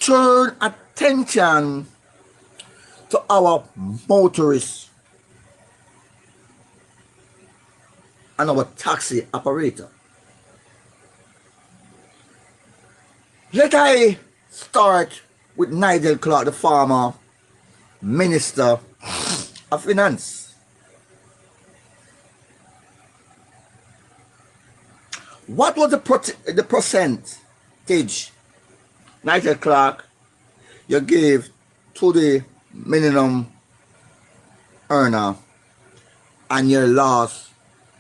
turn attention to our motorists and our taxi operator. Let I start with Nigel Clark, the former Minister of Finance. What was the percentage, Nigel Clark, you gave to the minimum earner and your last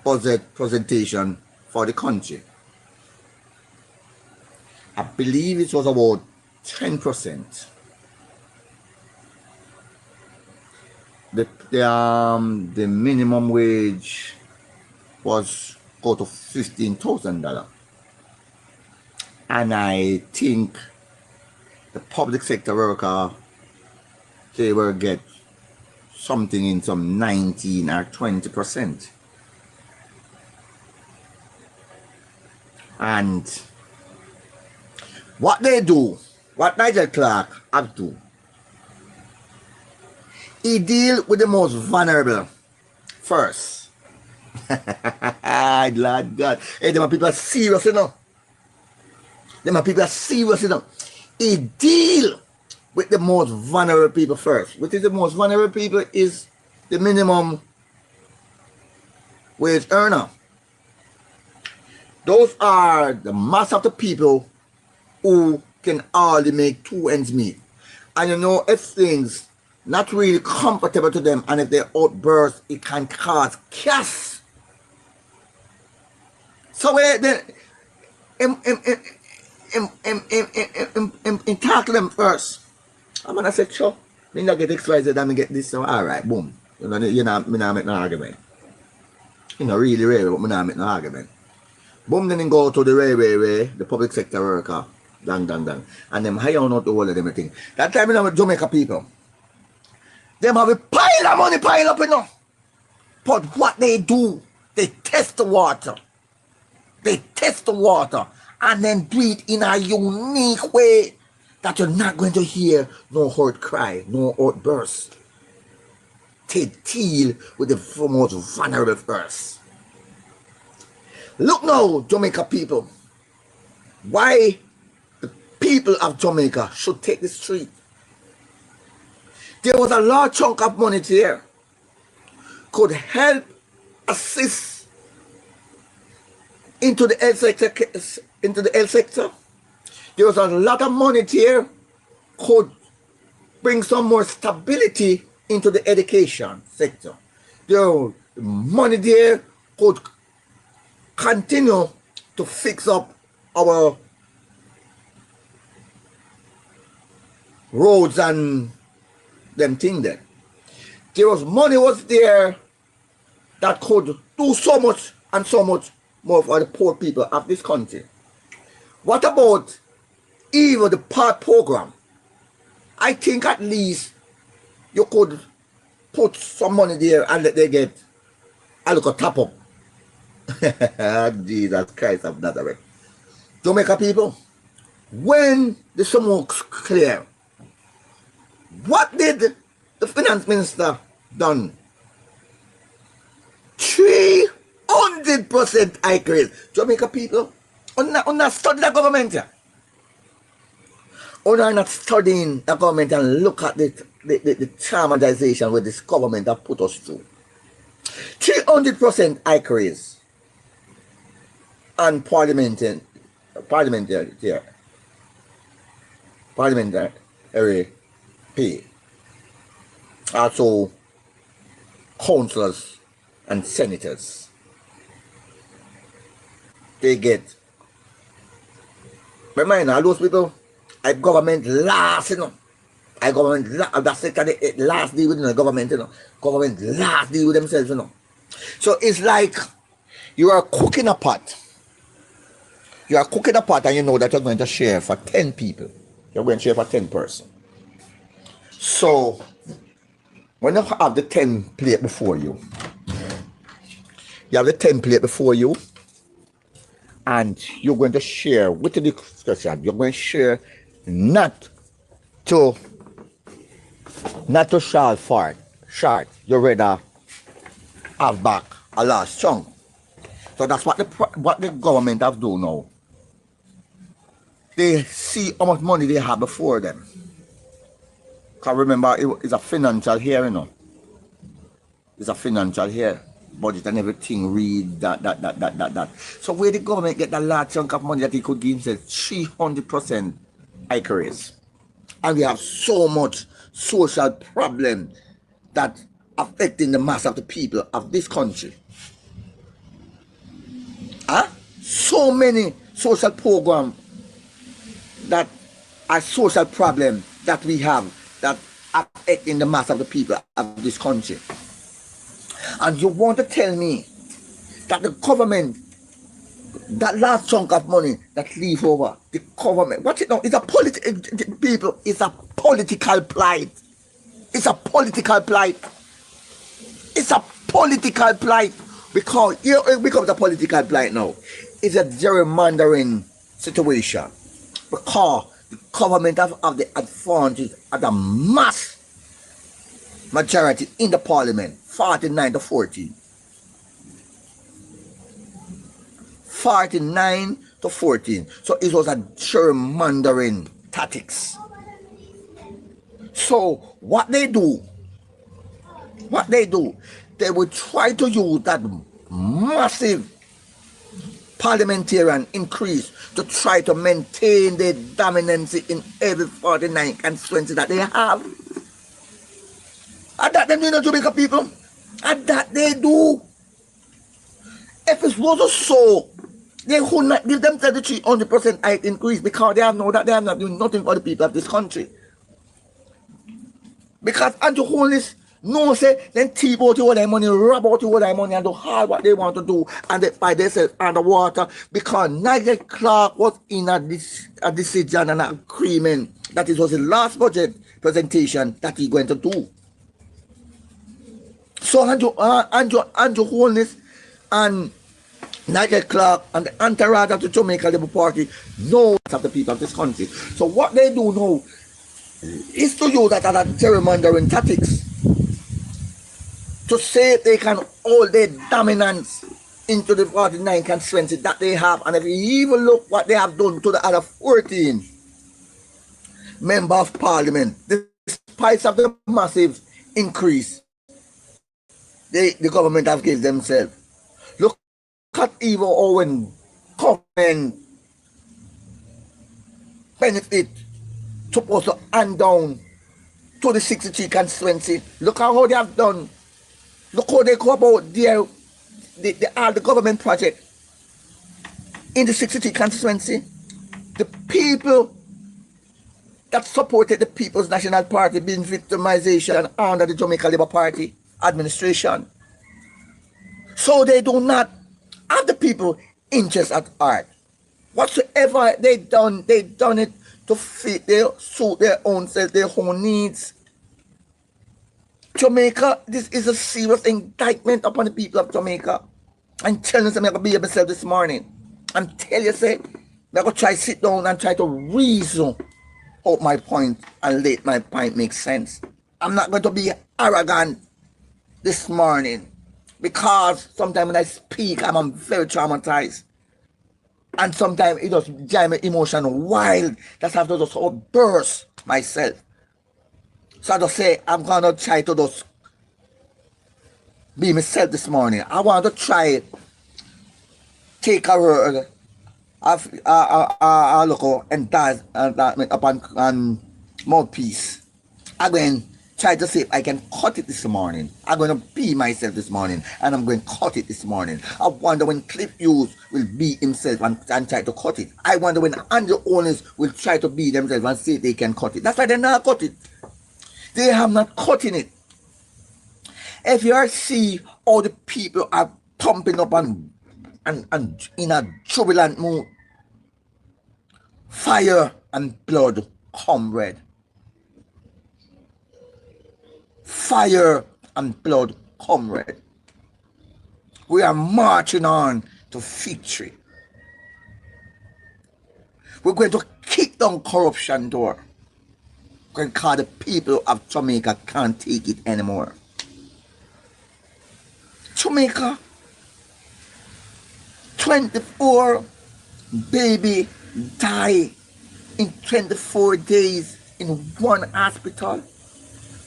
budget presentation for the country? I believe it was about 10%. The minimum wage was go to $15,000, and I think the public sector worker, they will get something in some 19 or 20%. And what they do, what Nigel Clark have to, he deal with the most vulnerable first. Lord God. Hey, them people are serious, you know. Them people are serious, you know. He deal with the most vulnerable people first. Which is the most vulnerable people is the minimum wage earner. Those are the mass of the people who can hardly make two ends meet. And you know, if things not really comfortable to them, and if they outburst, it can cause chaos. So in tackle them first. I'm gonna say, sure, me not get XYZ and me get this, so alright, boom. You know, me not make no argument. You know, really, but me not make no argument. Boom, then go to the railway, the public sector worker, dang. And them hire on out the whole of them thing. That time, you know, with Jamaica people, them have a pile of money pile up, you know. But what they do, they test the water. They test the water and then do it in a unique way that you're not going to hear no hurt cry, no outburst. They deal with the most vulnerable first. Look now, Jamaica people, why the people of Jamaica should take the street. There was a large chunk of money there, could help assist into the health sector. There was a lot of money there, could bring some more stability into the education sector. The money there could continue to fix up our roads and them thing there. There was money was there that could do so much and so much more for the poor people of this country. What about even the PART program? I think at least you could put some money there and let they get a little top up. Jesus Christ of Nazareth. Jamaica people, when the smoke's clear, what did the finance minister done? 300% increase. Jamaica people, on not study the government. On not studying the government and look at the traumatization where this government have put us through. 300% increase and parliamentary pay. Also councillors and senators, they get. Remind all those people, I government last, you know. I government that's the last deal with the government, you know. Government last deal with themselves, you know. So it's like you are cooking a pot. You are cooking a pot and you know that you're going to share for 10 people. You're going to share for 10 persons. So when you have the 10 plate before you, have the 10 plate before you, and you're going to share with the discussion. You're going to share not to not to short, you rather have back a large chunk. So that's what the government have do now. They see how much money they have before them. Because remember, it's a financial year, you know. It's a financial year. Budget and everything, read that. So where the government get that large chunk of money that he could give himself 300% increase. And we have so much social problem that affecting the mass of the people of this country. Huh? So many social programs that are social problem that we have that affecting the mass of the people of this country. And you want to tell me that the government, that last chunk of money that leave over, the government, what it now? It's a people, it's a political plight. It's a political plight. It's a political plight. Because it becomes a political plight now. It's a gerrymandering situation. Because the government have the advantage of the mass majority in the parliament, 49 to 14. 49 to 14. So it was a gerrymandering tactics. So what they do, they will try to use that massive parliamentarian increase to try to maintain the dominance in every 49 constituency that they have. And that they do, Jamaica people. And that they do. If it was so, they would not give them 300% height increase because they have known that they are not doing nothing for the people of this country. Because Andrew Holness no say then thief out all their money, rob out all their money and do all what they want to do and they find themselves underwater because Nigel Clark was in a decision and an agreement that it was the last budget presentation that he's going to do. So Andrew Holness and Nigel Clark and the entourage of the Jamaica Labour Party know of the people of this country. So what they do now is to use that as a gerrymandering tactics to say they can hold their dominance into the 49 constituency that they have. And if you even look what they have done to the other 14 members of parliament, despite of the massive increase the government have given themselves. Look at even Owen government benefit supposed to hand down to the 63 constituency. Look how they have done. Look how they go about the government project in the 63 constituency. The people that supported the People's National Party being victimization under the Jamaica Labour Party administration. So they do not have the people interest at heart. Whatsoever they done it to fit suit their own self, their own needs. Jamaica, this is a serious indictment upon the people of Jamaica. I'm telling you, I'm going to be myself this morning. I'm telling you, I'm going to try to sit down and try to reason out my point and let my point make sense. I'm not going to be arrogant this morning because sometimes when I speak, I'm very traumatized. And sometimes it just drive my emotion wild. That's how I just burst myself. So I just say, I'm going to try to just be myself this morning. I want to try take a word of look and that upon mouthpiece. I'm going to try to see if I can cut it this morning. I'm going to be myself this morning and I'm going to cut it this morning. I wonder when Cliff Hughes will be himself and try to cut it. I wonder when Andrew owners will try to be themselves and see if they can cut it. That's why they're not cut it. They have not cutting it. If you see all the people are pumping up and in a jubilant mood, fire and blood, comrade. Fire and blood, comrade. We are marching on to victory. We're going to kick down corruption door. because the people of Jamaica can't take it anymore. Jamaica, 24 baby die in 24 days in one hospital.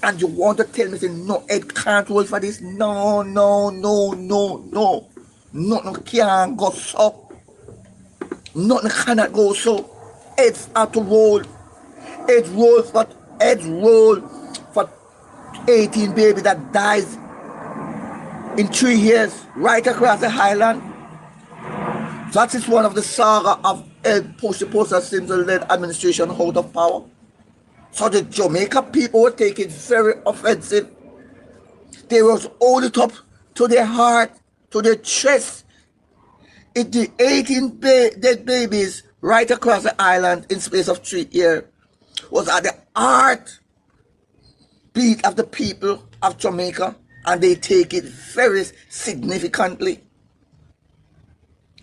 And you want to tell me, say, no, it can't hold for this? No, no, no, no, no. Nothing can go so. Nothing cannot go so. It's out to roll. It rolls for 18 baby that dies in 3 years right across the highland. That is one of the saga of Post Simpson-led administration out of power. So the Jamaica people would take it very offensive. They was hold it up to their heart, to their chest. It the 18 dead babies right across the island in space of 3 years was at the heart beat of the people of Jamaica, and they take it very significantly.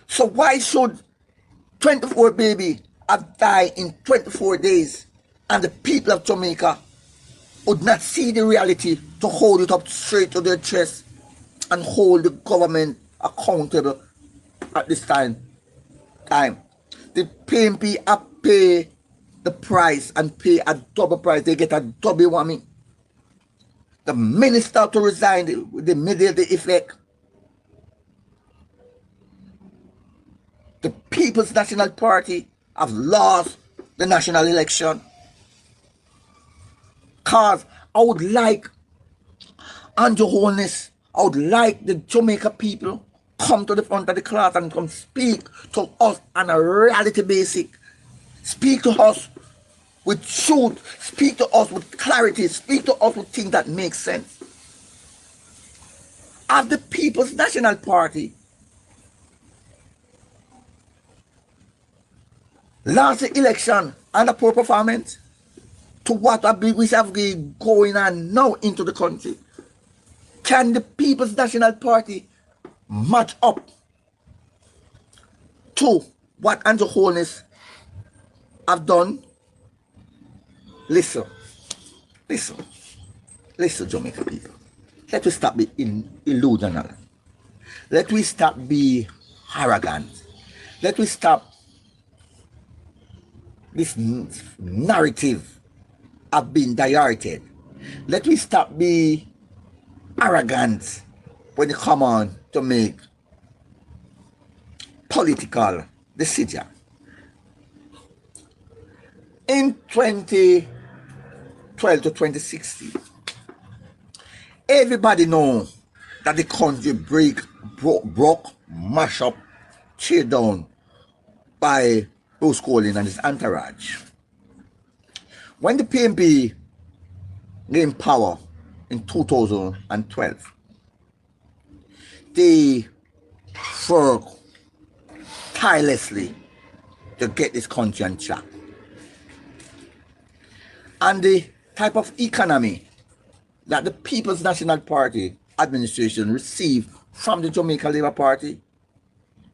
So why should 24 baby have died in 24 days and the people of Jamaica would not see the reality to hold it up straight to their chest and hold the government accountable at this time? The PNP have pay the price and pay a double price. They get a double whammy. The minister to resign with the immediate effect. The People's National Party have lost the national election. Cause I would like, on your wholeness, I would like the Jamaica people come to the front of the class and come speak to us on a reality basis. Speak to us with truth. Speak to us with clarity. Speak to us with things that make sense. Of the People's National Party lost the election and a poor performance to what we have going on now into the country. Can the People's National Party match up to what Andrew Holness have done? Listen, Jamaica people. Let us stop being illusional. Let us stop being arrogant. Let us stop this narrative of being diverted. Let us stop being arrogant when it come on to make political decision. In 2012 to 2016, everybody know that the country broke, mash up, tear down by Bruce Colin and his entourage. When the PNP gained power in 2012, they worked tirelessly to get this country on track. And the type of economy that the People's National Party administration received from the Jamaica Labour Party,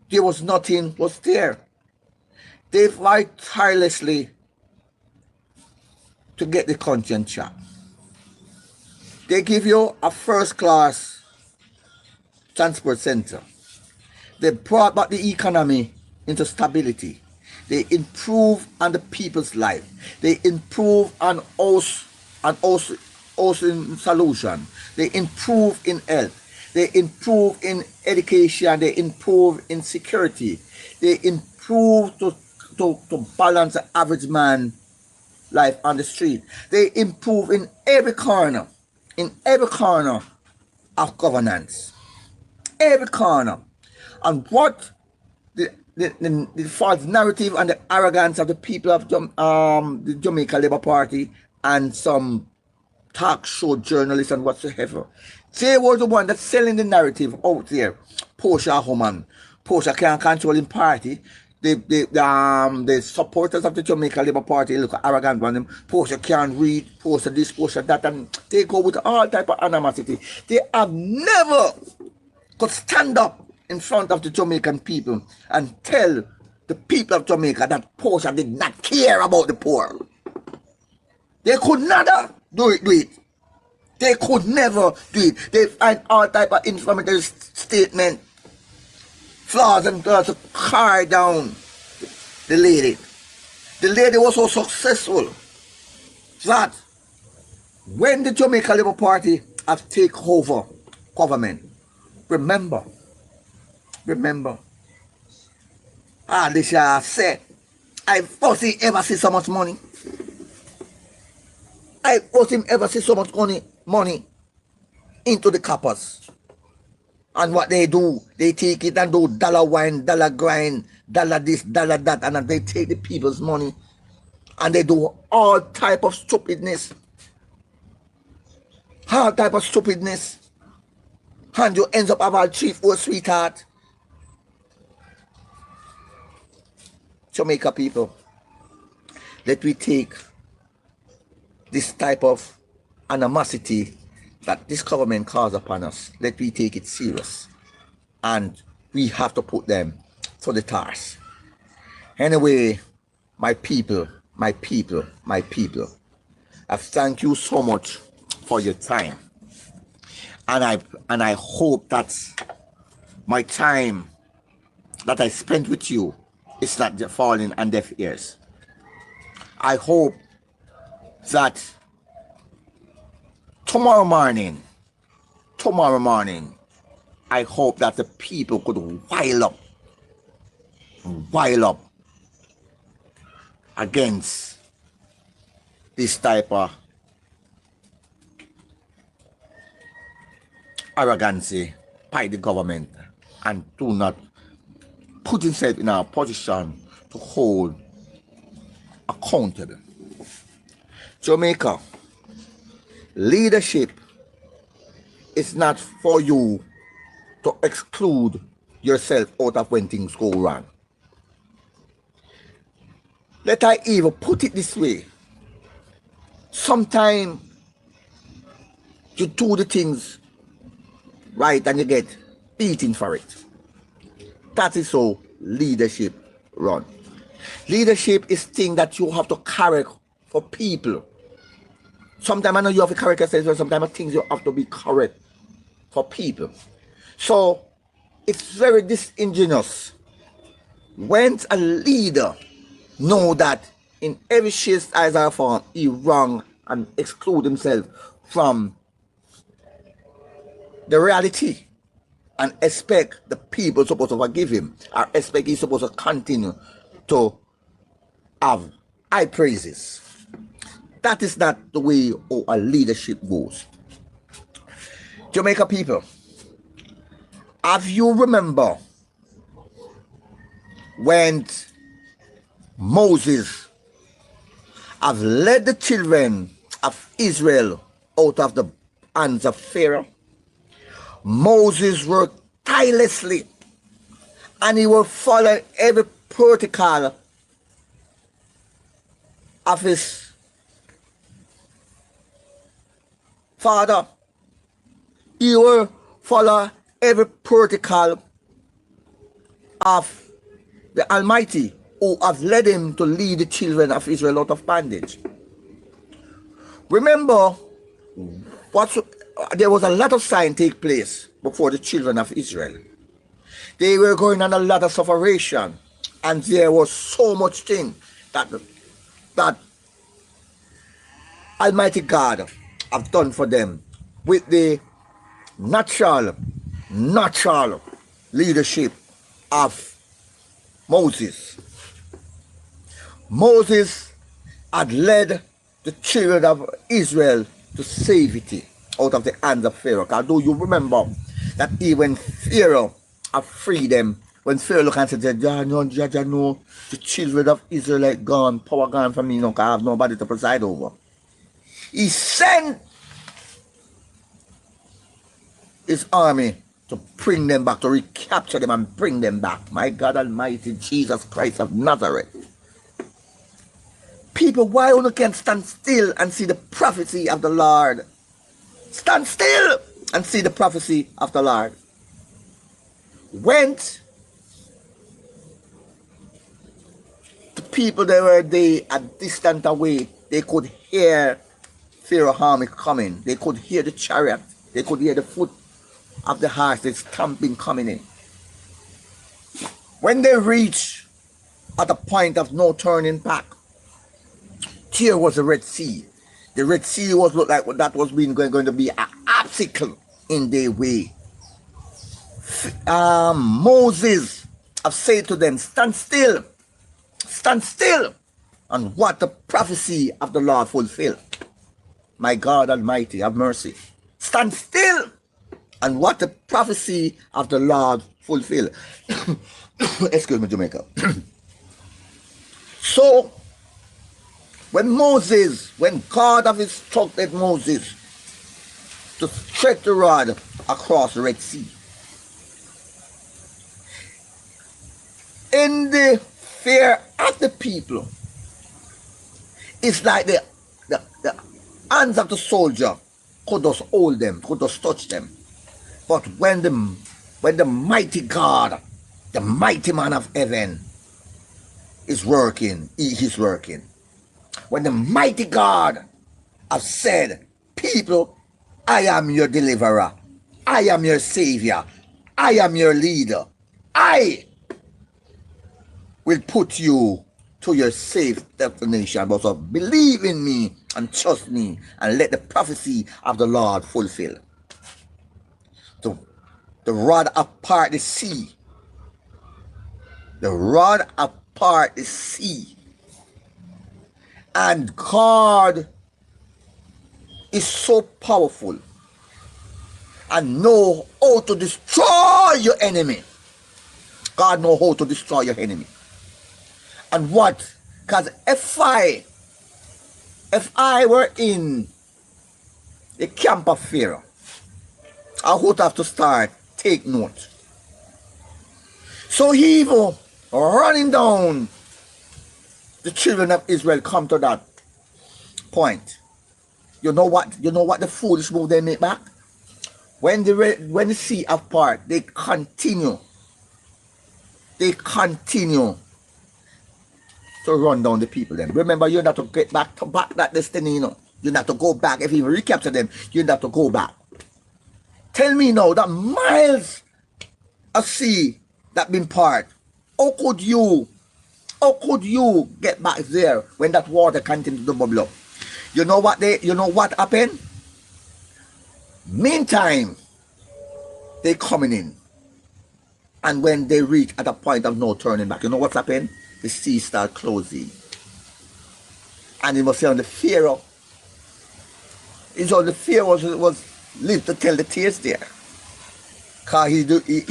there was nothing was there. They fight tirelessly to get the country on track. They give you a first-class transport center. They brought back the economy into stability. They improve on the people's life. They improve on housing solution. They improve in health. They improve in education. They improve in security. They improve to balance the average man life on the street. They improve in every corner of governance. Every corner. And what the false narrative and the arrogance of the people of the Jamaica Labour Party and some talk show journalists and whatsoever, they were the one that's selling the narrative out there. Portia Homan. Portia can't control the party. The supporters of the Jamaica Labour Party look arrogant on them. Portia can't read, Portia this, Portia that, and they go with all type of animosity. They have never could stand up in front of the Jamaican people and tell the people of Jamaica that Portia did not care about the poor. They could never do it. They could never do it. They find all type of inflammatory statement, flaws and flaws to carry down the lady. The lady was so successful that when the Jamaica Labour Party have taken over government, remember, Alicia said, I first ever see so much money. I first ever see so much money into the coppers. And what they do, they take it and do dollar wine, dollar grind, dollar this, dollar that, and then they take the people's money and they do all type of stupidness. All type of stupidness. And you end up having a chief or sweetheart. Jamaica people, let we take this type of animosity that this government calls upon us, let me take it serious, and we have to put them to the task. Anyway, my people, I thank you so much for your time, and I hope that my time that I spent with you is not falling on deaf ears. I hope that tomorrow morning, I hope that the people could rile up against this type of arrogancy by the government and do not put himself in a position to hold accountable. Jamaica, leadership is not for you to exclude yourself out of when things go wrong. Let I even put it this way. Sometimes you do the things right and you get beaten for it. That is how leadership run. Leadership is thing that you have to carry for people. Sometimes I know you have to correct yourself, sometimes things you have to be correct for people. So it's very disingenuous when a leader know that in every shape, size or form he wrong and exclude himself from the reality and expect the people supposed to forgive him or expect he's supposed to continue to have high praises. That is not the way our leadership goes. Jamaica people, have you remember when Moses have led the children of Israel out of the hands of Pharaoh? Moses worked tirelessly and he will follow every protocol of his father. He will follow every protocol of the Almighty who have led him to lead the children of Israel out of bondage. Remember, there was a lot of sign take place before the children of Israel. They were going on a lot of suffering, and there was so much thing that Almighty God have done for them with the natural leadership of Moses. Moses had led the children of Israel to safety out of the hands of Pharaoh. Although you remember that even Pharaoh have freed them, when Pharaoh looked and said, no, the children of Israel are gone, power gone from me, no, I have nobody to preside over. He sent his army to bring them back, to recapture them and bring them back. My God Almighty, Jesus Christ of Nazareth. People, why you can't stand still and see the prophecy of the Lord? Stand still and see the prophecy of the Lord. Went the people that were they a distant away They could hear Pharaoh army coming. They could hear the chariot. They could hear the foot of the horses stamping coming in. When they reached at a point of no turning back, here was the Red Sea. The Red Sea was looked like that was going to be an obstacle in their way. Moses have said to them, stand still, and what the prophecy of the Lord fulfill. My God Almighty, have mercy. Stand still, and what the prophecy of the Lord fulfill. Excuse me, Jamaica. So, when God have instructed Moses to stretch the rod across the Red Sea, in the fear of the people, it's like the hands of the soldier could just hold them, could just touch them. But when the mighty God, the mighty man of heaven is working, he is working. When the mighty God has said, people, I am your deliverer, I am your savior, I am your leader, I will put you to your safe destination. But so believe in me and trust me and let the prophecy of the Lord fulfill. The rod apart the sea. The rod apart the sea. And God is so powerful and know how to destroy your enemy. God know how to destroy your enemy. And what? Because if I were in the camp of Pharaoh, I would have to start take note. So evil running down the children of Israel come to that point. You know what the foolish move they make back? When the sea apart, they continue to run down the people then. Remember, you're not to get back that destiny, you know. You're not to go back. If you recapture them, you're not to go back. Tell me now that miles of sea that been part, how could you get back there when that water continued to bubble up? You know what happened? Meantime, they coming in. And when they reach at a point of no turning back, you know what's happened? The sea start closing. And you must say on the Pharaoh, it's on the Pharaoh was lived to tell the tears there. Because he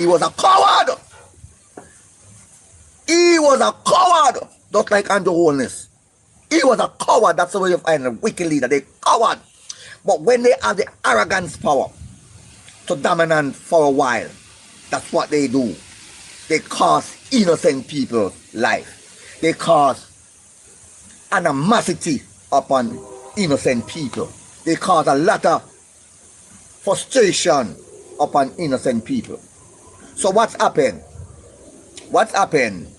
was a coward. He was a coward. Just like Andrew Holness. He was a coward. That's the way you find a wicked leader. They coward. But when they have the arrogance power to dominate for a while, that's what they do. They cause innocent people's life. They cause animosity upon innocent people. They cause a lot of frustration upon innocent people. So what's happened? What's happened?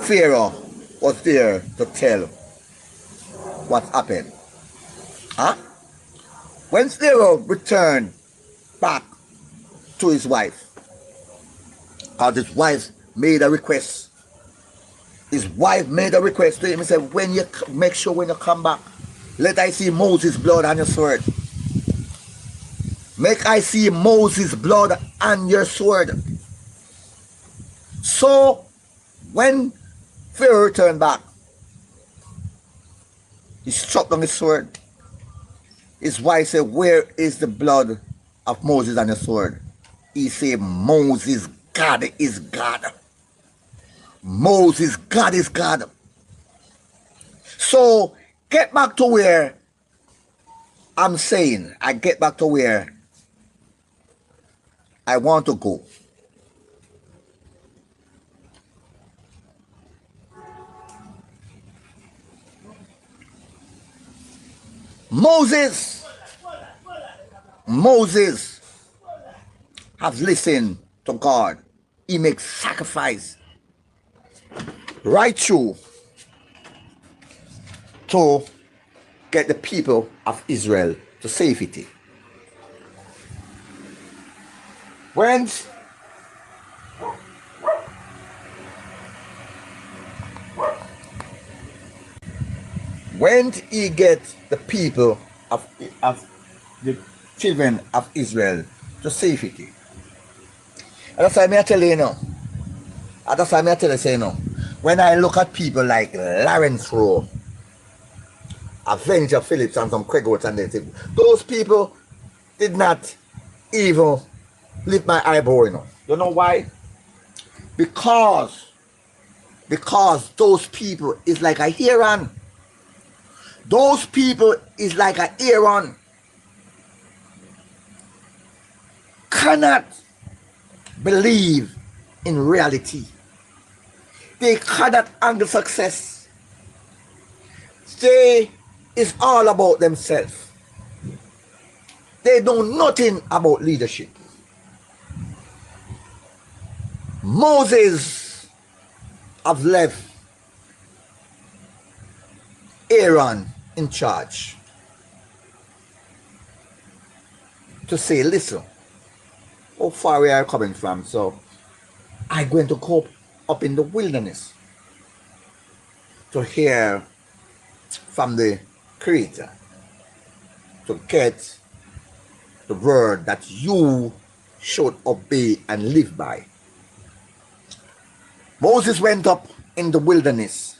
Pharaoh was there to tell what happened. Huh? When Pharaoh returned back to his wife, because his wife made a request. His wife made a request to him and said, when you make sure when you come back, let I see Moses' blood on your sword. Make I see Moses' blood on your sword. So when Pharaoh returned back, he struck on his sword. His wife said, where is the blood of Moses on your sword? He said, Moses, God is God. Moses, God is God. So get back to where I'm saying, I get back to where I want to go. Moses has listened to God. He makes sacrifice right through to get the people of Israel to safety. When he get the people of the children of Israel to safety. And that's why I tell you now. And that's why I tell you say now. When I look at people like Lawrence Rowe, Avenger Phillips and some Craig Oates and they say, those people did not even lift my eyebrow, you know. You know why? Because those people is like a Iran. Those people is like a Iran. Cannot believe in reality. They cannot handle success. They is all about themselves. They know nothing about leadership. Moses have left Aaron in charge to say, listen, how far we are coming from, so I'm going to go up in the wilderness to hear from the Creator, to get the word that you should obey and live by. Moses went up in the wilderness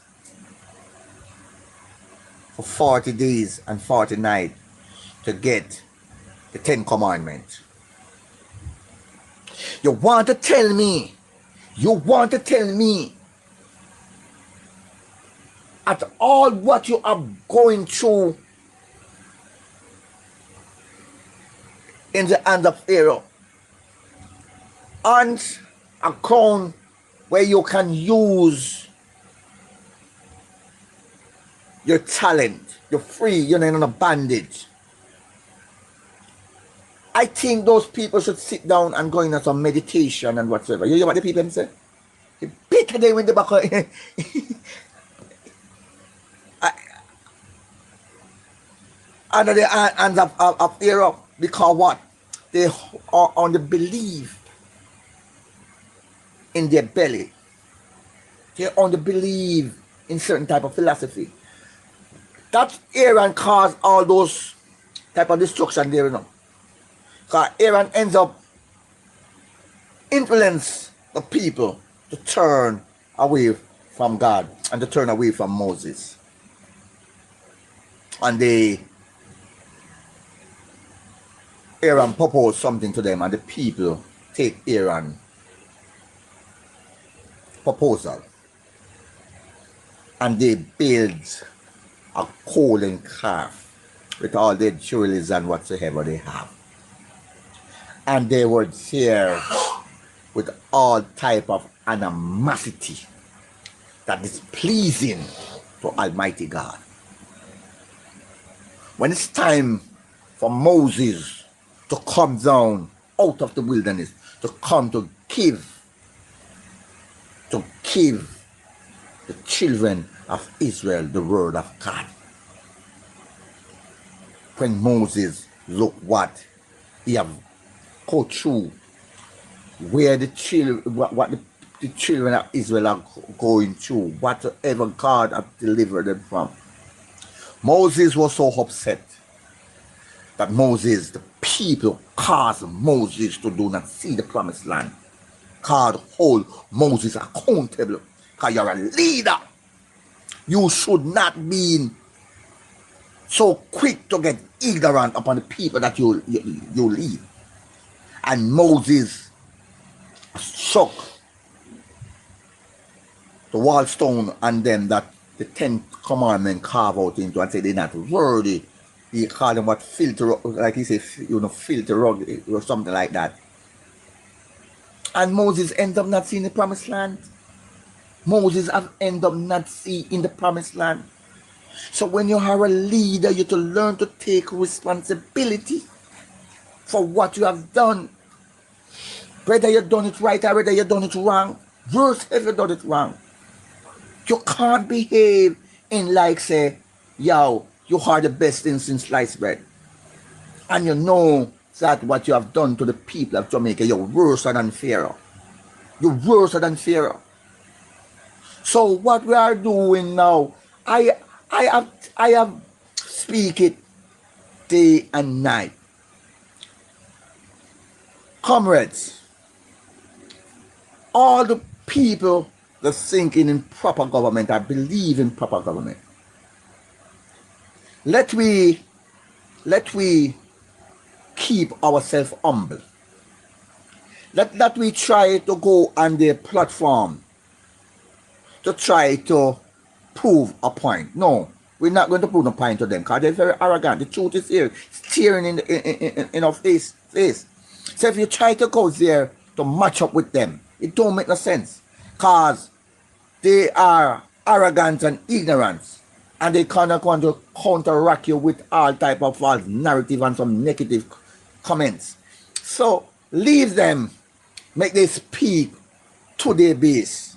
for 40 days and 40 nights to get the 10 Commandments. You want to tell me at all what you are going through in the hand of Pharaoh, and a crown where you can use your talent, you're free, you're not in a bandage. I think those people should sit down and go into some meditation and whatsoever. You hear what the people say? You better they win the back under the hands of Pharaoh, because what? They are on the belief in their belly. They're on the belief in certain type of philosophy. That Aaron caused all those type of destruction there, you know. Because Aaron ends up influence the people to turn away from God and to turn away from Moses. And Aaron proposed something to them, and the people take Aaron's proposal and they build a golden calf with all their jewelries and whatsoever they have. And they were there with all type of animosity that is pleasing to Almighty God. When it's time for Moses to come down out of the wilderness, to come to give the children of Israel the word of God. When Moses looked what he have go through, where the children, what the children of Israel are going through, whatever God have delivered them from. Moses was so upset that the people caused Moses to do not see the promised land. God hold Moses accountable, because you're a leader. You should not be so quick to get ignorant upon the people that you lead. And Moses struck the wall stone and them that the 10 commandments carve out into and say they're not worthy. He called them what filter, like he said, filter rug or something like that. And Moses ends up not seeing the promised land. Moses have end up not seeing the promised land. So when you are a leader, you have to learn to take responsibility for what you have done. Whether you've done it right or whether you've done it wrong. Worse if you've done it wrong. You can't behave in like say yo, you are the best thing since sliced bread. And you know that what you have done to the people of Jamaica, you're worse than Pharaoh. You're worse than Pharaoh. So what we are doing now, I have speak it day and night. Comrades, all the people that thinking in proper government, I believe in proper government. Let we keep ourselves humble. Let we try to go on their platform to try to prove a point. No, we're not going to prove a point to them because they're very arrogant. The truth is here, staring in our face. So if you try to go there to match up with them, it don't make no sense because they are arrogant and ignorant, and they kind of want to counteract you with all type of false narrative and some negative comments. So leave them, make them speak to their base,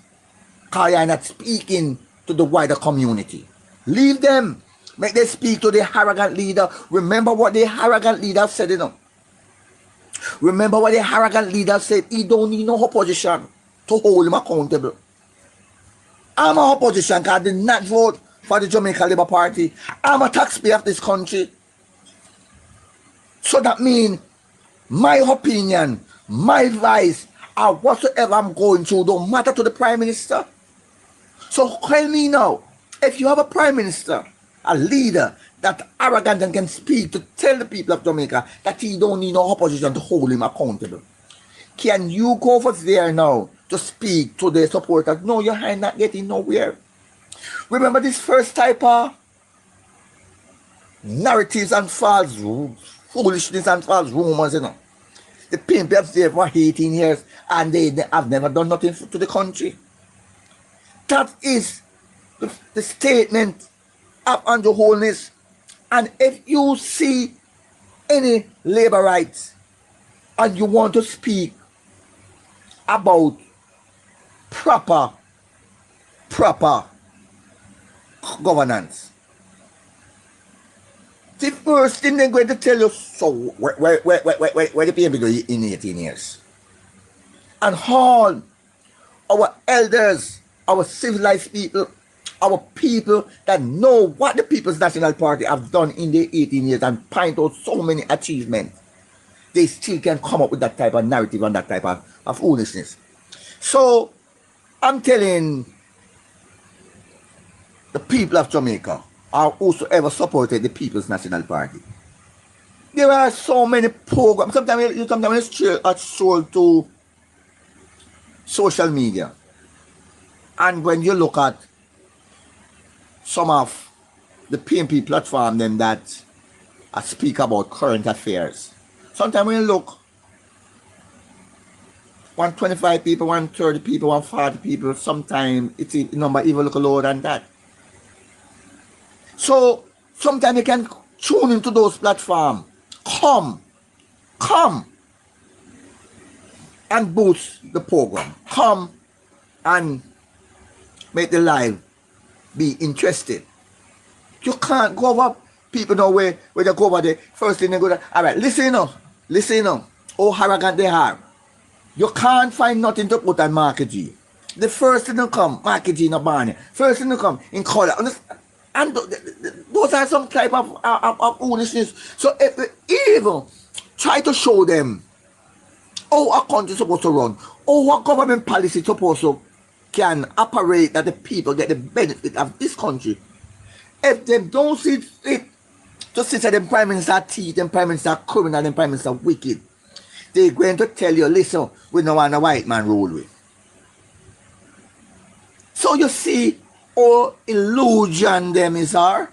because you're not speaking to the wider community. Leave them, make them speak to the arrogant leader. Remember what the arrogant leader said, you know. Remember what the arrogant leader said. He don't need no opposition to hold him accountable. I'm an opposition because I did not vote for the Jamaica Labour Party. I'm a taxpayer of this country. So that means my opinion, my advice, or whatsoever I'm going through don't matter to the Prime Minister. So tell me now, if you have a Prime Minister, a leader that arrogant and can speak to tell the people of Jamaica that he don't need no opposition to hold him accountable, can you go over there now to speak to the supporters? No, you're not getting nowhere. Remember this first type of narratives and false foolishness and false rumors, you know. The PNP have there for 18 years and they have never done nothing to the country. That is the statement of Andrew Holness. And if you see any labor rights and you want to speak about proper governance, the first thing they're going to tell you, so where the PNP go in 18 years? And all our elders, our civilized people, our people that know what the People's National Party have done in the 18 years and point out so many achievements, they still can come up with that type of narrative and that type of foolishness. So I'm telling the people of Jamaica, or whosoever supported the People's National Party, there are so many programs. Sometimes it's sold to social media, and when you look at some of the PNP platform them that speak about current affairs, sometimes when you look, 125 people, 130 people, 140 people, sometimes it's a number even look lower than that. So sometimes you can tune into those platforms. Come and boost the program. Come and make the live be interested. You can't go over people know where they go over there. First thing they go there. All right, listen up. Oh, arrogant they are. You can't find nothing to put on Market G. The first thing to come, Market G in a barn. First thing to come in color. And those are some type of foolishness. So if we even try to show them how a country is supposed to run, or what government policy is supposed to can operate that the people get the benefit of this country. If they don't see it, just say them Prime Minister teeth, them Prime Minister criminal, them Prime Minister wicked, they're going to tell you, listen, we don't want a white man rule with. So you see how illusion them is are.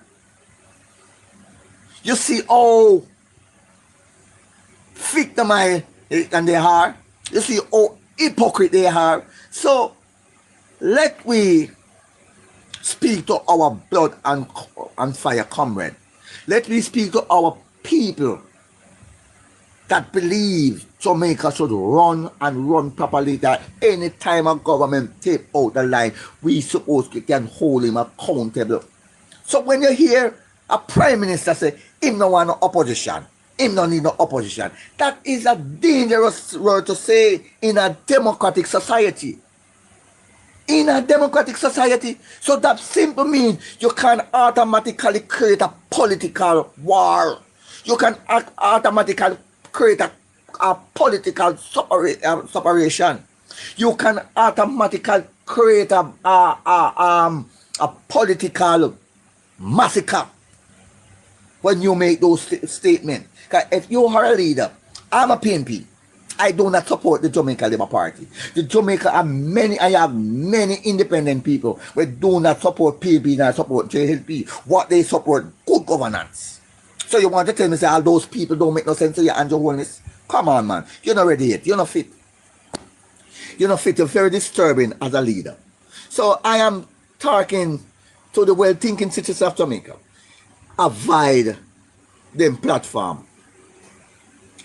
You see how victimized and they are. You see how hypocrite they are. So let we speak to our blood and fire comrade. Let me speak to our people that believe Jamaica should run and run properly, that any time a government take out the line, we suppose we can hold him accountable So when you hear a prime minister say, him no want no opposition, him no need no opposition, that is a dangerous word to say in a democratic society. In a democratic society. So that simply means you can automatically create a political war. You can automatically create a political separation. You can automatically create a political massacre when you make those statements. Because if you are a leader, I'm a PNP. I do not support the Jamaica Labour Party. The Jamaica I have many independent people who do not support PNP, not support JLP. What they support, good governance. So you want to tell me say all those people don't make no sense to you and your wholeness? Come on, man. You're not ready yet. You're not fit. You're not fit. You're very disturbing as a leader. So I am talking to the well-thinking citizens of Jamaica. Avoid them platform.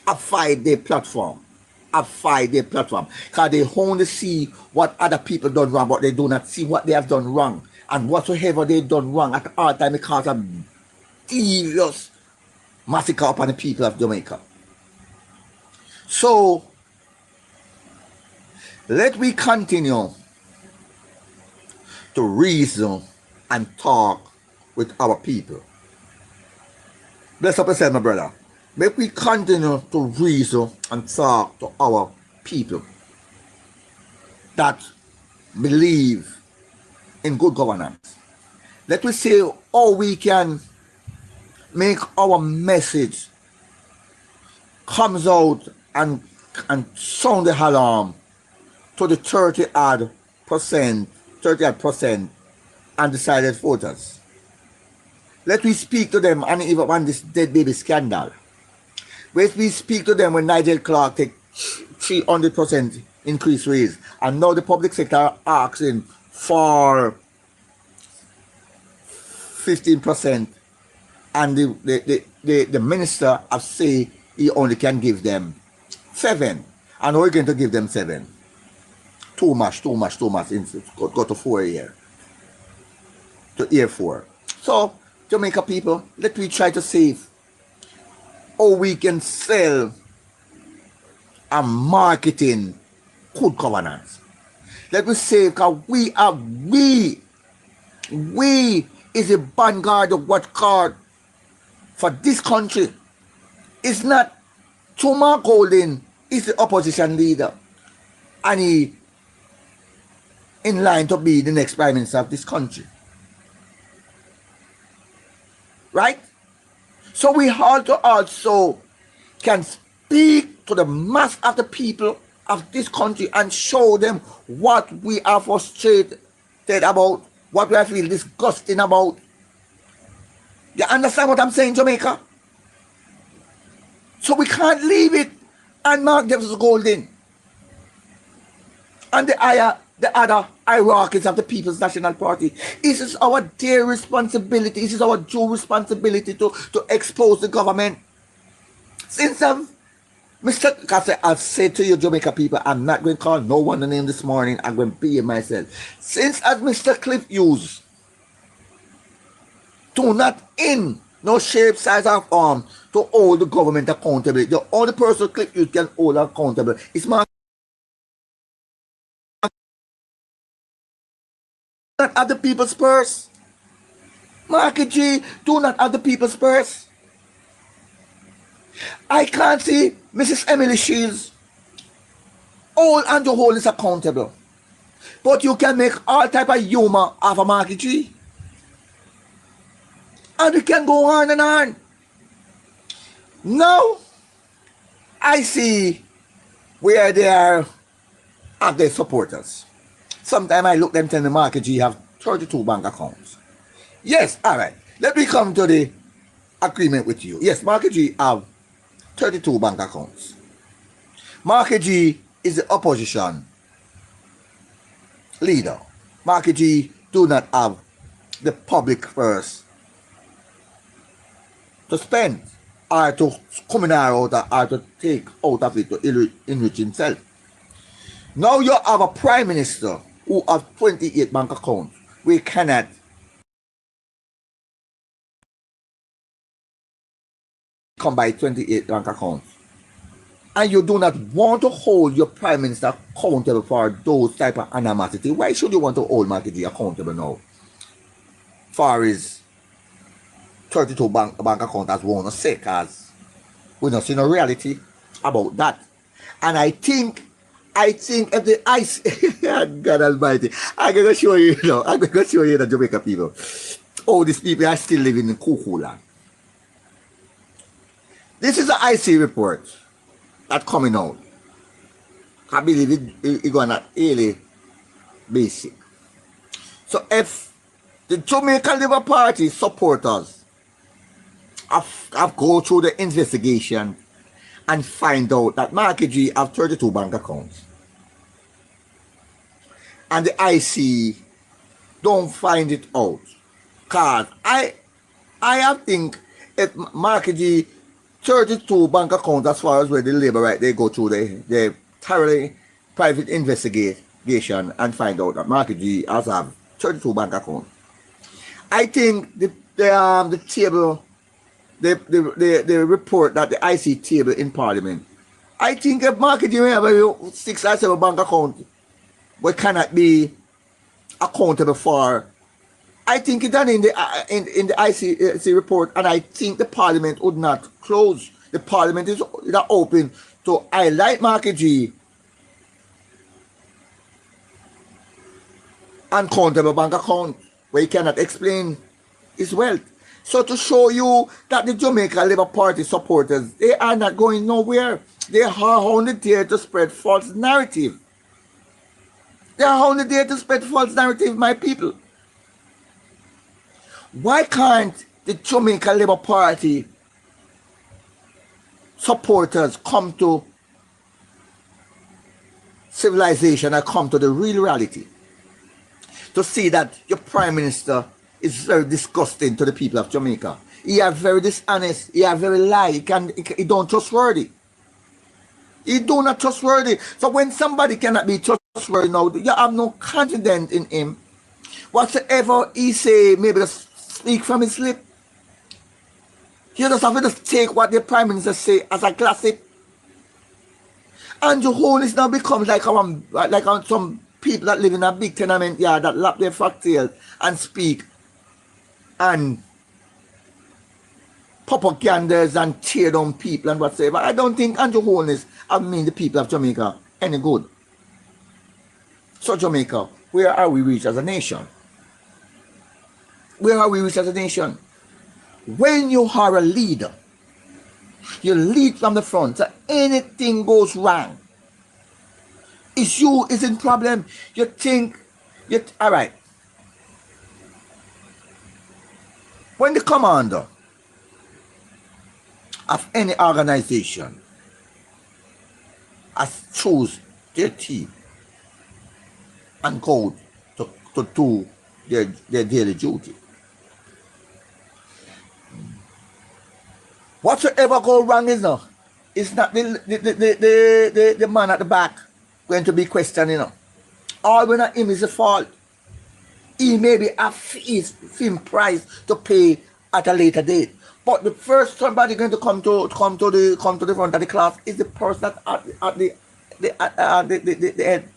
Avoid their platform. Avoid their platform. Because they only see what other people done wrong, but they do not see what they have done wrong. And whatsoever they done wrong at all time, it cause a serious massacre upon the people of Jamaica. So let we continue to reason and talk with our people. Bless up yourself, my brother. Make we continue to reason and talk to our people that believe in good governance. Let me see how we can make our message comes out and sound the alarm to the 30-odd percent undecided voters. Let me speak to them and even on this dead baby scandal. Let me speak to them when Nigel Clark take 300% increase raise, and now the public sector asking for 15%, and the minister have say he only can give them 7, and we're going to give them 7. Too much. Go to 4 year. To year 4. So Jamaica people, let me try to save how we can sell and marketing good governance. Let me say, because we is a vanguard of what card for this country. It's not Tuma Golden is the opposition leader, and he in line to be the next prime minister of this country. Right? So we also can speak to the mass of the people of this country and show them what we are frustrated about, what we are feel disgusting about. You understand what I'm saying, Jamaica? So we can't leave it and mark them as golden. And the other hierarchies of the People's National Party. It is our dear responsibility, it is our due responsibility to expose the government. Since I've said to you, Jamaica people, I'm not going to call no one the name this morning, I'm going to be it myself. Since as Mr. Cliff Hughes do not in no shape, size, or form to hold the government accountable. The only person Cliff Hughes can hold accountable is not have the people's purse. Market G do not have the people's purse. I can't see Mrs. Emily Shields. All Andrew Hall is accountable. But you can make all type of humor of a Market G. And we can go on and on. Now, I see where they are and their supporters. Sometimes I look them tell the Market G have 32 bank accounts. Yes, all right. Let me come to the agreement with you. Yes, Market G have 32 bank accounts. Market G is the opposition leader. Market G do not have the public purse to spend or to come in out or to take out of it to enrich himself. Now you have a prime minister who has 28 bank accounts. We cannot come by 28 bank accounts, and you do not want to hold your Prime Minister accountable for those type of animosity, why should you want to hold Marky G accountable now for his 32 bank account as one of say? Because we don't see no reality about that. And I think if the ice, God Almighty, I'm gonna show you, I'm gonna show you the Jamaica people. Oh, these people are still living in cuckoo land. This is the IC report that's coming out. I believe it's gonna really basic. So if the Jamaica Labour Party supporters have go through the investigation and find out that Marky G have 32 bank accounts, and the IC don't find it out, cause I think if Marky G 32 bank accounts, as far as where the labor right, they go through the thoroughly private investigation and find out that Marky G has have 32 bank accounts. I think the table, the report that the IC table in Parliament, I think if Marky G have a 6 or 7 bank accounts, we cannot be accountable for. I think it's done in the IC report, and I think the Parliament would not close. The Parliament is open to highlight Marky G uncountable bank account where he cannot explain his wealth. So to show you that the Jamaica Labour Party supporters, they are not going nowhere. They are only there to spread false narrative. They are only there to spread false narrative, my people. Why can't the Jamaica Labour Party supporters come to civilization and come to the real reality? To see that your Prime Minister is very disgusting to the people of Jamaica. He is very dishonest. He is very lie. He don't trustworthy. He do not trustworthy. So when somebody cannot be trustworthy now, you have no confidence in him. Whatsoever he say, maybe just speak from his lip. You just have to just take what the Prime Minister say as a gossip. And your wholeness now becomes like some people that live in a big tenement yard that lap their cocktails and speak and propagandas and tear down people and whatsoever. I don't think Andrew Holness have mean the people of Jamaica any good. So Jamaica, where are we reached as a nation? Where are we reached as a nation? When you are a leader, you lead from the front, so anything goes wrong, it's you is in problem. You think, all right. When the commander of any organization has choose their team and go to do their daily duty, whatsoever go wrong is not the man at the back going to be questioning. All when him is the fault. He may be a film price to pay at a later date. But the first somebody going to come to the front of the class is the person at the head.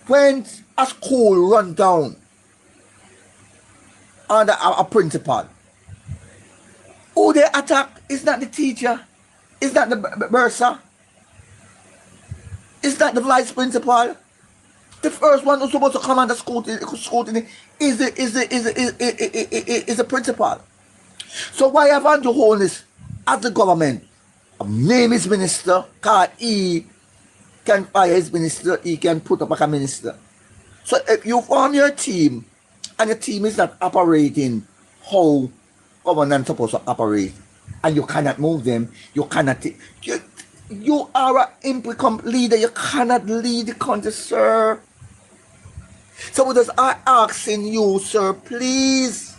When a school run down under a principal, who they attack is not the teacher, is not the bursar, is not the vice principal. The first one who's supposed to come under scrutiny is the principal. So why have Andrew Holness as the government name his minister? Because he can fire his minister, he can put up a minister. So if you form your team and your team is not operating how government supposed to operate, and you cannot move them, you cannot you are an incompetent leader, you cannot lead the country, sir. So we just are asking you, sir, please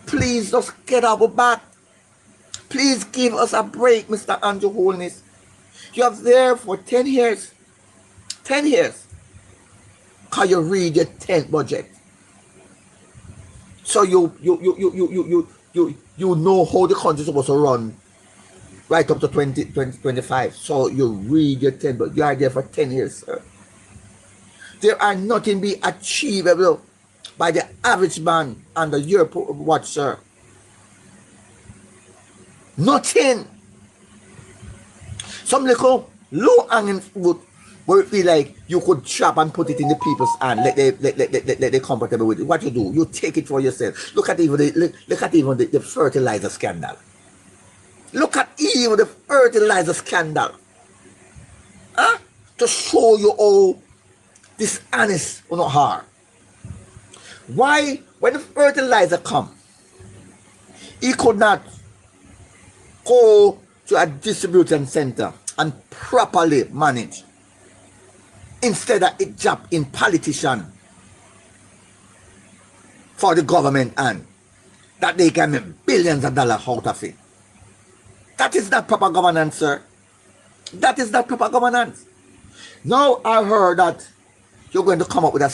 just get our back. Please give us a break, Mr. Andrew Holness. You have there for 10 years. 10 years. Can you read your 10th budget? So you you know how the country is supposed to run right up to 2025. So you read your 10, but you are there for 10 years, sir. There are nothing be achievable by the average man under your watch, sir. Nothing. Some little low hanging fruit where it feel like you could chop and put it in the people's hand, let they comfortable with it. What you do? You take it for yourself. Look at even the fertilizer scandal. Look at even the fertilizer scandal. Huh? To show you how dishonest or not hard. Why, when the fertilizer come, he could not go to a distribution center and properly manage. Instead of it drop in politician for the government and that they can make billions of dollars out of it. That is not proper governance, sir. That is not proper governance. Now I heard that you're going to come up with a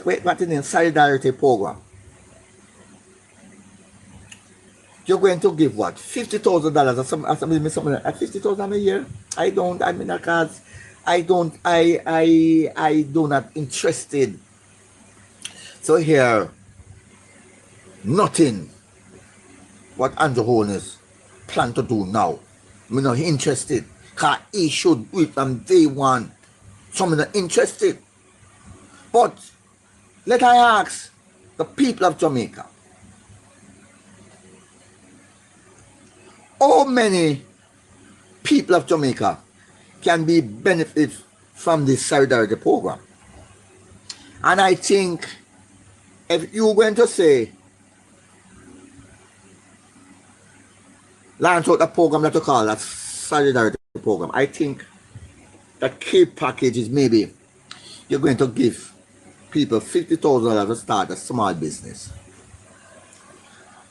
what is it, solidarity program. You're going to give what, $50,000 or something like that, $50,000 a year? I do not interested. So here, nothing what Andrew Holness plan to do now. I'm not interested. Because he should do it from day one. So I'm not interested. But let I ask the people of Jamaica, how many people of Jamaica can be benefit from this solidarity program? And I think if you're going to say launch out a program that you call a solidarity program, I think the key package is maybe you're going to give people $50,000 to start a small business.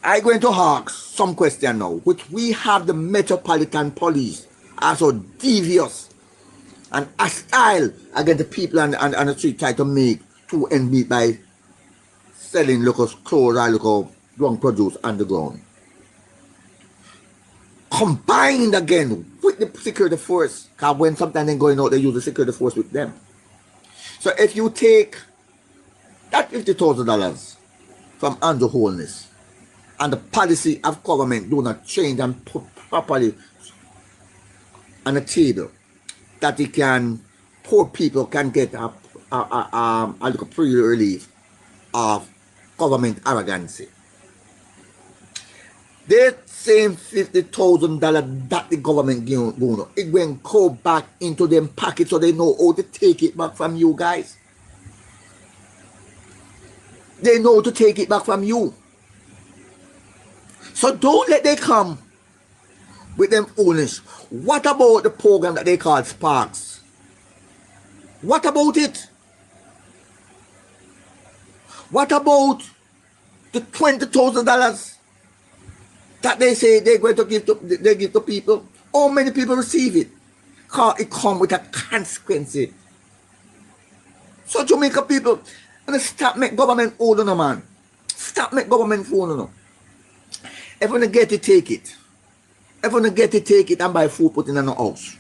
I'm going to ask some question now, which we have the Metropolitan Police are so devious and hostile against the people on the street try to make two end meet by selling local clothes or local wrong produce on the ground. Combined again with the security force, because when sometimes they're going out, they use the security force with them. So if you take that $50,000 from Andrew Holness and the policy of government do not change and put properly on the table, that it can, poor people can get a little pre-relief of government arrogancy. That same $50,000 that the government give, it will go back into them pockets so they know how to take it back from you guys. They know to take it back from you. So don't let they come with them foolish. What about the program that they call Sparks? What about it? What about the $20,000 that they say they're going to give to people? How many people receive it? Because it comes with a consequence. So Jamaica people, and stop make government old on, man. Stop make government fool on. If you get it, take it. If you get it, take it and buy food, put in a house.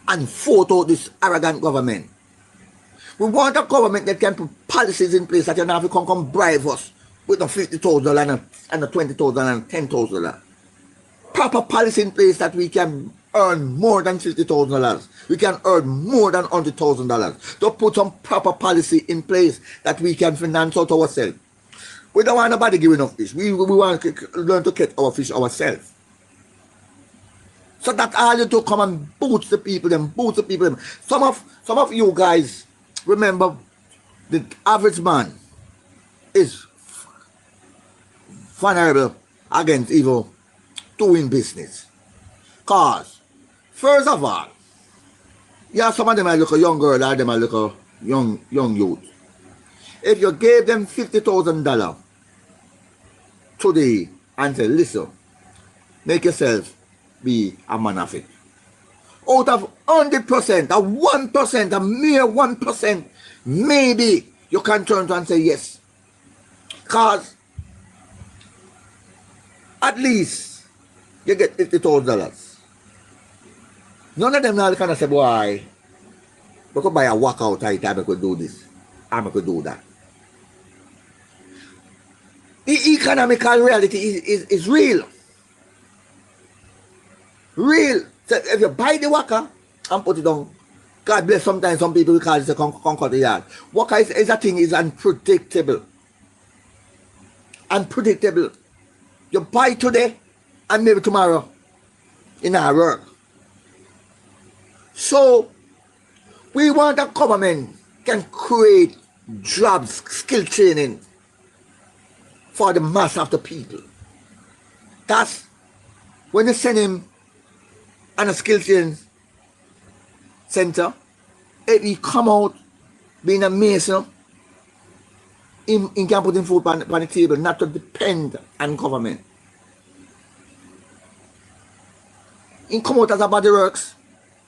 And vote out this arrogant government. We want a government that can put policies in place that you don't have to come bribe us with the $50,000 and the $20,000 and $10,000. Proper policy in place that we can earn more than $50,000. We can earn more than $100,000. To put some proper policy in place that we can finance out ourselves. We don't want nobody giving us fish. We want to learn to catch our fish ourselves. So that all you do come and boost the people, boost the people. Some of you guys remember the average man is vulnerable against evil doing business. Cause first of all, yeah, some of them are look a young girl, or them are look a young youth. If you gave them $50,000 today and say, listen, make yourself be a man of it. Out of 100%, a 1%, a mere 1%, maybe you can turn to and say yes. Because at least you get $50,000. None of them now kind of say, boy, we could buy a workout type, I could do this, I could do that. The economical reality is real. Real. So if you buy the worker and put it down, God bless, sometimes some people will call it a concord yard. Worker is a thing is unpredictable. Unpredictable. You buy today and maybe tomorrow in our work. So we want a government can create jobs, skill training for the mass of the people. That's when you send him on a skill training center, if he come out being a mason, he can put him food on the table, not to depend on government. He come out as a body works,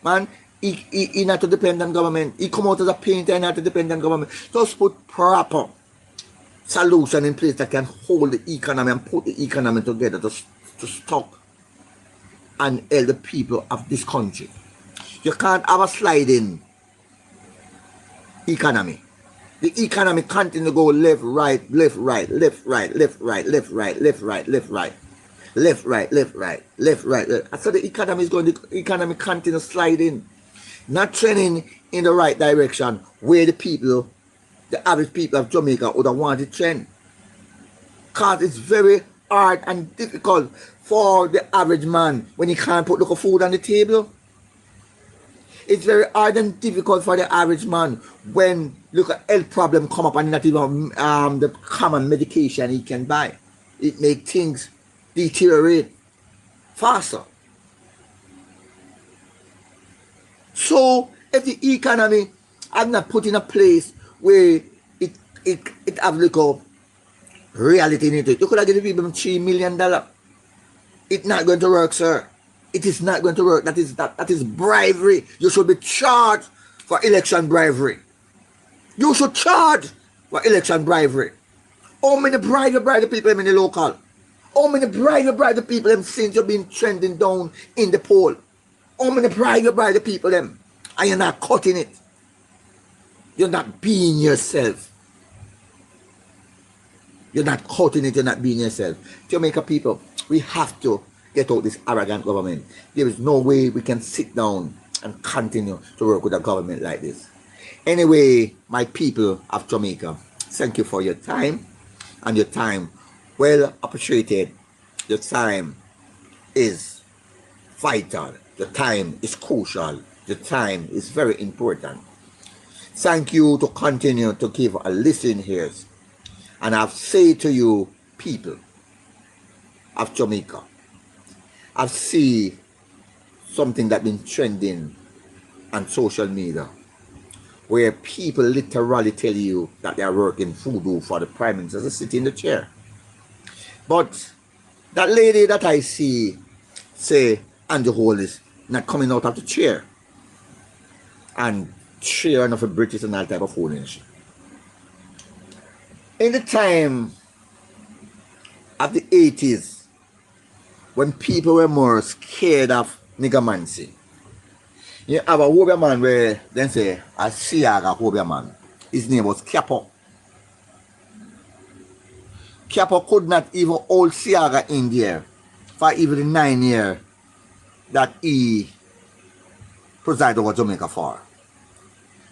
man. He not to depend on government. He come out as a painter, not to depend on government. Just put proper solution in place that can hold the economy and put the economy together to stock and help the people of this country. You can't have a sliding economy. The economy continue to go left, right, left, right, left, right, left, right, left, right, left, right, left, right, left, right, left, right, left, right. So the economy is going. The economy continue sliding, not trending in the right direction where the people, the average people of Jamaica would have wanted to trend. Because it's very hard and difficult for the average man when he can't put local food on the table. It's very hard and difficult for the average man when look at health problem come up and not even the common medication he can buy. It makes things deteriorate faster. So if the economy are not put in a place where it have like reality in it, you could have given people $3 million. It's not going to work, sir. It is not going to work. That is bribery. You should be charged for election bribery. You should charge for election bribery. How many bribe the people in the local? How many bribe the people them since you've been trending down in the poll? How many bribe the people them? And you're not cutting it. You're not being yourself. You're not cutting it, you're not being yourself. Jamaica people, we have to get out this arrogant government. There is no way we can sit down and continue to work with a government like this. Anyway, my people of Jamaica, thank you for your time, and your time well appreciated. Your time is vital. Your time is crucial. Your time is very important. Thank you to continue to give a listen here. And I've said to you, people of Jamaica, I've seen something that's been trending on social media where people literally tell you that they are working voodoo for the Prime Minister to sit in the chair. But that lady that I see say Andrew Hall is not coming out of the chair and cheering of a British and all type of foolishness. In the time of the 80s, when people were more scared of niggermancy, you have a Hobia man where they say a Siaga Hobia man. His name was Capo. Capo could not even hold Siaga in there for even the 9 years that he presided over Jamaica for.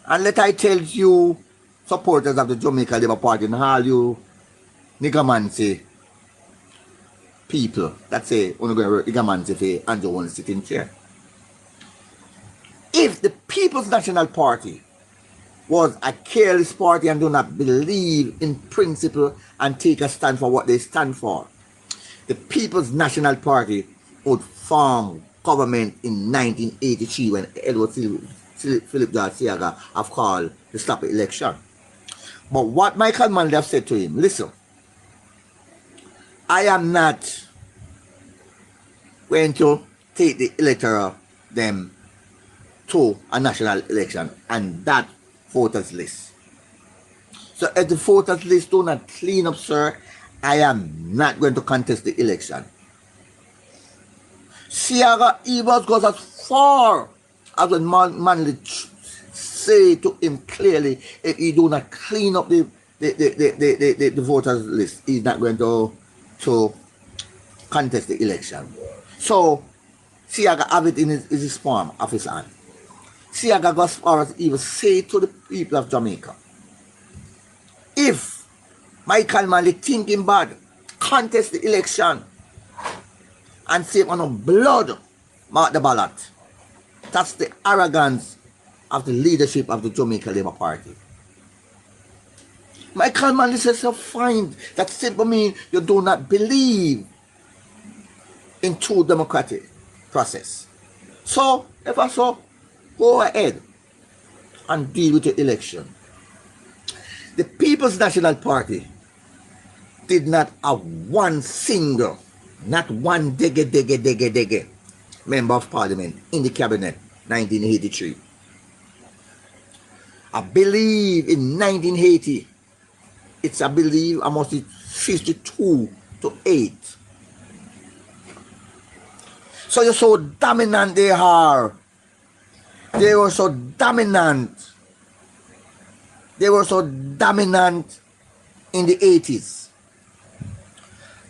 And let I tell you, supporters of the Jamaica Labour Party and all you niggermancy people that say we're going to work niggermancy for Andrew won't sit in chair. If the People's National Party was a careless party and do not believe in principle and take a stand for what they stand for, the People's National Party would form government in 1983 when Edward Philip George Siaga have called the stop election. But what Michael Manley have said to him, listen, I am not going to take the electoral them to a national election and that voters list. So if the voters list do not clean up, sir, I am not going to contest the election. Siaga even goes as far as when Manley say to him clearly, if he do not clean up the voters list, he's not going to contest the election. So Siaga have it in his palm of his hand. Siaga goes as far as even say to the people of Jamaica, if Michael Manley thinking bad, contest the election and save on blood mark the ballot. That's the arrogance of the leadership of the Jamaica Labour Party. Michael Manley says, so fine, that simply means you do not believe in true democratic process. So, if I so, go ahead and deal with the election. The People's National Party did not have one single, not one dege member of parliament in the cabinet 1983. I believe in 1980, I believe almost 52-8. So you're so dominant they are. They were so dominant. They were so dominant in the 80s.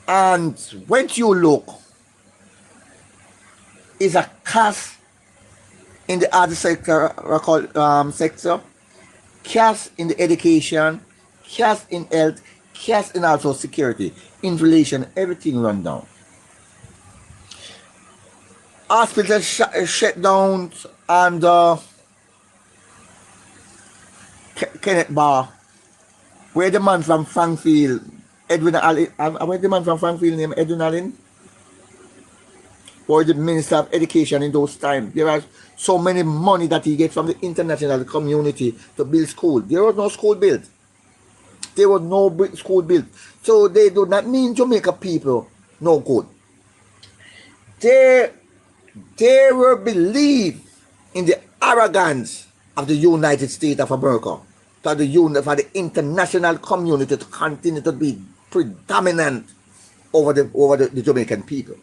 And when you look, is a caste in the other sector, caste in the education, caste in health, caste in also security, inflation, everything run down. Hospitals shut down, and Kenneth Barr, where the man from Frankfield, Edwin Allen, where the man from Frankfield named Edwin Allen, or the Minister of Education in those times. There was so many money that he gets from the international community to build school. There was no school built. There was no school built. So they do not mean Jamaica people no good. They were believed in the arrogance of the United States of America for the international community to continue to be predominant over the Jamaican people.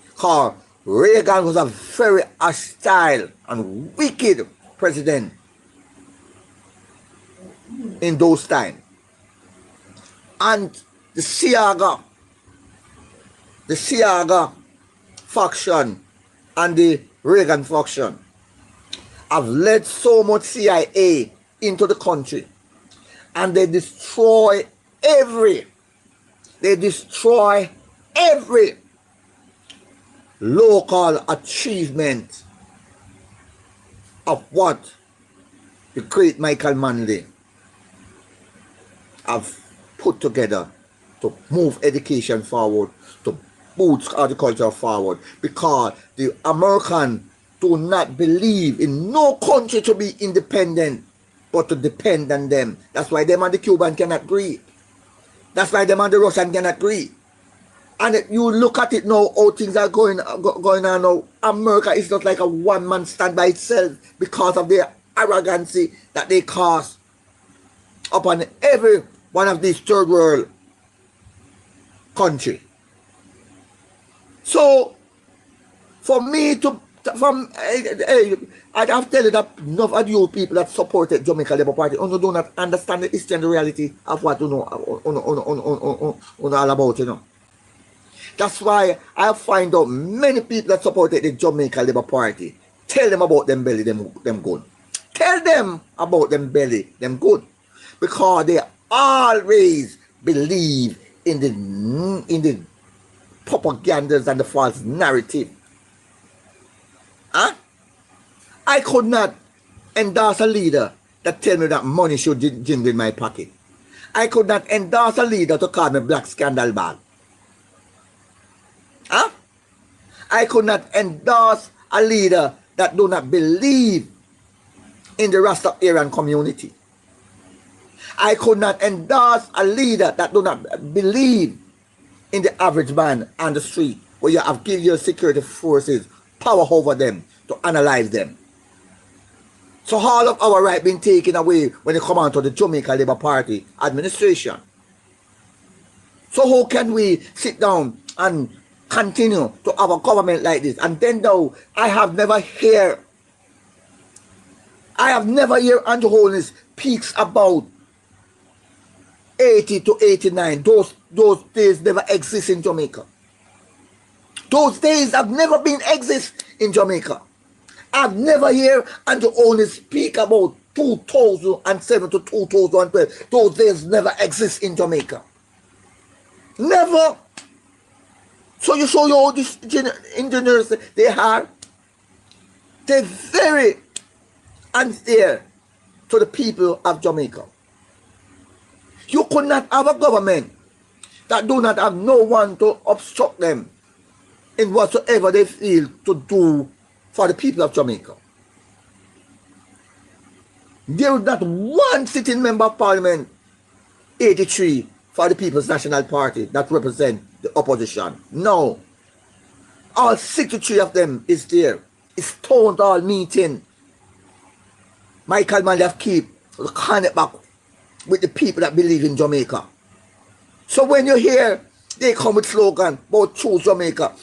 Because Reagan was a very hostile and wicked president in those times. And the Siaga faction and the Reagan faction have led so much CIA into the country, and they destroy every local achievement of what the great Michael Manley have put together to move education forward, to boost agriculture forward, because the American do not believe in no country to be independent, but to depend on them. That's why them and the Cuban cannot agree. That's why them and the Russian cannot agree. And you look at it now, how things are going on now. America is not like a one-man stand by itself because of their arrogancy that they cause upon every one of these third world country. So, for me to, I have to tell you that enough of you people that supported Jamaica Labour Party do not understand the history and the reality of what you know all about, you know. That's why I find out many people that supported the Jamaica Labour Party. Tell them about them belly, them good. Tell them about them belly, them good. Because they always believe in the propagandas and the false narrative. Huh? I could not endorse a leader that tell me that money should jingle in my pocket. I could not endorse a leader to call me black scandal bag. Huh? I could not endorse a leader that do not believe in the Rastafarian community. I could not endorse a leader that do not believe in the average man on the street, where you have given your security forces power over them to analyze them. So all of our right being taken away when it comes on to the Jamaica Labour Party administration. So how can we sit down and continue to have a government like this. And then though, I have never heard Andrew Holness speaks about 80 to 89. Those days never exist in Jamaica. Those days have never been exist in Jamaica. I've never heard Andrew Holness speak about 2007 to 2012. Those days never exist in Jamaica. Never. So you show all these engineers they are. They're very unfair to the people of Jamaica. You could not have a government that do not have no one to obstruct them in whatsoever they feel to do for the people of Jamaica. There is not one sitting member of parliament, 83, for the People's National Party that represent the opposition. No. All 63 of them is there. It's town hall meeting. Michael Manley have keep the connect back with the people that believe in Jamaica. So when you hear they come with slogan about choose Jamaica,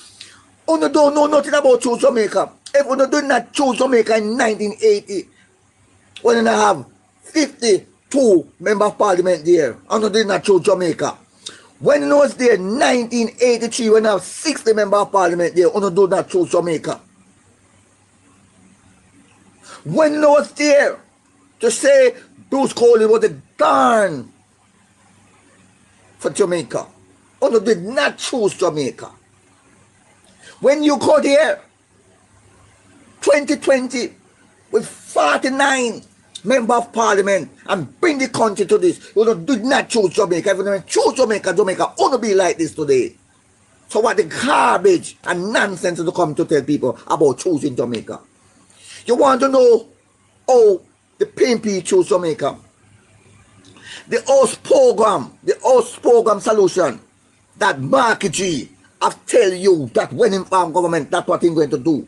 you don't know nothing about choose Jamaica. If you do not choose Jamaica in 1980, when you have 52 member of parliament there, and you did not choose Jamaica. When you was there in 1983, when you have 60 member of parliament there, you do not choose Jamaica. When you was there to say Bruce Coley was the darn for Jamaica, you did not choose Jamaica. When you go there 2020 with 49 member of parliament and bring the country to this, you did not choose Jamaica. If you choose Jamaica, Jamaica won't be like this today. So what the garbage and nonsense to come to tell people about choosing Jamaica? You want to know how the PNP choose Jamaica? The host program solution that Mark G have tell you that when in farm government, that's what he's going to do.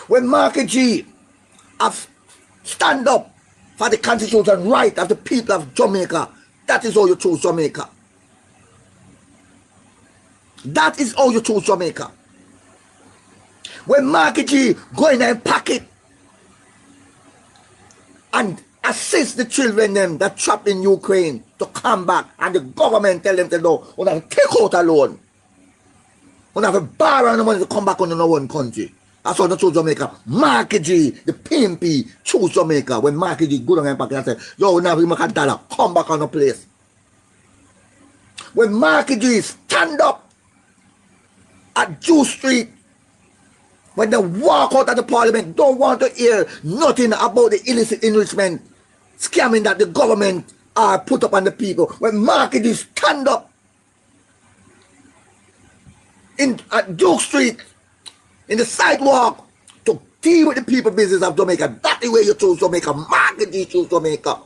When Mark G have stand up for the constitutional right of the people of Jamaica, that is how you choose Jamaica. That is how you choose Jamaica. When Mark G go in and pocket and assist the children them that trapped in Ukraine to come back, and the government tell them to know, you have to take out a loan. You have to borrow the money to come back on our own country. That's how they choose Jamaica. Mark G, the PNP, choose Jamaica. When Mark G go down and pocket and say, yo, now we make a dollar, come back on the place. When Mark G stand up at Jew Street, when they walk out of the parliament, don't want to hear nothing about the illicit enrichment scamming that the government are put up on the people. When Mark G stand up at Duke Street, in the sidewalk, to deal with the people business of Jamaica, that's the way you choose Jamaica. Mark G choose Jamaica.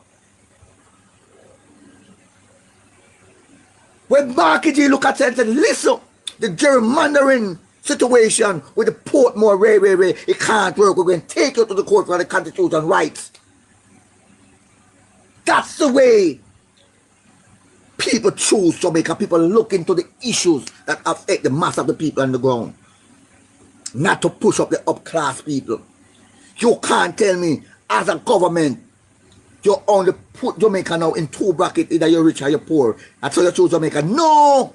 When Mark G look at it and say, listen, the gerrymandering situation with the Portmore Railway, it can't work. We're going to take you to the court for the constitutional rights. That's the way people choose Jamaica. People look into the issues that affect the mass of the people on the ground. Not to push up the up-class people. You can't tell me, as a government, you only put Jamaica now in two brackets, either you're rich or you're poor. That's how you choose Jamaica. No!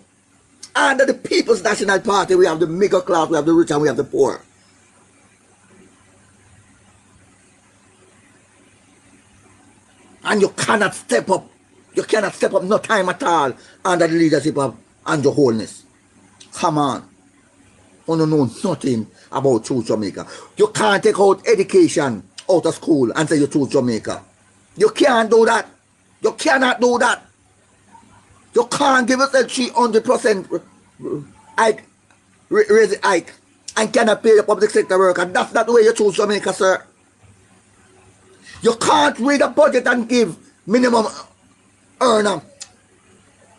Under the People's National Party, we have the middle class, we have the rich, and we have the poor. And you cannot step up. You cannot step up no time at all under the leadership of Andrew Holness. Come on. You don't know nothing about choose Jamaica. You can't take out education out of school and say you choose Jamaica. You can't do that. You cannot do that. You can't give us a 300% hike, raise the hike, and cannot pay the public sector worker. That's not the way you choose Jamaica, sir. You can't read a budget and give minimum earner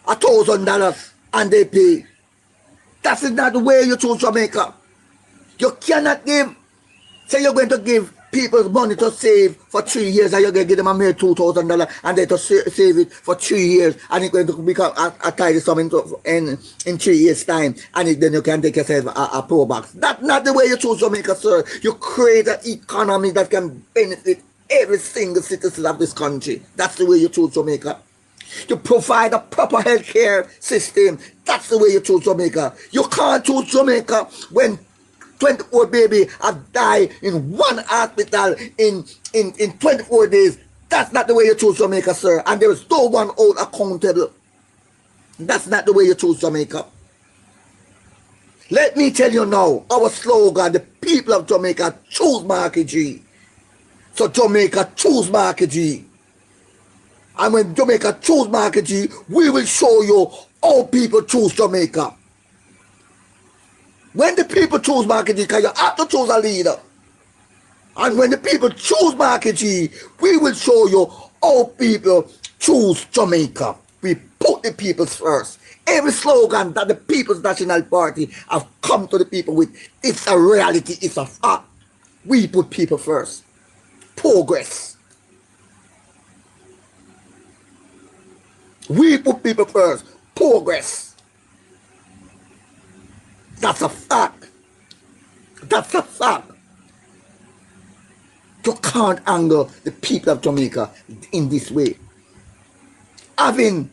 $1,000 and they pay. That is not the way you choose Jamaica. You cannot give, say you're going to give people's money to save for 3 years, and you're going to give them a mere $2,000 and they to save it for 3 years, and it's going to become a tidy sum in 3 years time, and then you can take yourself a pro box. That's not the way you choose Jamaica, sir. You create an economy that can benefit every single citizen of this country. That's the way you choose Jamaica. To provide a proper health care system. That's the way you choose Jamaica. You can't choose Jamaica when 24 baby have died in one hospital in 24 days. That's not the way you choose Jamaica, sir. And there is no one hold accountable. That's not the way you choose Jamaica. Let me tell you now, our slogan, the people of Jamaica choose Marky G. So Jamaica choose Marky G. And when Jamaica choose Marky G, we will show you how people choose Jamaica. When the people choose Marky G, because you have to choose a leader. And when the people choose Marky G, we will show you how people choose Jamaica. We put the people first. Every slogan that the People's National Party have come to the people with, it's a reality, it's a fact. We put people first. Progress. We put people first. Progress. That's a fact. That's a fact. You can't anger the people of Jamaica in this way. Having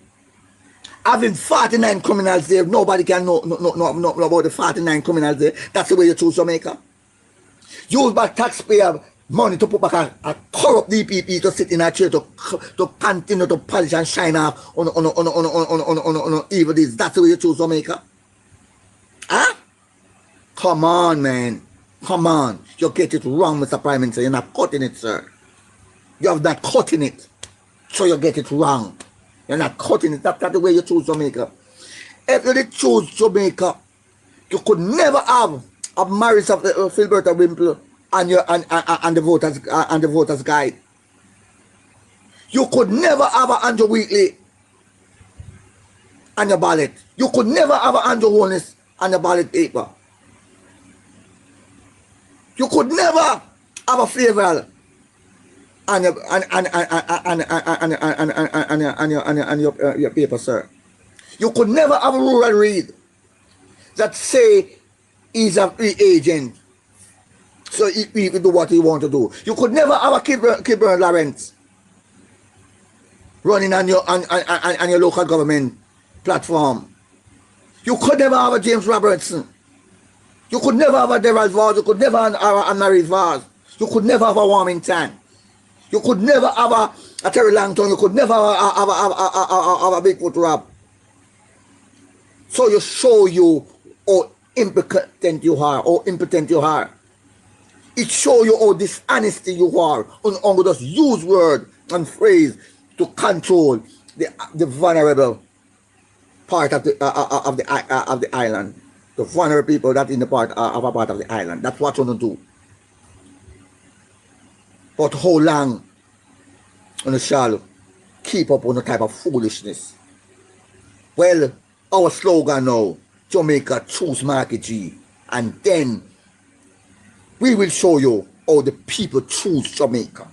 49 criminals there, nobody can know about the 49 criminals there. That's the way you choose Jamaica. Use back taxpayer money to put back a corrupt DPP to sit in a chair to continue to polish and shine off on evil deeds. That's the way you choose Jamaica. Huh? Come on, man. Come on. You get it wrong, Mr. Prime Minister. You're not cutting it, sir. You have not cutting it. So you get it wrong. You're not cutting it. That's not the way you choose Jamaica. If you did choose Jamaica, you could never have a marriage of Philberta Wimple and the voters guide. You could never have a Andrew Wheatley on your ballot. You could never have a Andrew Holness on your ballot paper. You could never have a Favour on your paper, sir. You could never have a Rural Read that say he's a free agent, so he can do what he want to do. You could never have a Kilburn Lawrence running on your local government platform. You could never have a James Robertson. You could never have a Gerald Vaz. You could never have a Mary Vaz. You could never have a Warmington. You could never have a Terry Langton. You could never have a Bigfoot Rap. So you show you how impotent you are, how impotent you are. It shows you how dishonesty you are, on just use word and phrase to control the vulnerable part of the island. The vulnerable people that in the part of a part of the island. That's what you want to do. But how long you shall keep up on the type of foolishness? Well, our slogan now, Jamaica choose Marky G, and then we will show you how the people choose Jamaica.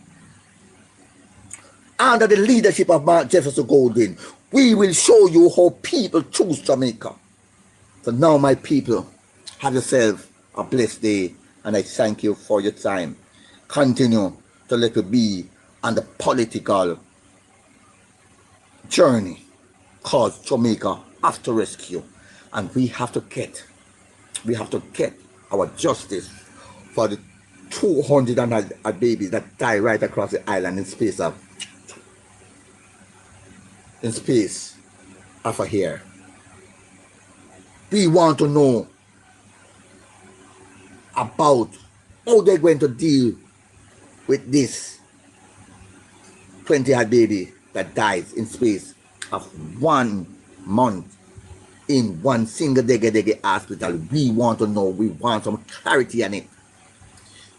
Under the leadership of Mark Jefferson Golden, we will show you how people choose Jamaica. So now, my people, have yourself a blessed day, and I thank you for your time. Continue to let it be on the political journey, because Jamaica has to rescue, and we have to get our justice for the 200 babies that die right across the island in space of a year. We want to know about how they're going to deal with this 20-year baby that dies in space of 1 month in one single Dege hospital. We want to know. We want some clarity on it.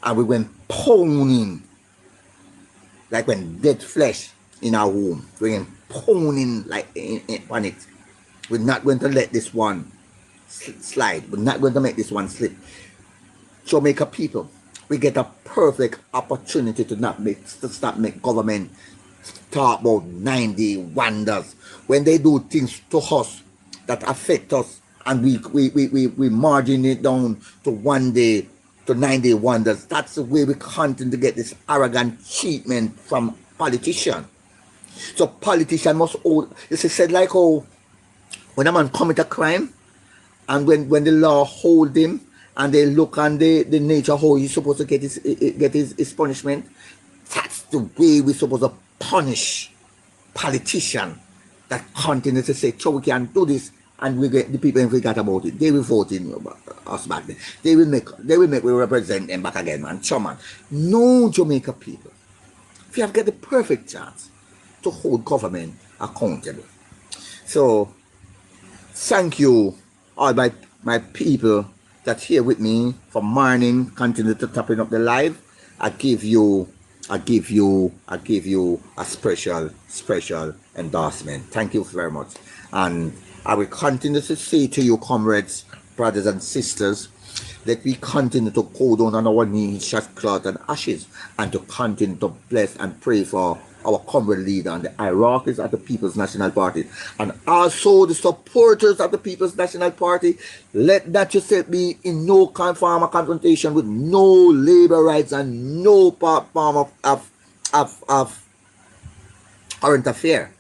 And we went pounding like when dead flesh in our womb. We went pounding like on it. We're not going to let this one slide. We're not going to make this one slip. Jamaica people, we get a perfect opportunity to stop make government talk about 90 wonders when they do things to us that affect us, and we margin it down to 1 day to 90 wonders. That's the way we continue to get this arrogant treatment from politicians. So politicians must hold, it's said like how when a man commit a crime, and when the law hold him and they look on the nature how he's supposed to get his punishment, that's the way we're supposed to punish politicians that continue to say, so we can do this, and we get the people and forget about it. They will vote in us back then. They will make we represent them back again, man. So man, no Jamaica people, if you have got the perfect chance to hold government accountable. So thank you all my people that here with me from morning, continue to tapping up the live. I give you a special endorsement. Thank you very much. And I will continue to say to you, comrades, brothers and sisters, that we continue to go down on our knees, shed cloth and ashes, and to continue to bless and pray for our comrade leader and the hierarchies of the People's National Party, and also the supporters of the People's National Party. Let that yourself be in no form of confrontation with no labor rights and no form of current affair,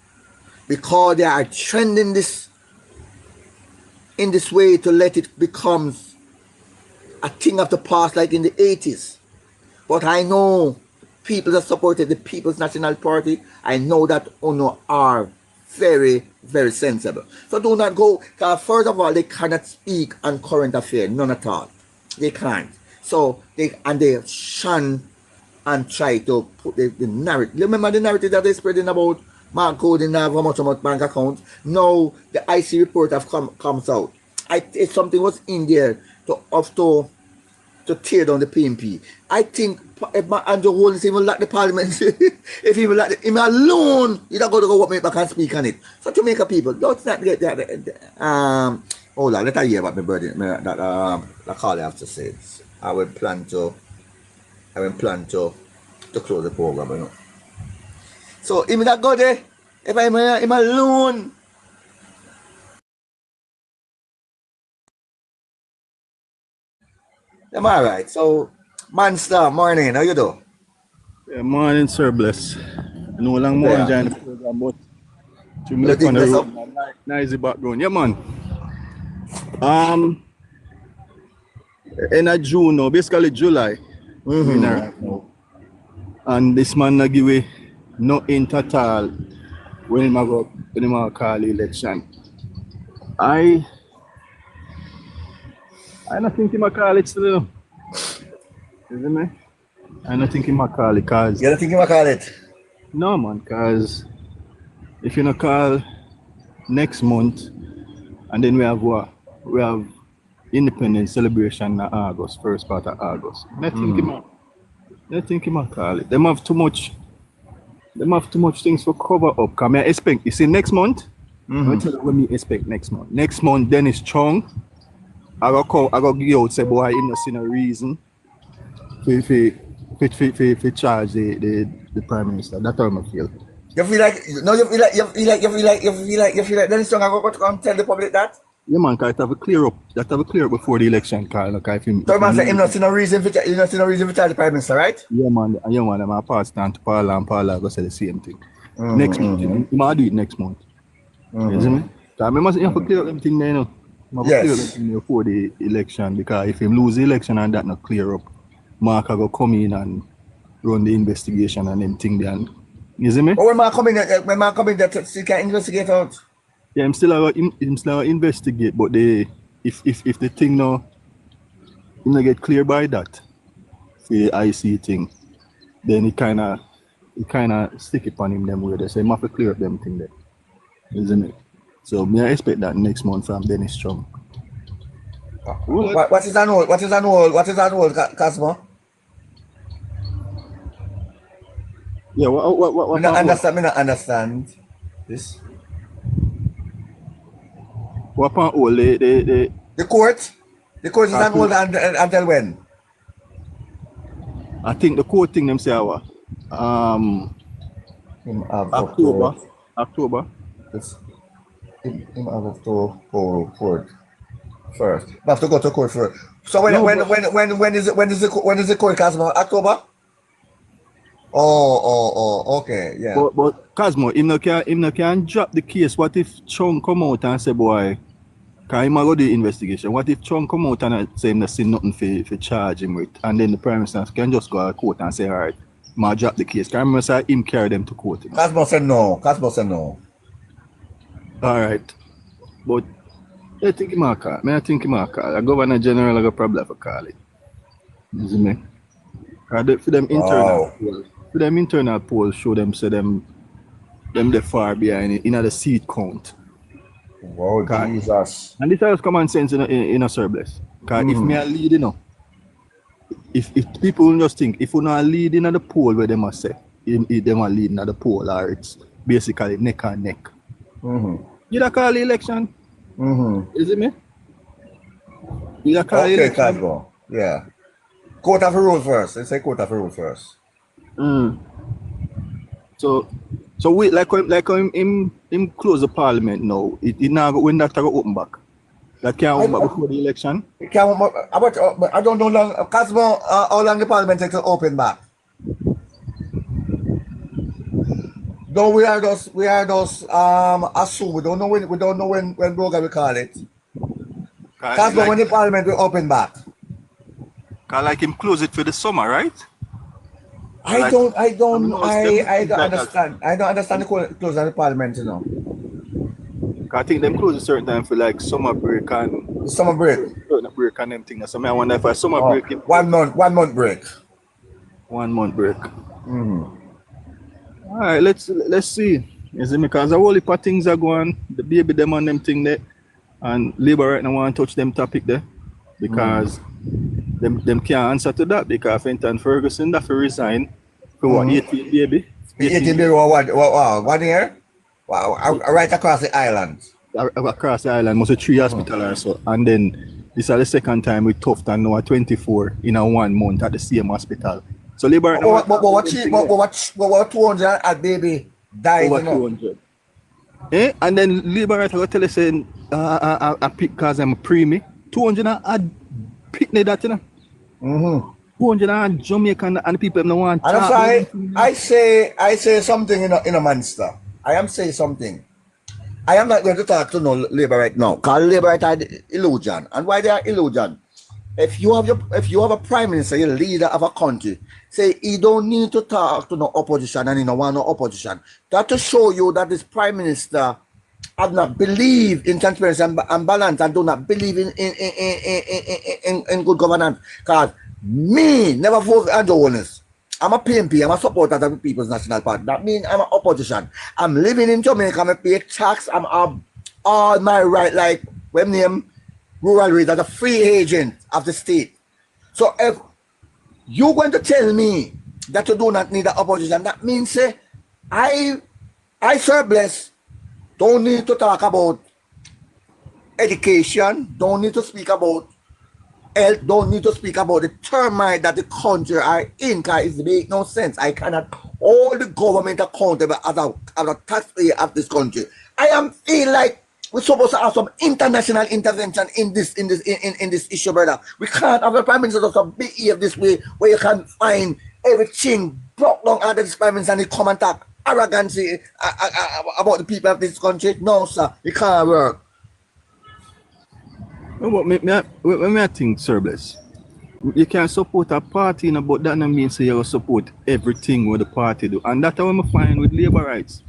because they are trending this in this way to let it become a thing of the past like in the 80s. But I know people that supported the People's National Party, I know that UNO are very, very sensible. So do not go, because first of all, they cannot speak on current affairs, none at all. They can't. So they shun and try to put the narrative. Remember the narrative that they're spreading about Mark Cody have how much bank account? Now the IC report have comes out. If something was in there to tear down the PNP. I think if Andrew Holness even like the parliament, if he even like him alone, he's not going to go up back and speak on it. So Jamaica people, don't not get that. Hold on, let I hear what my brother that Carly have to say. I will plan to close the program, you know. So him not go there. If I'm alone. I'm alright. So Monster, morning, how you do? Yeah, morning, sir, bless. No long more Yeah. join the program, but to me on the road, noisy background. Yeah, man. In a June now, basically July, we're right now. And this man not give away no hint at all when he call election. I don't think he might call it still. Isn't me? I don't think he might call it because You don't think you might call it? no, man, because if you not call next month, and then we have Independence celebration in August, first part of August. I think he might call it. Them have too much things to cover up. Come I expect you see next month. I'll tell you what me expect next month. Next month, Dennis Chung. I go give you out say boy, you not see no reason for charge the Prime Minister. That's how I feel. You feel like Dennis Young I to come tell the public that? Yeah, man, because it have a clear up. That have a clear up before the election, Carl. Like, so man say him not see no reason for charge the Prime Minister, right? Yeah, man. I'm a pass down to Paula, and Paula go say the same thing. Next month, you might do it next month. You see me? Because I must have to clear up everything there, you know. Clear up everything before the election, because if him lose the election and that not clear up, Mark will come in and run the investigation and them thing there. You see me? But when Mark come in that he can investigate out. Yeah, I'm still investigate, but if the thing now get clear by that, the IC thing, then it kinda stick it on him them way. They say have to clear up them thing there. Isn't it? So I expect that next month from Dennis Chung. What is that role, Cosmo? Yeah, what I not understand this. What part all the court? The court is on hold until when? I think the court thing them say what? Him have up October. to October. this. Him have up to court first. We have to go to court first. So when is the court, Cosmo? October? Oh, okay, yeah. But Cosmo, him no can drop the case. What if Chung come out and say, boy, can him go do the investigation? What if Chung come out and say him not see nothing for charge him with, and then the Prime Minister can just go to court and say, all right, I drop the case. Can I remember say him carry them to court? You know? Cosmo said no. All right, but I think he might call. I think he might call. The Governor General got probably have to call it. You see me? For them internal polls, internal polls show them say them the far behind in the seat count. Wow, Jesus. And this is common sense in a surplus. Because if me a lead, you know, if people just think if you not lead in the poll where they must say if they are leading at the poll, or it's basically neck and neck. You don't call the election. Is it me? You don't call the election. Cosmo. Yeah. Court of rule first. They say court of rule first. So wait, like him close the parliament now. It now when that go open back. That can't open back before the election. It can't. I don't know long. Cosmo, how long the parliament takes to open back? No, we are just assume we don't know when Brogan will call it. Cosmo, like, when the parliament will open back. Cause like him close it for the summer, right? I don't understand. I don't understand the close of the parliament, you know. I think them close a certain time for like summer break and summer break. Break and them things. So I wonder if a summer break. 1 month break. 1 month break. All right, let's see. Is it because the whole heap of things are going, the baby them on them thing there, and Labour right now want to touch them topic there because them can't answer to that because Fenton Ferguson that for resign for what 18 baby. 18 baby or what? 1 year? Wow, right across the island. Across the island, must be 3 hospitals or so, and then this is the second time with Tufton now at 24 in a 1 month at the same hospital. So Labour. What 200 at baby died? Over 200. And then Labour right tell us saying I pick because I'm a preemie. 200 and pick that, you know. 200 and Jamaican and people don't want. And I'm sorry, I say something in a monster. I am saying something. I am not going to talk to no Labour right now. Because Labour right are illusion. And why they are illusion? If you have a prime minister, you're leader of a country, say you don't need to talk to no opposition and you don't want no opposition. That to show you that this prime minister have not believe in transparency and balance and do not believe in good governance. Because me never vote for Andrew Holness. I'm a PNP, I'm a supporter of the People's National Party. That means I'm an opposition. I'm living in Jamaica, I pay tax, I'm all my right, like when name rural rate as a free agent of the state. So if you're going to tell me that you do not need an opposition, that means I surplus don't need to talk about education, don't need to speak about health, don't need to speak about the termite that the country are in, because it makes no sense. I cannot hold the government accountable as a taxpayer of this country. I am feel like we're supposed to have some international intervention in this issue, brother. We can't have a prime minister just behave this way where you can find everything brought down under this prime minister and he come and talk arrogancy about the people of this country. No, sir, it can't work. When I think surplus, you can support a party, but that doesn't mean you support everything what the party do. And that's what I find with labor rights.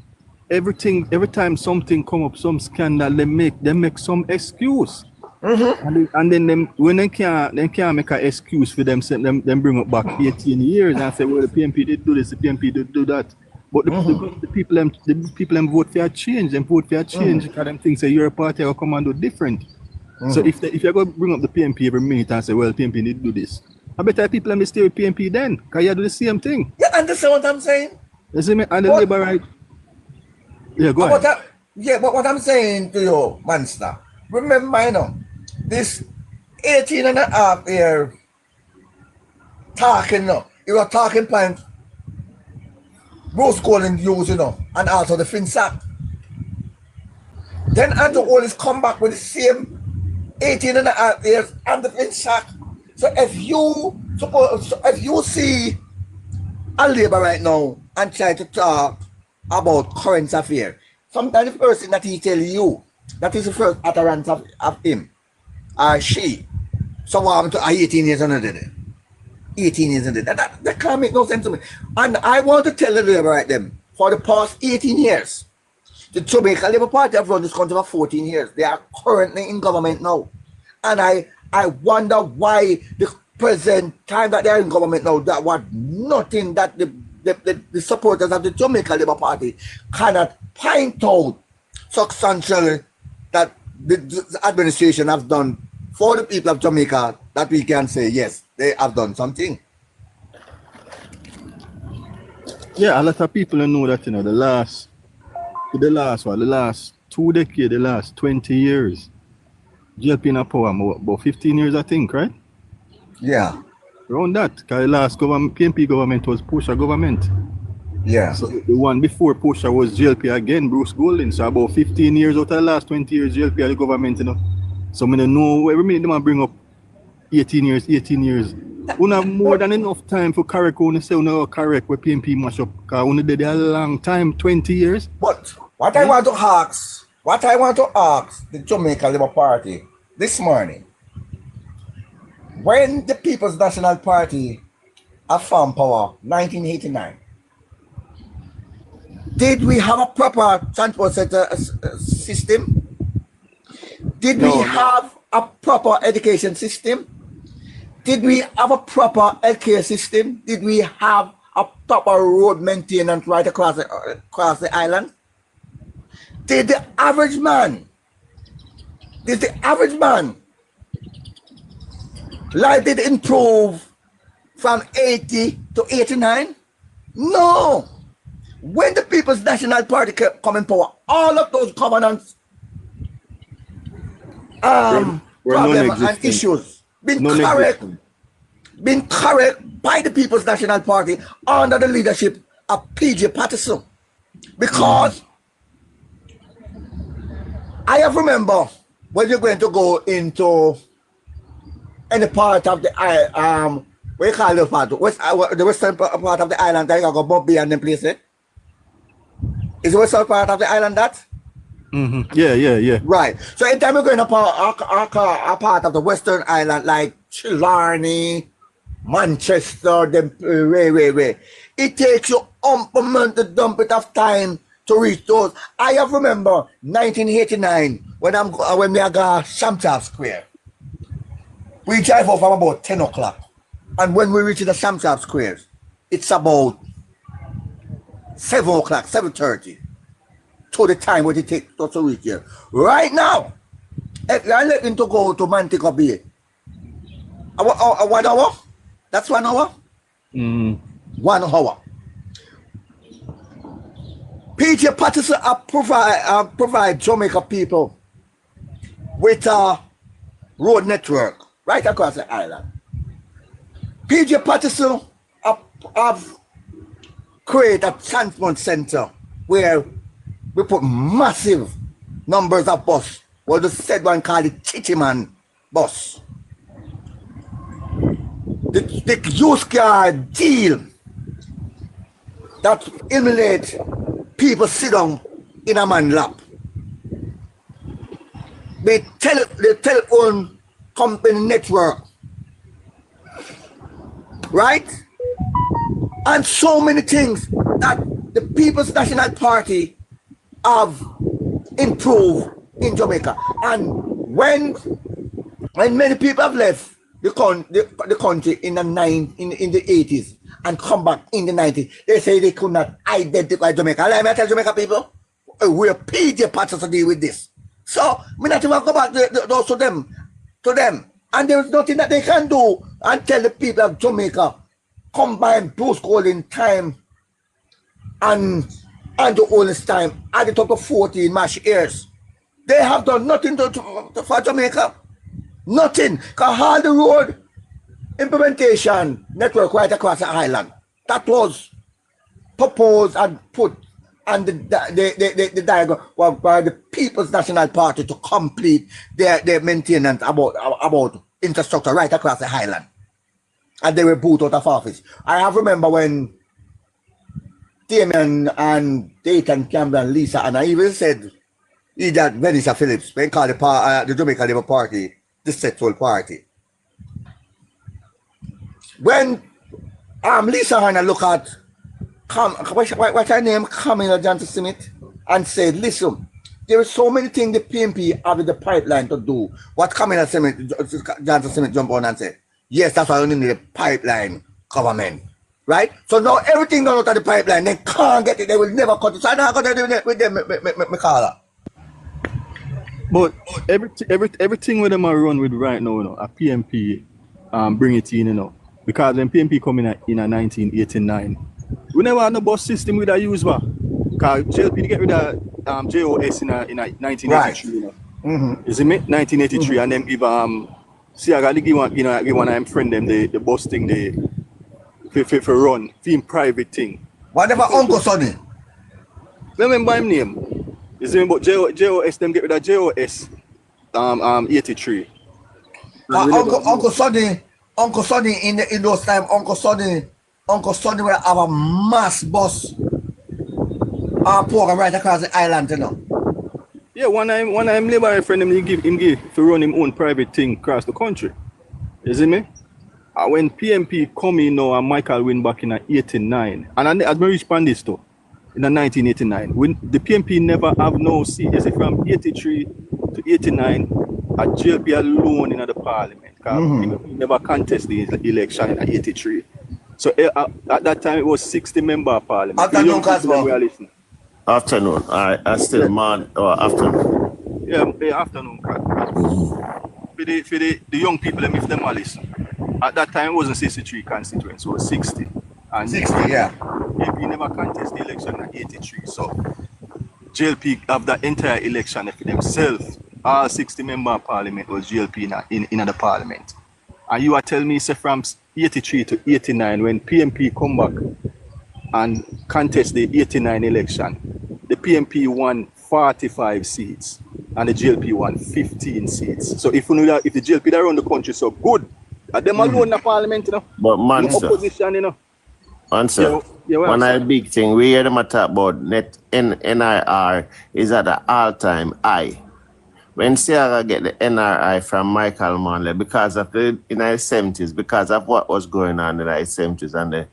Every time something come up, some scandal, they make some excuse. And then when they can't make an excuse for them bring up back 18 years and say, well, the PNP did do this, the PNP did do that. But the people vote for a change, because them things say you're a party will come and do different. So if you're going to bring up the PNP every minute and say, well, PNP need to do this, I bet people let me stay with PNP then, because you do the same thing. You understand what I'm saying? You see me? And the labor right. Yeah, go ahead. But what I'm saying to you, Monster, remember, you know, this 18 and a half year talking now, It was talking point Bruce Golding used, and also the FinSac. Then Andrew Holness come back with the same 18 and a half years and the FinSac. So if you see a Labour right now and try to talk about current affairs, sometimes the person that he tell you, that is the first utterance of him or she. So what happened to 18 years under there? 18 years under there. That can't make no sense to me. And I want to tell the Labour right them, for the past 18 years, the Jamaica Labour Party have run this country for 14 years. They are currently in government now. And I wonder why the present time that they are in government now, that was nothing that the supporters of the Jamaica Labour Party cannot point out substantially that the administration have done for the people of Jamaica, that we can say, yes, they have done something. Yeah, a lot of people don't know that, the last 2 decades, the last 20 years, JLP in power about 15 years, I think, right? Yeah. Around that, because the last PNP government was Pusha government. Yeah. So the one before Pusha was JLP again, Bruce Golding. So about 15 years out of the last 20 years, JLP had the government, So I don't know, every minute they bring up 18 years. We have more than enough time for correct when say correct where PNP mash up. Because we did a long time, 20 years. But what I want to ask the Jamaica Labour Party this morning, when the People's National Party have found power, 1989, did we have a proper transport center system? Did we have a proper education system? Did we have a proper healthcare system? Did we have a proper road maintenance right across the island? Did the average man life did improve from 80 to 89? No. When the People's National Party come in power, all of those covenants, problems and issues been correct by the People's National Party under the leadership of PJ Patterson. Because I have remember when you're going to go into any part of the what you call the part, the western part of the island, I go Bobby and them place it. Is the western part of the island that? Yeah. Right. So anytime we're going to a part of the western island like Killarney, Manchester, them way. It takes you the dump it of time to reach those. I have remember 1989 when we got Shamtap Square. We drive off from about 10 o'clock. And when we reach the Shamtap Square, it's about 7 o'clock, 7:30. To the time what it takes to reach here. Right now, if you're looking to go to Montego Bay, 1 hour? That's 1 hour? 1 hour. PJ Patterson provide Jamaica people with a road network right across the island. PJ Patterson have created a transport center where we put massive numbers of bus. Well, the said one called it Chichiman bus. The used car deal that emulate people sit down in a man lap. The telephone company network. Right? And so many things that the People's National Party have improved in Jamaica. And when many people have left the country in the 80s and come back in the 90s, they say they could not identify Jamaica. Let me tell Jamaica people, we're PJ Patterson to deal with this. So we not even go back to them. And there's nothing that they can do until the people of Jamaica combine Bruce Golding time and the oldest time at the top of 14 MASH years. They have done nothing for Jamaica. Nothing. Because all the road implementation network right across the island. That was proposed and put on the diagram by the People's National Party to complete their maintenance about infrastructure right across the island. And they were booted out of office. I have remember when Damien and Dayton Campbell and Lisa, and I even said that Vanessa Phillips, when called the Jamaica Labour Party, the sexual party. When Lisa Hanna look at what's her name, Camilla Johnson Smith, and said, listen, there are so many things the PNP have in the pipeline to do. What Camilla Johnson Smith jump on and said, yes, that's why we need a pipeline government. Right? So now everything done out of the pipeline, they can't get it, they will never cut it. So I don't have to do with them, me call her. But everything with them are run with right now, you know, a PNP bring it in, you know. Because when PNP come in 1989, we never had no bus system with a use bar. Because JLP get rid of JOS in 1983, right. You know. Mm-hmm. Is it me? 1983, and then give see I gotta give one of them friend them the bus thing for run, film private thing. What about Uncle Sonny? Remember him name? Is it about JOS them get rid of JOS 83. Uncle Sonny in those time, Uncle Sonny will have a mass bus program right across the island, you know. Yeah, one time labor friend him give to run him own private thing across the country. You see me? And when PNP come in now and Michael win back in 89, and as we respond this to in 1989, when the PNP never have no seat, you see, from 83 to 89, at JLP alone in the parliament. We never contest the election in 83. So at that time it was 60 member parliament. Afternoon, Casper. Afternoon. I still man or afternoon. Yeah, afternoon. For the young people, if them are listen. At that time it wasn't 63 constituents, it was 60. And 60, yeah. JLP never contest the election at 83. So JLP have that entire election for themselves. All 60 member parliament was JLP in the parliament. And you are telling me, say, from 83 to 89, when PNP come back and contest the 89 election, the PNP won 45 seats and the JLP won 15 seats. So if the JLP that run the country so good, them alone in the parliament, you know. But man, opposition, you know. Answer. One of the big thing we hear them talk about NIR is at the all-time high. When Sierra get the NRI from Michael Manley because of in the 70s, because of what was going on in the 70s and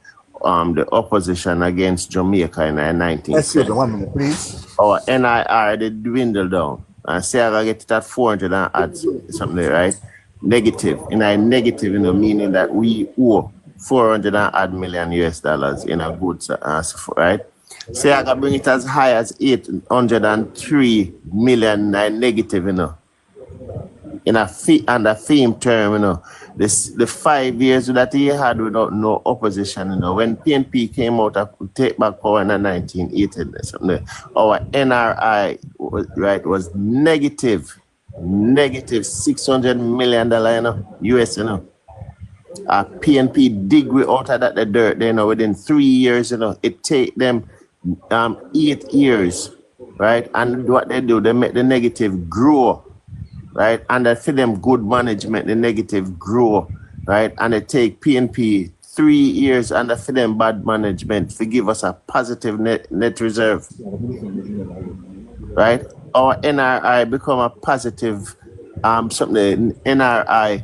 the opposition against Jamaica in the 1970s. Excuse me 1 minute, please. Our NIR they dwindle down. And Sierra get it at 400 and add something, right? Negative. Negative, meaning that we owe 400 and add million US dollars in a goods, right? Say I can bring it as high as 803 million negative, in a theme term, the 5 years that he had without no opposition, when PNP came out and take back power in 1980, our NRI was negative $600 million, US, PNP dig we out of that the dirt, within 3 years, it take them 8 years, right? And what they do, they make the negative grow, right? And for them good management, the negative grow, right? And they take PNP 3 years and for them bad management to give us a positive net reserve, right? Our NRI become a positive NRI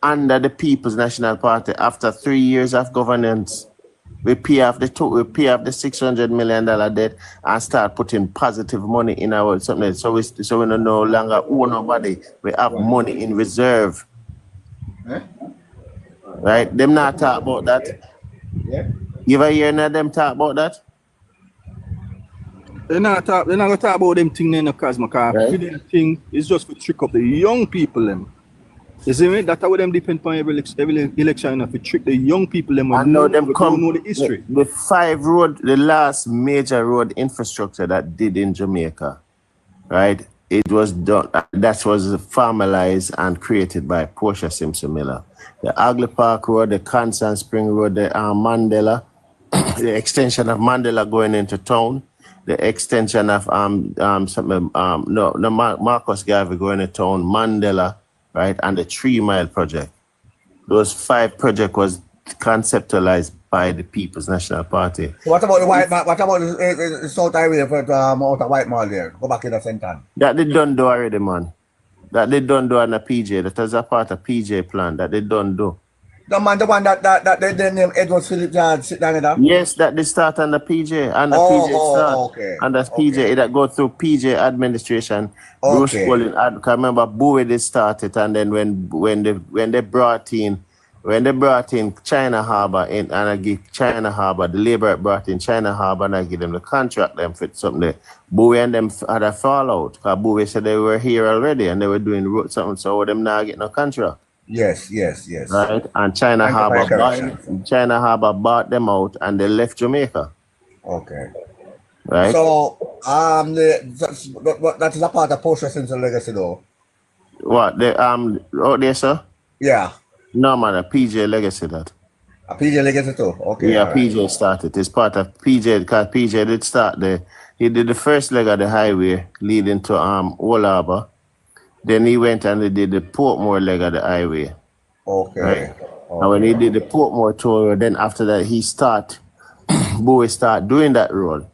under the People's National Party after 3 years of governance. We pay off the $600 million debt and start putting positive money in our something. So we no longer owe nobody. We have money in reserve. Right? Them not talk about that. Yeah. Give a year now them talk about that. They're not gonna talk about them thing then, because right. Thing is just to trick up the young people them. You see me? That's how them depend upon every election to trick the young people them and know them come know the history. The last major road infrastructure that did in Jamaica, right? it was done. That was formalized and created by Portia Simpson Miller. The Agley Park Road, the Constant Spring Road, the Mandela, the extension of Mandela going into town, the extension of Marcus Garvey going into town, Mandela, right, and the 3 Mile project. Those 5 projects was conceptualized by the People's National Party. What about the White Mall? What about the South Highway for out of White Mall there? Go back in the center. That they done do already, man. That they done do on the PJ. That was a part of PJ plan that they done do. The man, the one that they named Edward Phillips Yard sit down there? Yes, that they start on the PJ. And the PJ start. Okay. And that's PJ. That go through PJ administration. Bruce Collins, I remember Bowie they started, and then when they brought in China Harbour and I give China Harbour, the Labour brought in China Harbour and I give them the contract them for something there. Bowie and them had a fallout because Bowie said they were here already and they were doing something, so them not get no contract. Yes. Right, and China Harbour bought them out and they left Jamaica. Okay. Right. So that is a part of Portia Simpson legacy, though. What the out there, sir? Yeah. No, man, a PJ legacy that. A PJ legacy too. Okay. Yeah, PJ started. It's part of PJ because PJ did start there. He did the first leg of the highway leading to Old Harbour. Then he went and he did the Portmore leg of the highway. Okay. Right? And when he did the Portmore tour, then after that Bowie start doing that road.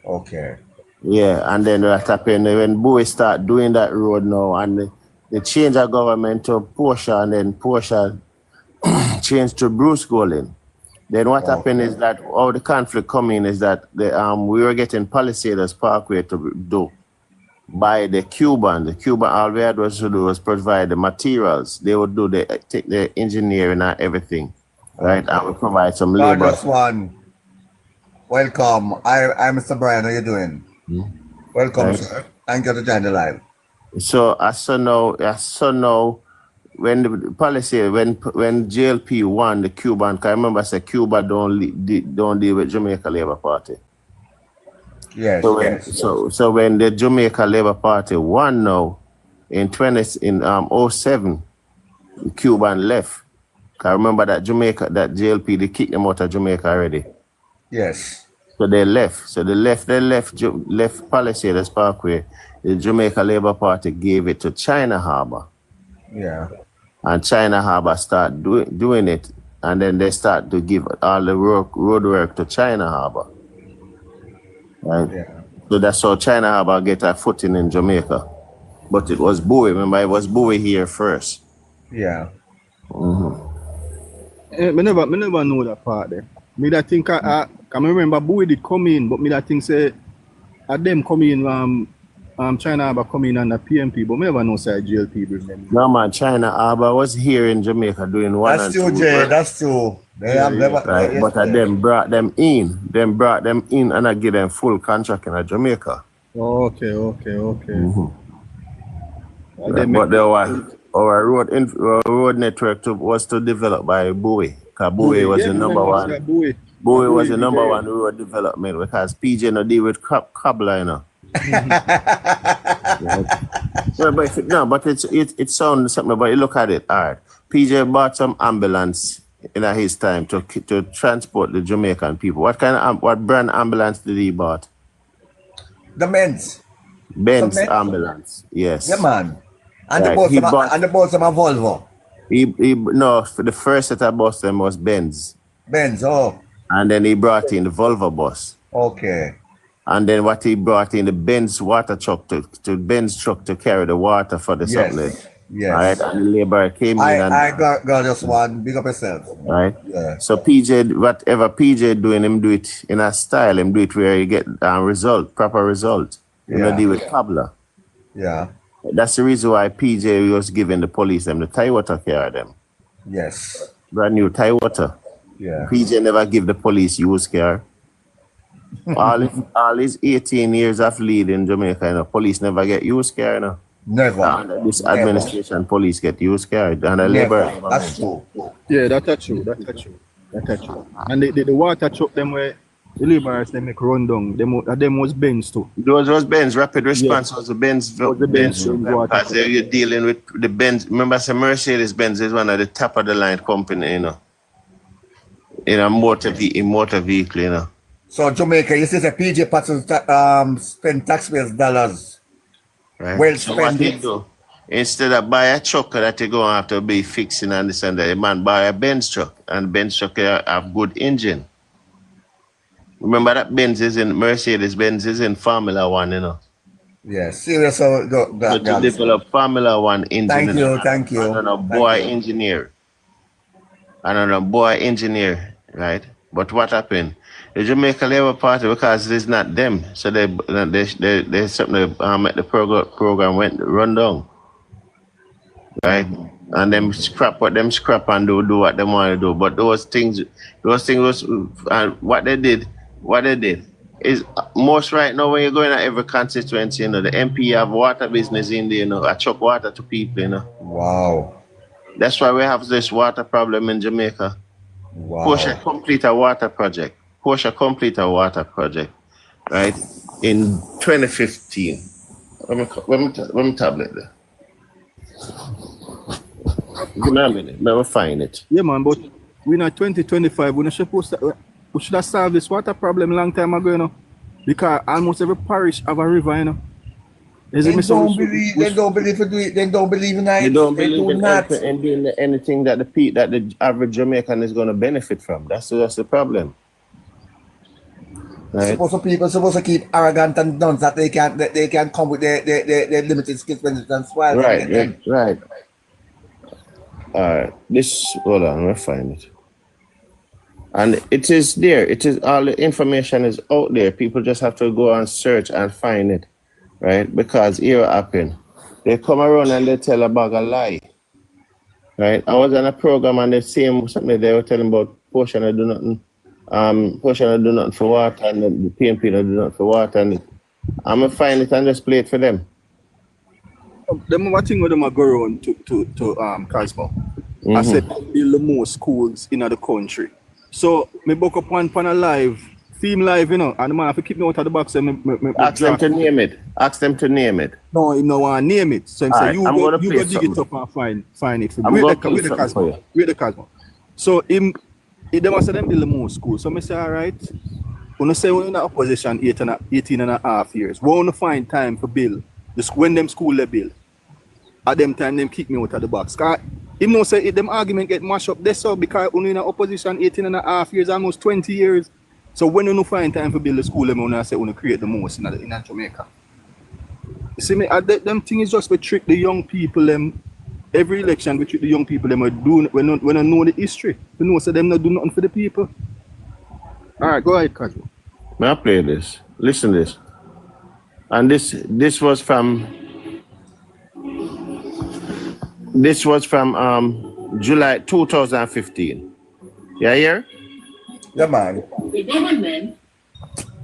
Okay. Yeah, and then what happened when Bowie start doing that road now and the change of government to Portia and then Portia changed to Bruce Golding. Then what happened is that all the conflict coming is that we were getting Palisades Parkway to do by the Cuban. The Cuban, all we had was to do was provide the materials. They would take the engineering and everything, right? And we provide some labor. Just one. Welcome. I'm Mr. Brian. How you doing? Welcome, right, sir. Thank you to join the live. So I saw now when the policy when JLP won the Cuban, I remember I said Cuba don't deal with Jamaica Labour Party. Yes. So when the Jamaica Labour Party won now in 07, Cuban left. I remember that JLP they kicked them out of Jamaica already. Yes. So they left. So they left Palisades Parkway. The Jamaica Labour Party gave it to China Harbour. Yeah. And China Harbour start doing it. And then they start to give all the road work to China Harbour. Right? Yeah. So that's how China Harbour get a footing in Jamaica. But it was Bowie. Remember, it was Bowie here first. Yeah. Me never know that part there. Me that think I remember Bowie did come in, but me that think say them come in China Harbour come in under PNP, but me never know say JLP bring them. No man, China Harbour was here in Jamaica doing one that's and true, two. Jay, that's true. They have never right, but them brought them in. Them brought them in and I give them full contract in Jamaica. Okay. But there was our road network was to develop by Bowie. Because Bowie was the number one. Bowie was the number one road development because PJ no deal with cobbler, you know. But it sounds something. But you look at it, all right. PJ bought some ambulance in his time to transport the Jamaican people. What brand ambulance did he bought? The Benz Ambulance. Yes. Yeah, man. And right. the both of them are Volvo. For the first set of bus them was Benz. Oh. And then he brought in the Volvo bus. Okay. And then what he brought in the Benz water truck to Benz truck to carry the water for the something. Yes. All right. And the labor came in and I got just one. Big up yourself. Right. Yeah. So PJ, whatever PJ doing, him do it in a style. Him do it where you get proper result. You know, deal with cobbler. Yeah. That's the reason why PJ was giving the police them the Toyota car them. Yes. Brand new Toyota. Yeah. PJ never give the police used car. all his 18 years of lead in Jamaica, you know, police never get used car, you know. Never. This administration police get used car and the labor. That's true. Yeah, that's true. And the water truck them where The laborers they make run down. Them was Benz too. Those was Benz. Rapid response Yeah. was the Benz. Was the Benz water. Because you're dealing with the Benz. Remember, say Mercedes Benz is one of the top of the line company, you know. In a motor vehicle, you know. So Jamaica, you see the PJ Patterson spend taxpayers' dollars. Right. Well So what spent he it. do? Instead of buy a truck that you going to have to be fixing and this and that, the man buy a Benz truck, and Benz truck have good engine. Remember that Mercedes Benz is in Formula One, you know. Yeah, serious. So So to develop Formula One engine. Thank you, thank you. Another boy engineer. Right? But what happened? The Jamaica Labour Party, because it's not them, so they something make the program went run down. Right? And them scrap and do what they want to do. But those things was what they did is most right now when you're going to every constituency, you know, the MP have water business in there, you know, I chuck water to people, you know. Wow. That's why we have this water problem in Jamaica. Wow. Portia complete a water project, right? In 2015. Let me tablet there. Give me a minute, let me find it. Yeah, man, but we're not 2025. We're not supposed to. We should have solved this water problem long time ago, you know, because almost every parish have a river, you know. They don't believe in it. They don't believe in that. They don't believe in doing anything that the average Jamaican is going to benefit from. That's the problem. Right? People supposed to keep arrogant and dunce that they can come with their limited skills and swell. Right. All right. Hold on, let me find it. And it is there. It is all the information is out there. People just have to go and search and find it, right? Because here what happened. They come around and they tell a bag of lie, right? I was on a program and something they were telling about portion of do nothing. Portion of do nothing for water, and the PNP do nothing for water, and I'm gonna find it and just play it for them. Them what thing with them go around to Cosmo. I said build the most schools in the country. So me book up one pan a live, film live, you know, and the man have to keep me out of the box and ask them to name it. No, he no want name it. So him say you go dig it up and find it for me. Where the Cosmo. So them say them build the most schools. So me say alright. When say we're in the opposition 18 and a half years, we want to find time for build. When them school they build. At them time them kick me out of the box. Cause him no say them argument get mashed up this so because when in the opposition 18 and a half years, almost 20 years. So when you find time for build the school, them wanna say wanna create the most in Jamaica. You see me, them thing is just to trick the young people them. Every election we trick the young people them are doing when I know the history. You know so them not do nothing for the people. Alright, go ahead, Kajo. May I play this? Listen to this. And this was from July 2015. Yeah, here? Yeah, man. The government.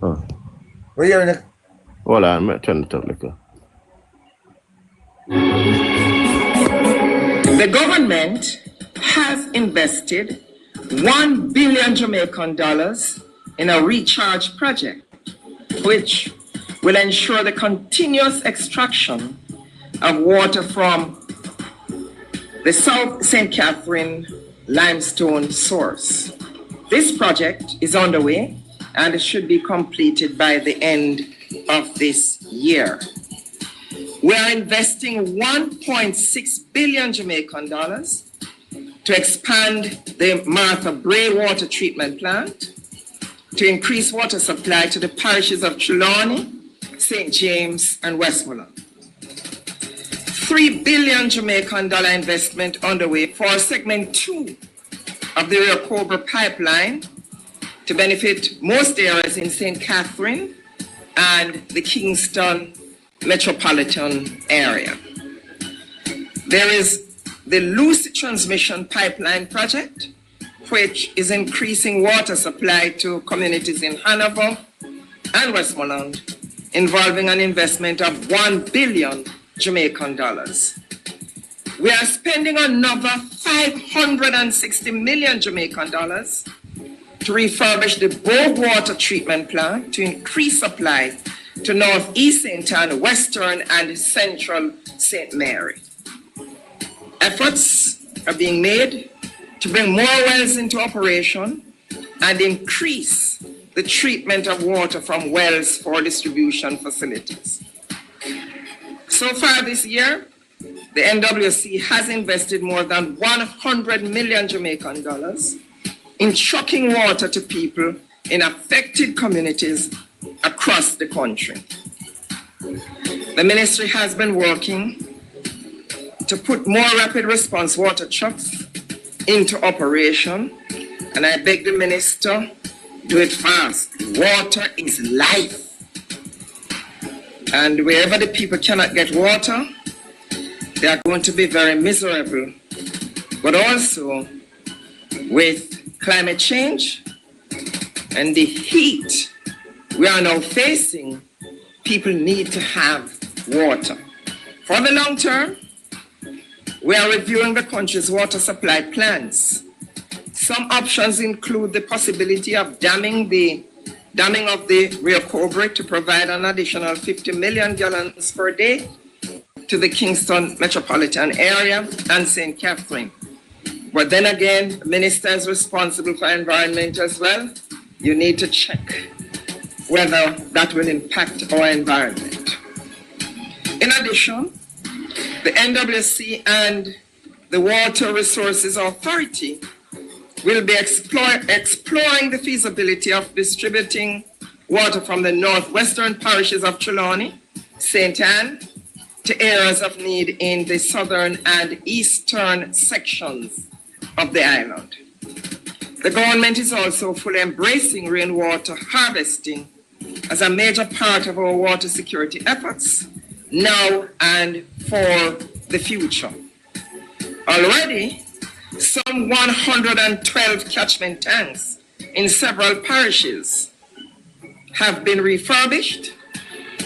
Oh. We're hearing it. Hold on, I'm gonna turn it up like that. The government has invested $1 billion Jamaican dollars in a recharge project, which will ensure the continuous extraction of water from the South St. Catherine limestone source. This project is underway and it should be completed by the end of this year. We are investing 1.6 billion Jamaican dollars to expand the Martha Bray water treatment plant, to increase water supply to the parishes of Trelawney, St. James, and Westmoreland. 3 billion Jamaican dollar investment underway for segment 2 of the Rio Cobra pipeline to benefit most areas in St. Catherine and the Kingston metropolitan area. There is the Lucy Transmission Pipeline Project, which is increasing water supply to communities in Hanover and Westmoreland, involving an investment of 1 billion Jamaican dollars. We are spending another 560 million Jamaican dollars to refurbish the Bogue water treatment plant to increase supply to Northeast St. Ann, Western and Central St. Mary. Efforts are being made to bring more wells into operation and increase the treatment of water from wells for distribution facilities. So far this year, the NWC has invested more than 100 million Jamaican dollars in trucking water to people in affected communities across the country. The ministry has been working to put more rapid response water trucks into operation, and I beg the minister, do it fast. Water is life. And wherever the people cannot get water, they are going to be very miserable. But also, with climate change and the heat we are now facing, people need to have water. For the long term, we are reviewing the country's water supply plans. Some options include the possibility of damming of the Rio Cobre to provide an additional 50 million gallons per day to the Kingston metropolitan area and St. Catherine. But then again, the minister is responsible for environment as well. You need to check whether that will impact our environment. In addition, the NWC and the Water Resources Authority will be exploring the feasibility of distributing water from the northwestern parishes of Trelawney, St. Ann, to areas of need in the southern and eastern sections of the island. The government is also fully embracing rainwater harvesting as a major part of our water security efforts now and for the future. Already, some 112 catchment tanks in several parishes have been refurbished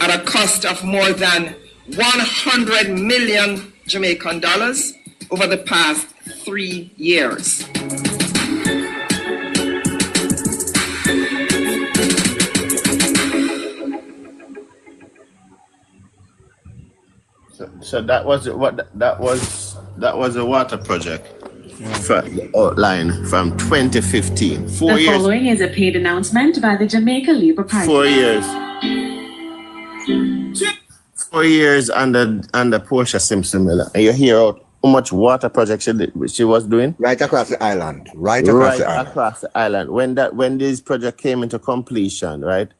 at a cost of more than 100 million Jamaican dollars over the past 3 years. So that was a water project outline from 2015. 4 years. The following is a paid announcement by the Jamaica Labour Party. 4 years. 4 years under Portia Simpson Miller. And you hear out how much water project she was doing? Right across the island. Right across the island. When this project came into completion, right?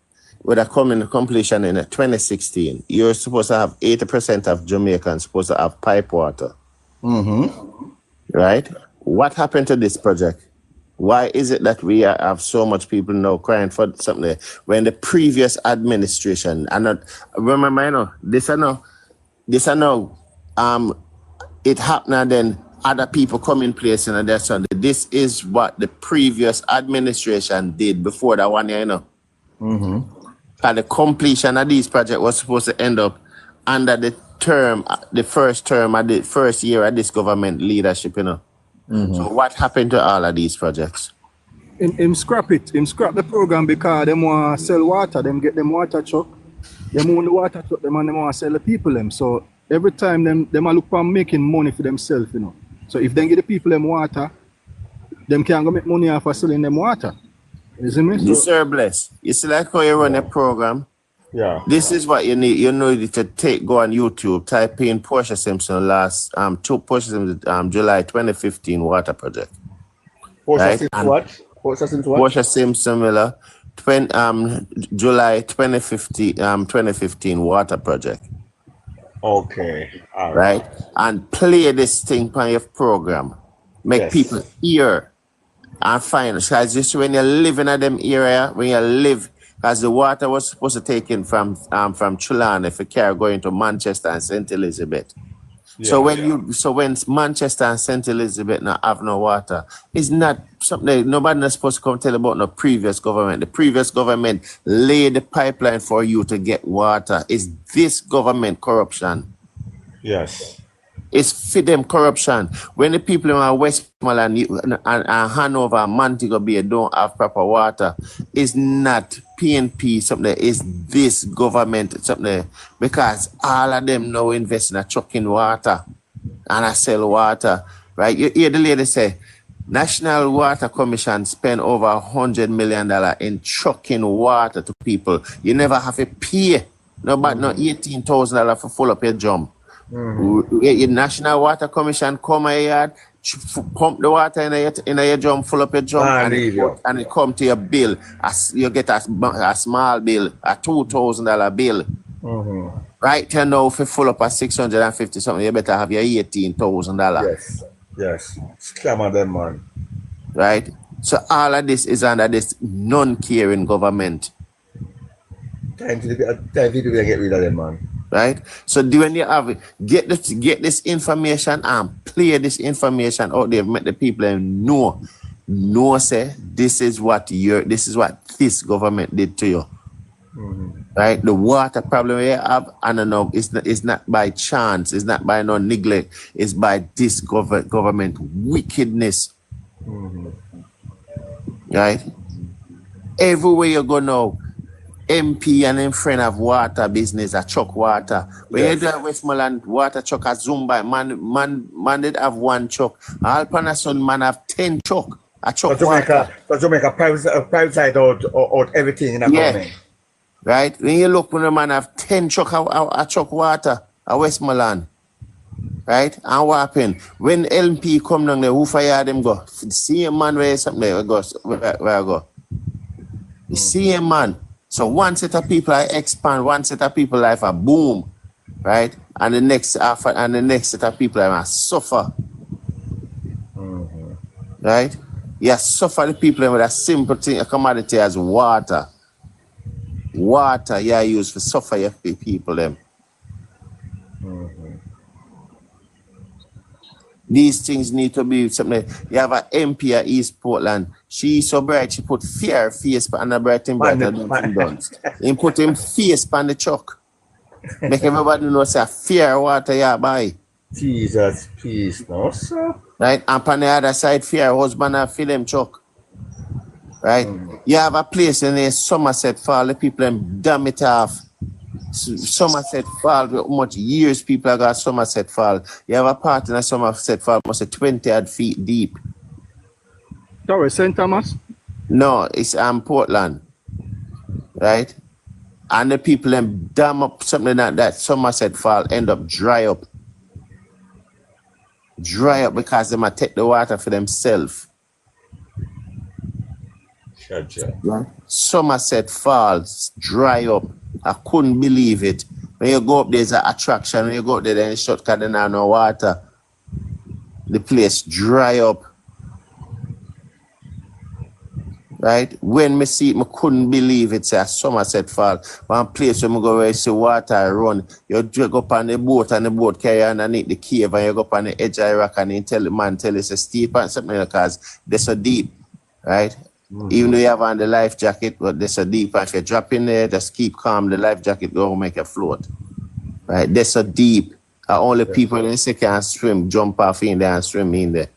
Would have come into completion in 2016. You're supposed to have 80% of Jamaicans supposed to have pipe water. Mm-hmm. Right? What happened to this project? Why is it that we have so much people now crying for something when the previous administration, it happened and then other people come in place and that's on. This is what the previous administration did before that 1 year, Mm-hmm. And the completion of these projects was supposed to end up under the first year of this government leadership, Mm-hmm. So what happened to all of these projects? Him scrap the program because them want to sell water, them get them water truck, them own the water truck, them and them want to sell the people them. So every time them look for making money for themselves, So if they get the people them water, them can't go make money off of selling them water. You see me? You sir bless. You see like how you run a program. Yeah. This is what you need. You need to go on YouTube, type in Portia Simpson July 2015 water project. Portia Simpson what? Portia Simpson what? Portia Simpson Miller, July 2015 water project. Okay. All right. And play this thing on your program. Make people hear and find. Because just when you live in them area, when you live, because the water was supposed to take in from Trelawney for carry going to Manchester and St. Elizabeth. So when Manchester and St. Elizabeth now have no water, it's not something nobody is supposed to come tell about no previous government. The previous government laid the pipeline for you to get water. Is this government corruption? Yes. It's feed them corruption. When the people in Westmoreland and Hanover and Montego Bay don't have proper water, it's not PNP something, it's this government something, because all of them now invest in a trucking water and I sell water. Right? You hear the lady say, National Water Commission spend over $100 million in trucking water to people. You never have to pay no $18,000 for full up your drum. Your National Water Commission come here, pump the water in your drum, full up your drum, and it come to your bill. You get a small bill, a $2,000 bill. Right now, if you full up a 650 something, you better have your $18,000. Yes. Scam on them, man. Right? So all of this is under this non-caring government. Time for people to get rid of them, man. Right? So when you have get this information and play this information out there, make the people know say this is what this government did to you. Right? The water problem you have, I don't know, it's not by chance, it's not by no neglect, it's by this government wickedness. Right? Everywhere you go now, MP and them friend have water business, a truck water. When you do a Westmoreland water truck, a zoom by, man did have one truck. All Panasonic man have 10 truck. A truck water. Jamaica private out everything in the government. Right? When you look, when a man have 10 truck, a truck water, a Westmoreland. Right? And what happened? When LP come down there, who fire them go? The same man where something there, where I go. The same man. So one set of people I expand, one set of people life a boom, right? And the next set of people I suffer. Right? You suffer the people with a simple thing, a commodity as water. Water you use for suffer your people them. These things need to be something. You have an MP at East Portland. She's so bright, she put fear face on the bright and brighter than guns. He put him face on the truck. Make everybody know say fear water you buy. Jesus, peace, no, sir. Right? And on the other side, fear husband and fill them truck. Right? You have a place in the Somerset Fall, the people them damn it off. Somerset Fall, how much years people have got Somerset Fall. You have a part in a Somerset Fall, must say 20 odd feet deep. Sorry, St. Thomas? No, it's Portland. Right? And the people them dam up something like that Somerset Fall end up dry up. Dry up because they might take the water for themselves. Right? Somerset Falls dry up. I couldn't believe it. When you go up, there's an attraction. When you go up there, then it's short because there's no water. The place dry up. Right? When me see it, I couldn't believe it. Say Somerset Fall. One place where I go where you see water run. You go up on the boat and the boat carry underneath the cave and you go up on the edge of the rock and you tell the man, it's a steep and something because they're so deep. Right? Even though you have on the life jacket, but they're so deep. And if you drop in there, just keep calm. The life jacket will make you float. Right? They're so deep. Only people in the city can swim, jump off in there and swim in there.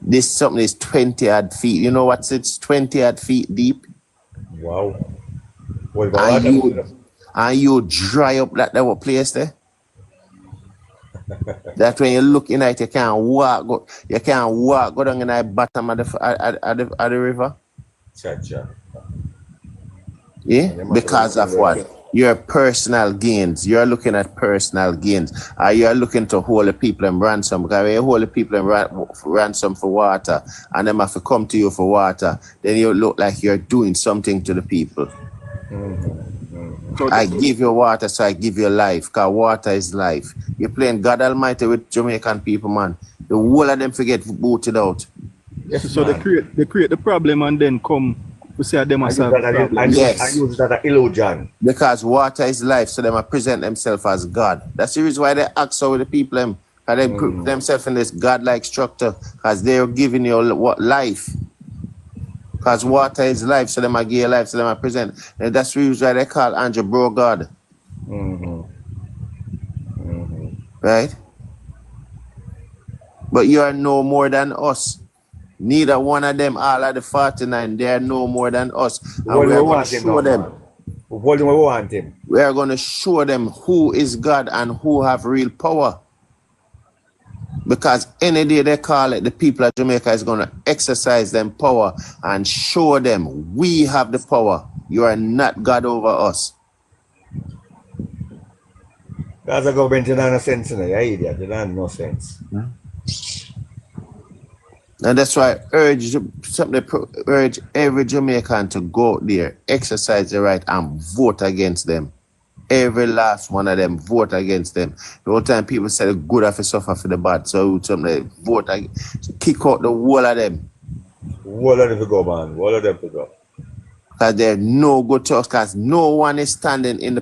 This something is 20 odd feet. You know what's it's 20 odd feet deep? Wow. And you dry up that place there. That when you look in it, you can't walk. You can't walk. Go down in the bottom of the river. Yeah, because of what? Your personal gains. You're looking at personal gains. Or you're looking to hold the people in ransom. Because when you hold the people in ransom for water and them have to come to you for water, then you look like you're doing something to the people. I give you water, so I give you life. Because water is life. You're playing God Almighty with Jamaican people, man. The whole of them forget booted out. Yes, so they create the problem and then come to say them as a problem. I use that as illusion. Because water is life, so they might present themselves as God. That's the reason why they act so with the people. Because they put themselves in this God-like structure. Because they're giving you life. Because water is life, so they might give you life, so they might present. And that's the reason why they call Andrew Bro God. right? But you are no more than us. Neither one of them, all of the 49, they are no more than us. And we are going to show them. What do we want him? We are going to show them who is God and who have real power. Because any day they call it, the people of Jamaica is going to exercise them power and show them we have the power. You are not God over us. That's a government that no sense, you idiot. They don't have no sense. And that's why I urge every Jamaican to go out there, exercise the right and vote against them. Every last one of them, vote against them. The whole time people say the good have to suffer for the bad. So vote, kick out the whole of them. All of them to go, man. All of them to go. Because there's no good talks, because no one is standing in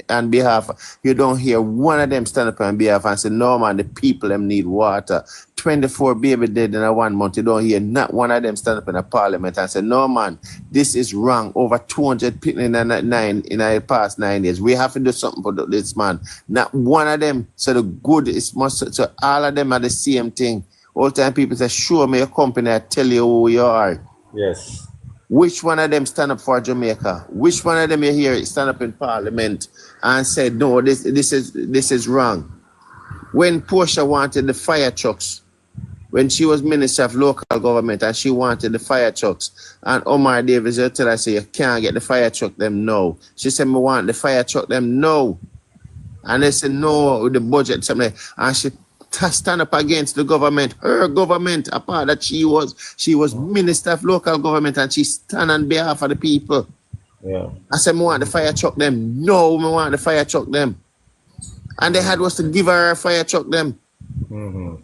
on behalf. You don't hear one of them stand up on behalf and say, no man, the people them need water. 24 baby dead in a 1 month. You don't hear not one of them stand up in a parliament and say, no man, this is wrong. Over 200 people in the past 9 years. We have to do something for this man. Not one of them. So the good is must. So all of them are the same thing. All the time people say, show me a company, I tell you who you are. Yes. Which one of them stand up for Jamaica? Which one of them you hear stand up in parliament and said, no, this is wrong? When Portia wanted the fire trucks, when she was Minister of Local Government and she wanted the fire trucks, and Omar Davis tell her, say, you can't get the fire truck, them no. She said, me want the fire truck, them no. And they said, no, with the budget, something. And she stand up against the government, her government, apart that she was Minister of Local Government and she stand on behalf of the people. Yeah. I said, me want the fire truck them. No, me want the fire truck them. And they had was to give her a fire truck them. Mm-hmm.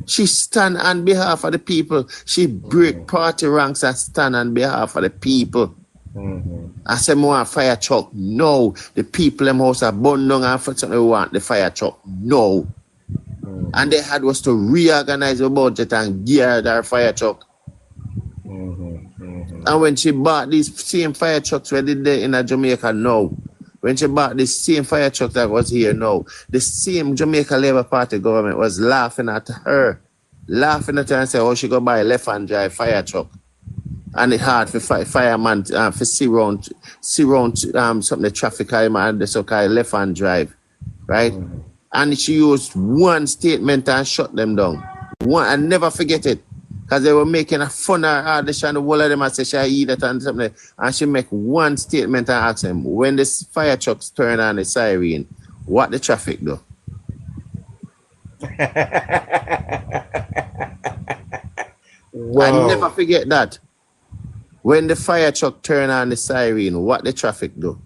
She stand on behalf of the people. She break party ranks and stand on behalf of the people. Mm-hmm. I said, me want fire truck. No. The people them house are burned down and for something we want the fire truck. No. Mm-hmm. And they had was to reorganize the budget and gear their fire truck. Mm-hmm. Mm-hmm. And when she bought these same fire trucks where they did in Jamaica, no. When she bought the same fire truck that was here, no. The same Jamaica Labour Party government was laughing at her. Laughing at her and say, oh, she go buy a left-hand drive fire truck. And it hard for fireman for see round something the traffic and the so-called left-hand drive, right? Mm-hmm. And she used one statement and shut them down. One, I never forget it. Because they were making a fun of her, they showed the whole of them and say she eat it and something. And she make one statement and ask them, when the fire trucks turn on the siren, what the traffic do? Wow. I never forget that. When the fire truck turn on the siren, what the traffic do?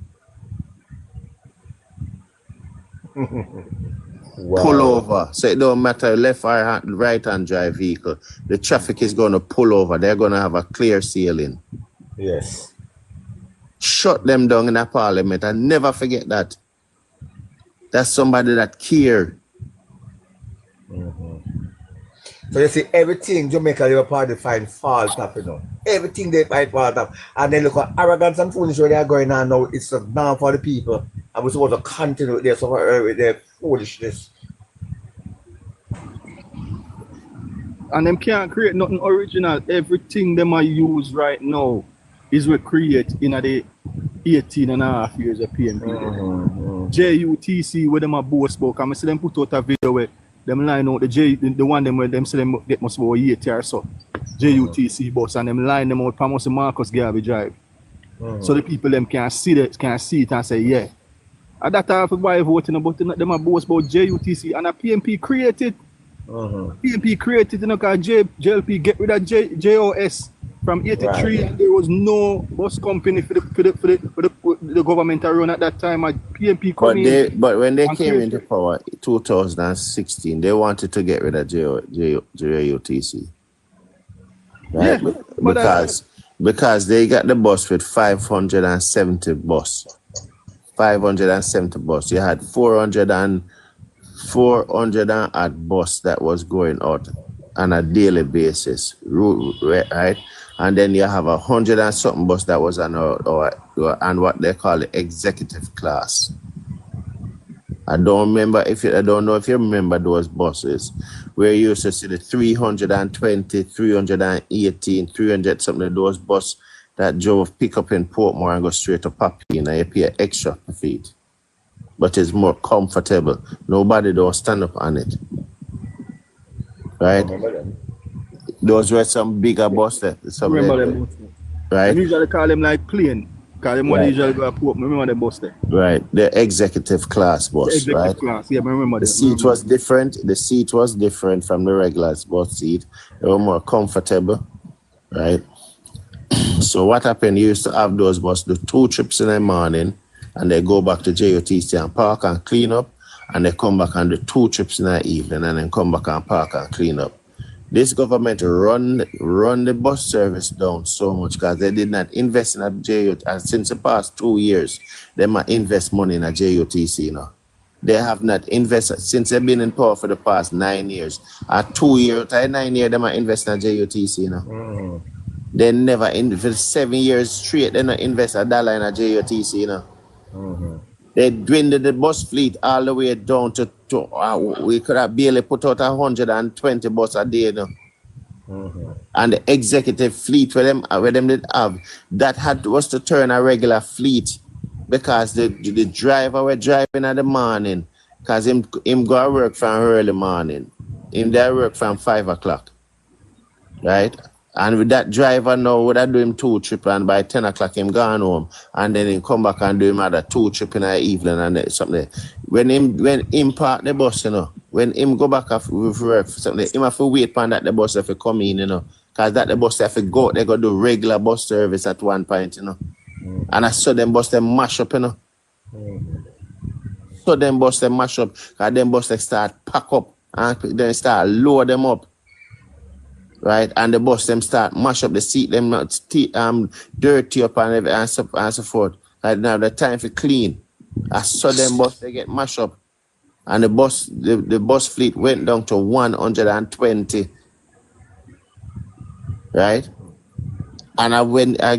Wow. Pull over. So it don't matter left or right hand drive vehicle. The traffic is going to pull over. They're going to have a clear sailing. Yes. Shut them down in the parliament. I never forget that. That's somebody that cared. Mm-hmm. So you see, everything Jamaica Labour Party find fault up, you know. Everything they find fault up. And then look at arrogance and foolishness where they are going on now. It's now for the people. And we're supposed to continue with their foolishness. And them can't create nothing original. Everything them I use right now is we create in the 18 and a half years of PNP. Mm-hmm. JUTC where them a boast about. I see them put out a video where them line out the one them where them say them get must be 80 or so. JUTC bus and them line them out from Marcus Garvey Drive. So the people them can see it and say yeah. And that half of why voting about them a boast about JUTC and a PNP created. PNP created, you know, because JLP get rid of JOS from 83 right. And there was no bus company for the government around at that time. PNP but when they came into power in 2016, they wanted to get rid of JUTC. Right? Yeah, because they got the bus with 570 bus. 570 bus. You had 400 and odd bus that was going out on a daily basis, right? And then you have 100 and something bus that was on what they call the executive class. I don't know if you remember those buses where you used to see the 320, 318, 300 something of those buses that drove pick up in Portmore and go straight to Papi, and you pay extra for feet. But it's more comfortable. Nobody don't stand up on it. Right? Those were some bigger buses. Remember them, right? They usually call them like plane. Call them when they usually go to Portmore. Remember them bus there? Right. The executive class bus, the executive right? class, yeah, I remember The that. seat was different. The seat was different from the regular bus seat. They were more comfortable, right? So what happened, you used to have those buses do 2 trips in the morning, and they go back to JOTC and park and clean up, and they come back and do 2 trips in the evening, and then come back and park and clean up. This government run the bus service down so much because they did not invest in a JOTC. And since the past 2 years, they might invest money in a JOTC, you know. They have not invested since they've been in power for the past 9 years. At 2 years, 9 years, they might invest in a JOTC, you know. They never for 7 years straight, they not invest $1 in a JOTC, you know. They dwindled the bus fleet all the way down to we could have barely put out 120 buses a day, you know. And the executive fleet where them did have that was to turn a regular fleet because the driver were driving in the morning because him go to work from early morning. Him there work from 5 o'clock, right? And with that driver now, would I do him 2 trips, and by 10 o'clock him gone home, and then he come back and do him another 2 trips in the evening and something. When him park the bus, you know, when him go back off with work, something, him have to wait for that the bus have to come in, you know, because that the bus have to go, they go do regular bus service at one point, you know. And I saw them bus them mash up, you know. So them bus them mash up, because them bus they start pack up and then start load them up. Right, and the bus them start mash up the seat, them dirty up and so forth. Like now the time for clean. I saw them bus they get mashed up, and the bus fleet went down to 120. Right, and I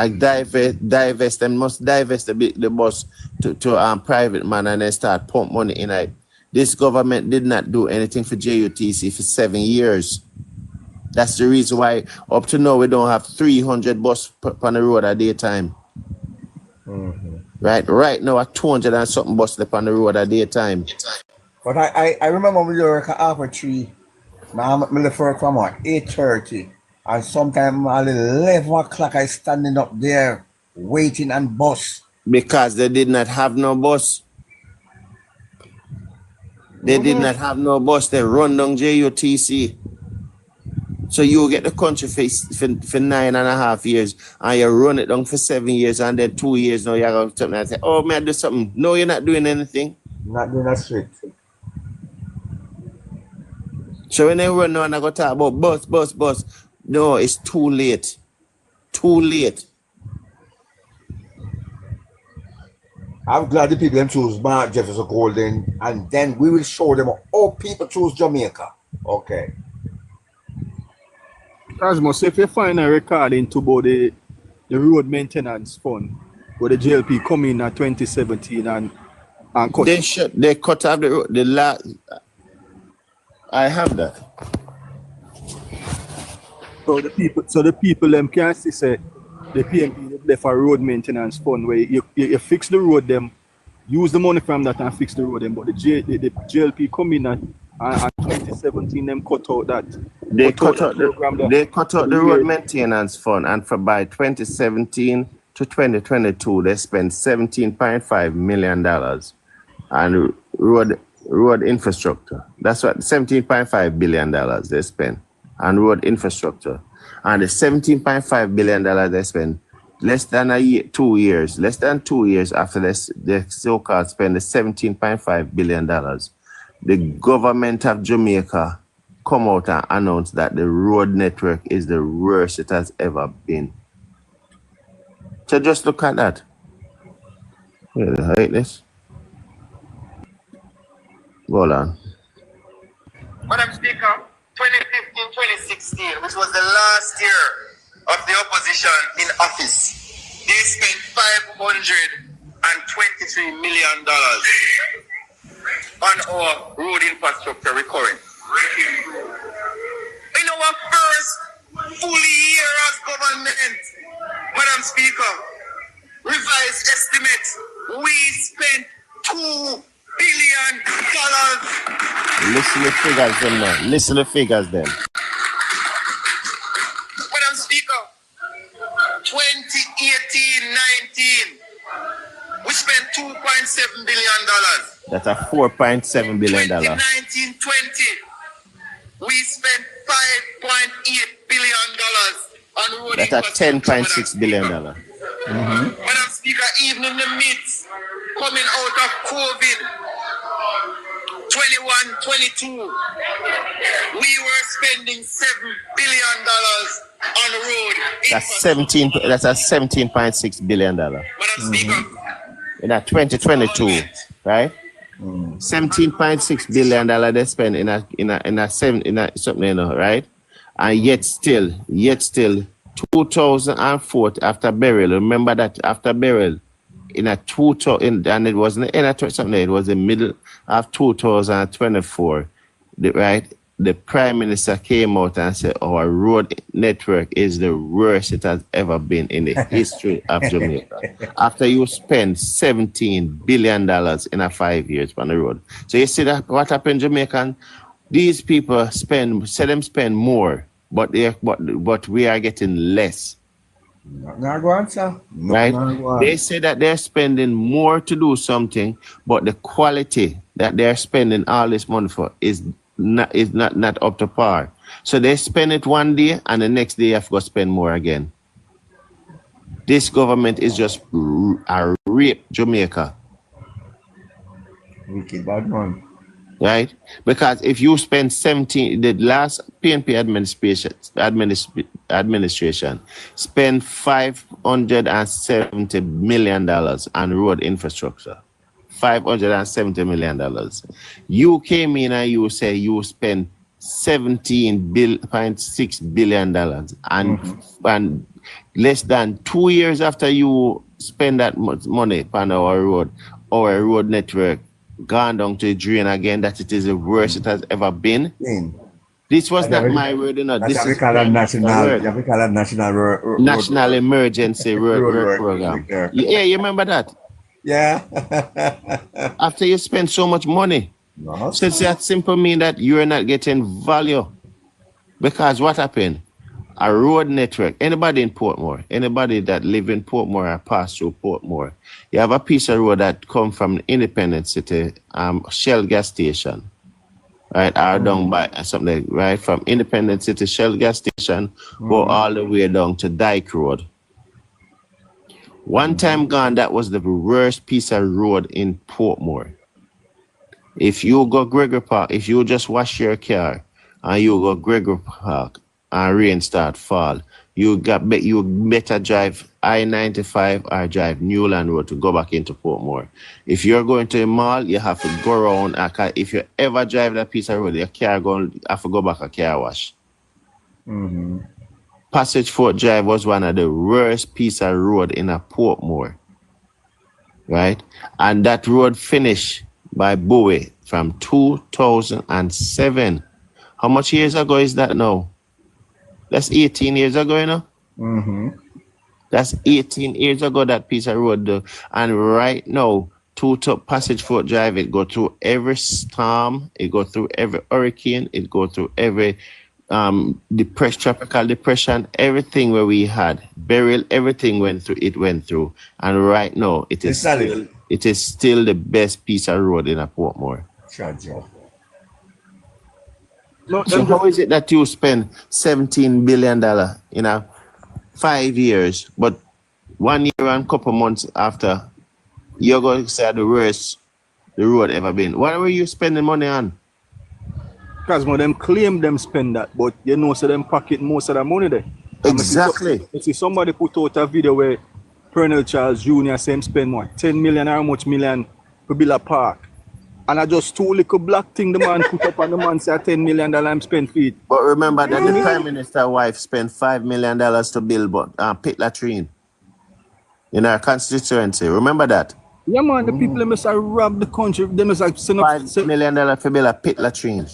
divest them, must divest the bus to private man and then start pump money in it. This government did not do anything for JUTC for 7 years. That's the reason why up to now we don't have 300 buses on the road at daytime. Right now at 200 and something buses on the road at daytime. But I remember we work at half 3. Now I'm left work from 8:30. And sometimes at 11 o'clock I standing up there waiting on bus. Because they did not have no bus. They did not have no bus. They run down JUTC. So you get the country for 9.5 years, and you run it down for 7 years, and then 2 years now you're going to something and say, oh, man, do something. No, you're not doing anything. Not doing that shit. So when they run now and I go talk about bus, no, it's too late. Too late. I'm glad the people them choose Mark Jefferson Golden, and then we will show them how people choose Jamaica. Okay. Cosmos, if you find a recording to about the road maintenance fund, where the JLP come in at 2017 and cut. They cut off the last. I have that. So the people them can see say the PNP left a road maintenance fund where you fix the road them, use the money from that and fix the road them, but the JLP come in and 2017 them cut out that. They cut out the road maintenance fund, and by 2017 to 2022 they spent $17.5 million on road infrastructure. That's what $17.5 billion they spent on road infrastructure, and the $17.5 billion they spent less than 2 years after this, they so-called spend the $17.5 billion. The government of Jamaica come out and announce that the road network is the worst it has ever been. So just look at that. Like this. Hold on. Madam Speaker, 2015-2016, which was the last year of the opposition in office, they spent $523 million. on our road infrastructure recurring. In our first full year as government, Madam Speaker, revised estimates, we spent $2 billion. Listen to the figures then now. Listen to the figures then. Madam Speaker, 2018-19, we spent $2.7 billion. That's a $4.7 billion. 2019-20, we spent $5.8 billion on road That's a infrastructure. $10.6 billion. Madam Speaker, even in the midst coming out of COVID 21-22, we were spending $7 billion on road. That's a $17.6 billion. Madam Speaker, In a 2022, right? $17.6 billion they spend in a something, you know, right? And yet still 2004 after burial. Remember that after burial, and it wasn't in a something. It was the middle of 2024, right? The Prime Minister came out and said our road network is the worst it has ever been in the history of Jamaica. After you spend $17 billion in a 5 years on the road. So you see that what happened, Jamaican? These people spend more, but we are getting less. Not go answer. Right? They say that they're spending more to do something, but the quality that they're spending all this money for is not up to par. So they spend it one day and the next day you have to go spend more again. This government is just a rape Jamaica. Wicked bad man. Right? Because if you spend the last PNP administration spent $570 million on road infrastructure. $570 million. You came in and you say you spent $17.6 billion, and less than 2 years after you spend that much money on our road network gone down to the drain again, that it is the worst it has ever been. This was not my word, you know. This is national emergency road program. Yeah, you remember that? Yeah. After you spend so much money. No. So that simple mean that you're not getting value. Because what happened? A road network, anybody in Portmore, anybody that live in Portmore or pass through Portmore, you have a piece of road that come from Independence City, Shell gas station, right? Or down by something, right? From Independence City, Shell gas station, go all the way down to Dyke Road. One time gone, that was the worst piece of road in Portmore. If you go Gregory Park, if you just wash your car and you go Gregory Park and rain start fall, you better drive I-95 or drive Newland Road to go back into Portmore. If you're going to a mall, you have to go around. If you ever drive that piece of road, your car going have to go back a car wash. Passage Fort Drive was one of the worst piece of road in a Portmore, right? And that road finished by Bowie from 2007. How much years ago is that now? That's 18 years ago, you know? That's 18 years ago that piece of road. And right now, Passage Fort Drive, it go through every storm, it go through every hurricane, it go through every tropical depression, everything where we had burial, everything went through, and right now it is still the best piece of road in a Portmore. So how is it that you spend $17 billion in 5 years, but 1 year and couple months after, you're going to say the worst the road ever been? What were you spending money on? Because them claim them spend that, but you know, so them pocket most of the money there. Exactly. You see somebody put out a video where Colonel Charles Jr. say him spend more, 10 million or how much million to build a park. And I just two little black thing the man put up, and the man say $10 million I'm spent for it. But remember that the Prime Minister's wife spent $5 million to build pit latrine in our constituency. Remember that? Yeah, man, the people them must have robbed the country. They must have sent up $5 million for build a pit latrine.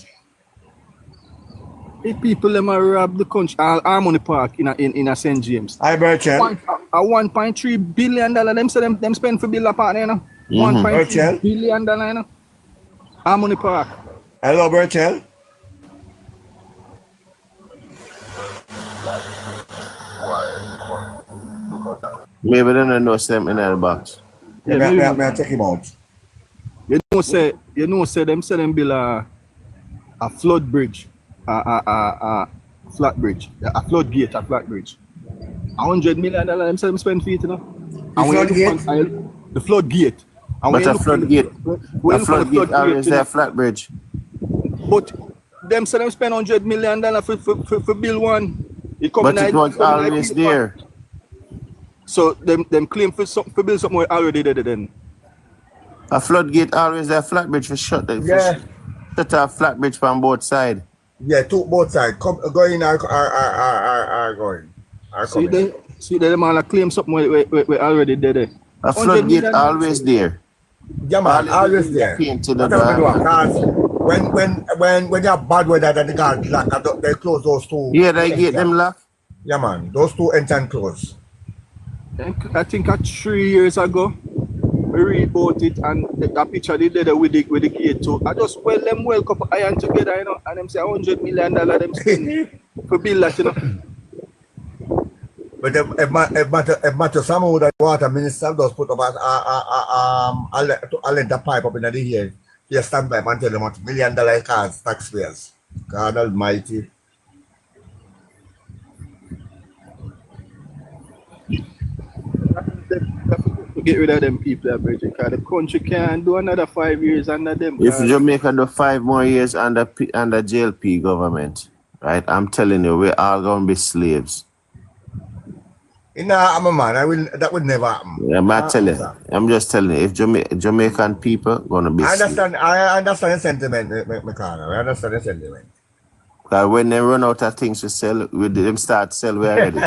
the people them have robbed the country. Harmony Park in a St. James. Hi, Berchel. A $1.3 billion them say them spend for build a park, you know. Berchel. $1.3 billion, you know. Harmony Park. Hello, Berchel. Maybe they don't know something in the box. Yeah, Yeah, may I check him out? You know say them build a flood bridge, a flat bridge, a floodgate, a flat bridge. $100 million them say them spend for it, you know. The floodgate. But a floodgate always a flat bridge. But them say them spend $100 million for build one. But it was always there. So them claim for build something already there then. A floodgate always a flat bridge for shut the shut a flat bridge from both sides. Yeah, both sides. Going are going. See them all claim something we already there. A floodgate always there. Yeah, man, always there. To the when you have bad weather, then the guards lock, they close those two. Yeah, they get them locked. Yeah, man, those two enter and close. I think 3 years ago, we read about it and the picture they did with the gate too. I just them couple iron together, you know, and them say $100 million them spend for build that, you know. But if matter somehow that water minister does put up a length of pipe up in the air, you stand by and tell them what $1 million cars, taxpayers. God Almighty. Get rid of them people, because the country can't do another 5 years under them. If Jamaica do 5 more years under JLP government, right? I'm telling you, we're all gonna be slaves. I'm a man. That would never happen. Yeah, I'm just telling you, if Jamaican people gonna be slaves. I understand the sentiment, McConnell. I understand the sentiment. Because when they run out of things to sell, with them start sell we already.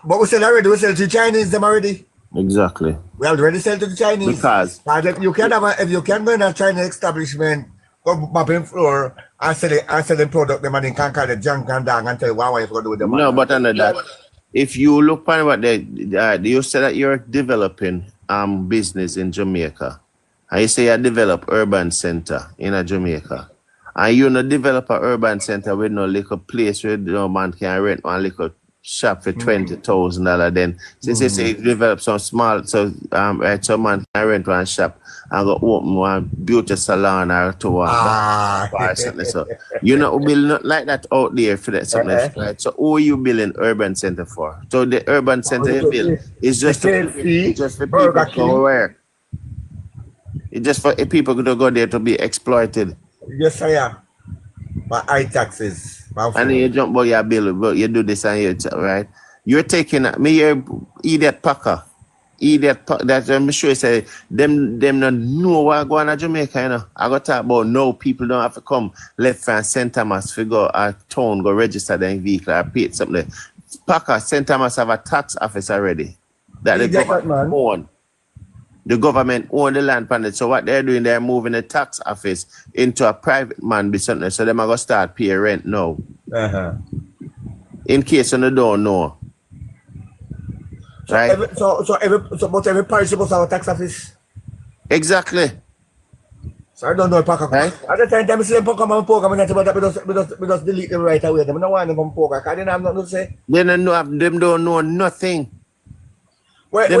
But we sell already. We sell to Chinese them already. Exactly. We already sell to the Chinese. Because if you can go in a Chinese establishment, go mopping floor and sell the product, the money can call the junk and down and tell you what you're going to do with the money. No, but under that, if you look at what you said that you're developing business in Jamaica, and you say you develop urban center in Jamaica, and you not develop an urban center with no little place where no man can rent one little shop for $20,000, then since you say you develop some small, so man can rent one shop and go open one beauty salon or to one or something. So you know build like that out there for that something, right? So who are you building urban center for? So the urban center you build is just for people to work. It's just for people to go there to be exploited. Yes, I am. But high taxes. And then you jump about your bill, but you do this and you, right? You're taking me here, idiot packer. That I'm sure you say them not know what going on Jamaica, you know. I got to talk about no people don't have to come left from St. Thomas to go a town, go register their vehicle or pay something. Packer, St. Thomas have a tax office already. That the government own. The government own the land planet. So what they're doing, they're moving the tax office into a private man be something. So them are gonna start pay rent now. In case you don't know. Right? But every parish supposed to have a tax office. Exactly. So I don't know Packer. Right? At the time I see them come and poke, I'm not about that, we just delete them right away. Them don't want them from poker, because they don't have nothing to say. They don't know, them don't know nothing. Where in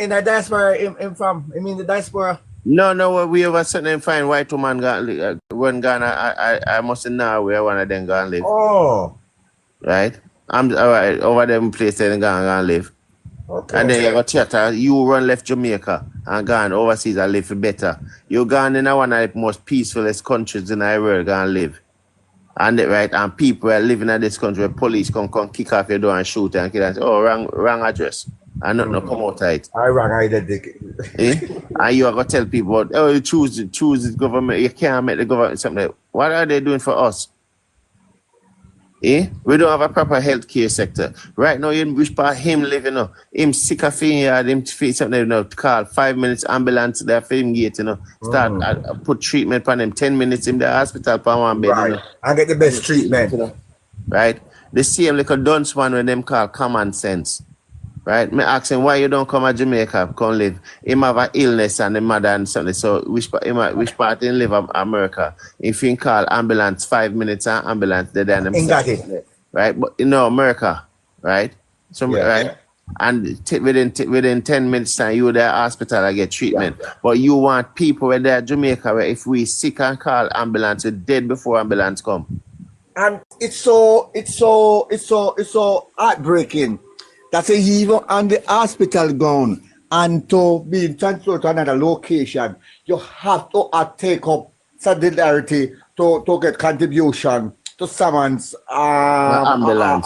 the diaspora from? I mean the diaspora. No, we have a certain fine white woman when Ghana, I must know where one of them gonna live. Oh. Right? I'm all right over them place they gonna live. Okay. And then you got chatter, you run left Jamaica and gone overseas and live for better. You gone in one of the most peacefulest countries in the world gonna live. And right, and people are living in this country where police come kick off your door and shoot and kill and say, oh, wrong address. And nothing no come out of it. I wrong identity. And you are gonna tell people, oh, you choose the government, you can't make the government something. What are they doing for us? We don't have a proper healthcare sector. Right now, in which part him live, him sick of him, him feel something, call 5 minutes ambulance there for him gate, start put treatment on him, 10 minutes in the hospital for one bed, Right. And get the best treatment. Right? The same like a dunce one when them call common sense. Right? Me ask him why you don't come to Jamaica, come live. Him have an illness and the mother and something. So which part in live America? If you call ambulance 5 minutes and ambulance, they then Got it. right? But America, right? So right, and within 10 minutes time you there hospital I get treatment. But you want people where they're Jamaica where if we sick and call ambulance, we're dead before ambulance come. And it's so heartbreaking that even on the hospital ground and to be transferred to another location, you have to take up solidarity to get contribution to someone's ambulance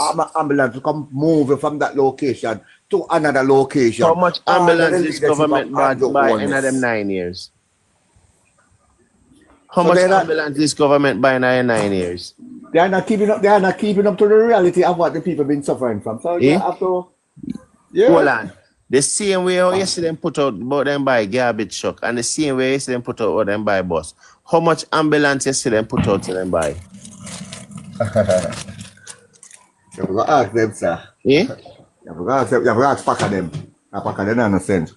to come move from that location to another location. How much ambulance this government bought by in them 9 years? How much ambulance this government buy in 9 years? They are not keeping up. They are not keeping up to the reality of what the people been suffering from. So you have to. Yeah. Hold on. The same way how you see them put out about them buy garbage truck, and the same way you see them put out about them buy bus. How much ambulance you see them put out to them buy? You have to ask them, sir. You have to ask pack of them. A pack of them no sense.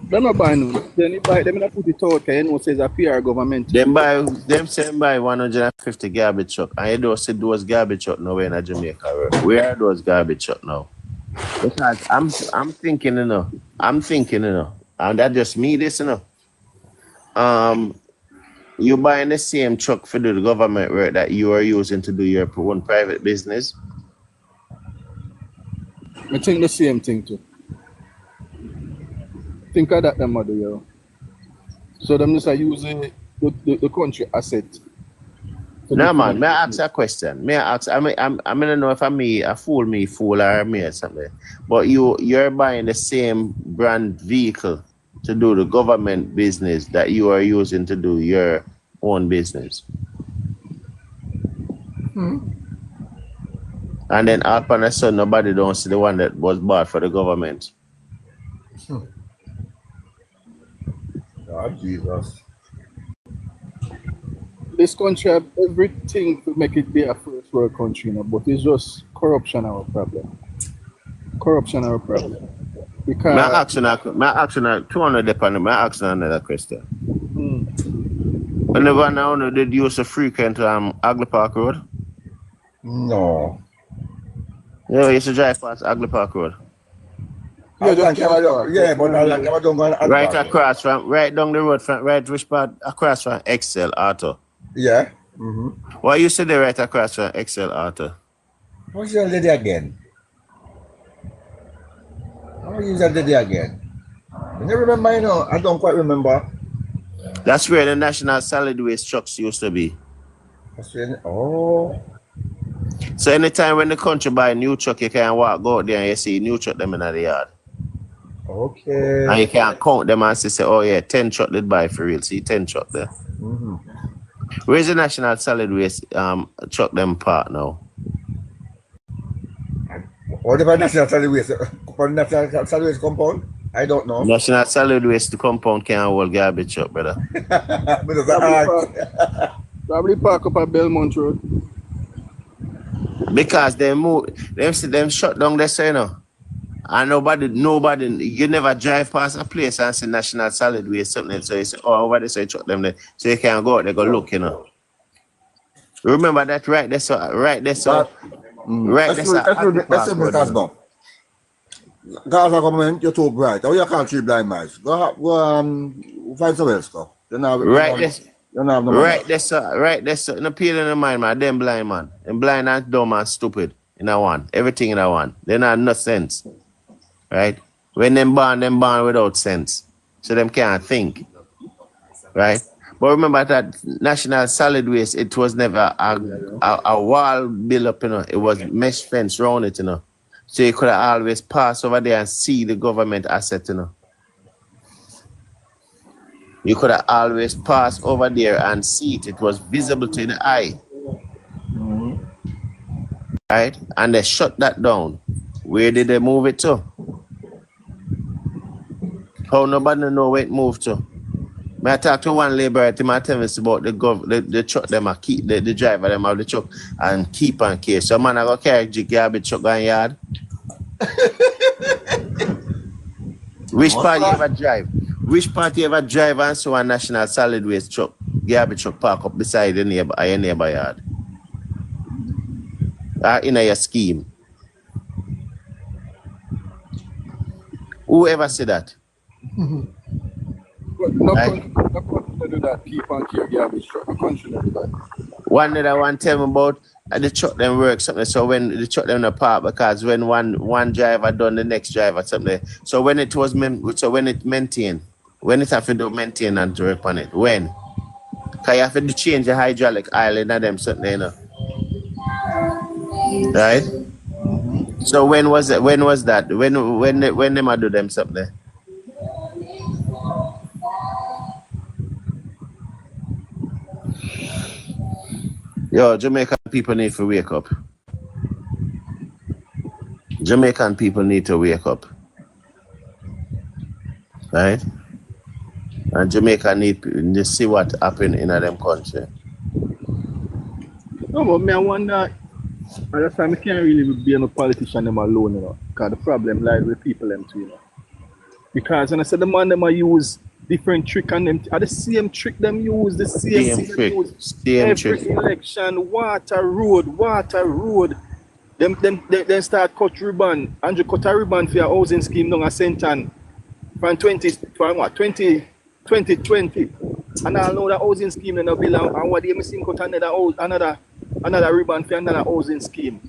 Them not buy no. Then you buy them not put it out because says a PR government. Them say buy 150 garbage truck, and you don't see those garbage truck nowhere in Jamaica. Where are those garbage truck now? Because I'm thinking, and that just me this, you buying the same truck for the government work that you are using to do your own private business. I think the same thing too. Think of that, them mother, yo. So them just are using the country asset. No man, may I ask a question? May I ask? I don't know if I fool or me or something. But you're buying the same brand vehicle to do the government business that you are using to do your own business. And then up on a sudden, nobody don't see the one that was bought for the government. God, Jesus. This country have everything to make it be a first world country, but it's just corruption our problem. Because my action 200 dependent. My action another question. Whenever now did you use a frequent Agley Park Road? No. Yeah, you used to drive past Agley Park Road. But I don't go right across from, right down the road from, right which part across from Excel Auto. Yeah. Why you say right across from Excel Auto? What's your lady again? How is that lady again? I never remember, I don't quite remember. That's where the National Solid Waste trucks used to be. So anytime when the country buy a new truck, you can walk go out there and you see new truck them in the yard. Okay. And you can count them and say, oh yeah, 10 truck did buy for real. See 10 truck there. Where's the National Solid Waste truck them part now? What about National Solid Waste? National Solid Waste compound? I don't know. National Solid Waste compound can't hold garbage truck, brother. Probably park up at Belmont Road. Because they them shut down there, so and nobody, you never drive past a place and see National Solid Waste something. So you say, oh, over there, so you shut them there. So you can't go out there, go look, Remember that right there, so That's where Gaza government, you're too bright. Oh, you can't treat blind mice. Go find somewhere else, go. Right there, sir. No appeal in the mind, man. Them blind, man. And blind and dumb and stupid. In a one. Everything in a one. They not no sense. Right? When them born without sense. So them can't think. Right? But remember that National Solid Waste, it was never a wall built up, It was mesh fence around it, So you could always pass over there and see the government asset, You could have always passed over there and see it. It was visible to the eye. Right? And they shut that down. Where did they move it to? How nobody know where it moved to? I talk to one laborer, he might tell me about the truck, them a keep the driver, them have the truck and keep on case. So man, I go carry garbage truck on yard. Which part you ever drive? Which part you ever drive and so a national solid waste truck, garbage truck park up beside your neighbor yard? Or in your scheme? Whoever said that? No country do that. Keep on carry garbage truck. No country do that. One that I want to tell me about the truck them work something. So when the truck them apart because when one driver done the next driver something. So when it was when it maintained, when it have to do maintenance to work on it, when? Cause you have to change the hydraulic oil in them something, you know. Right? So when was it? When was that? When them I do them something? Yo, Jamaican people need to wake up. Jamaican people need to wake up. Right? And Jamaica need to see what happened in them country. No, but me I wonder, at that time I can't really be a politician them alone, you know. Because the problem lies with people them too, you know. Because when I said the man them I use different trick and them are the same trick them use, the same thing them use every election, water road. Them start cut ribbon. Andrew cut a ribbon for your housing scheme down a Senton from 2020. And I know the housing scheme then belong and what they missing cut another ribbon for another housing scheme.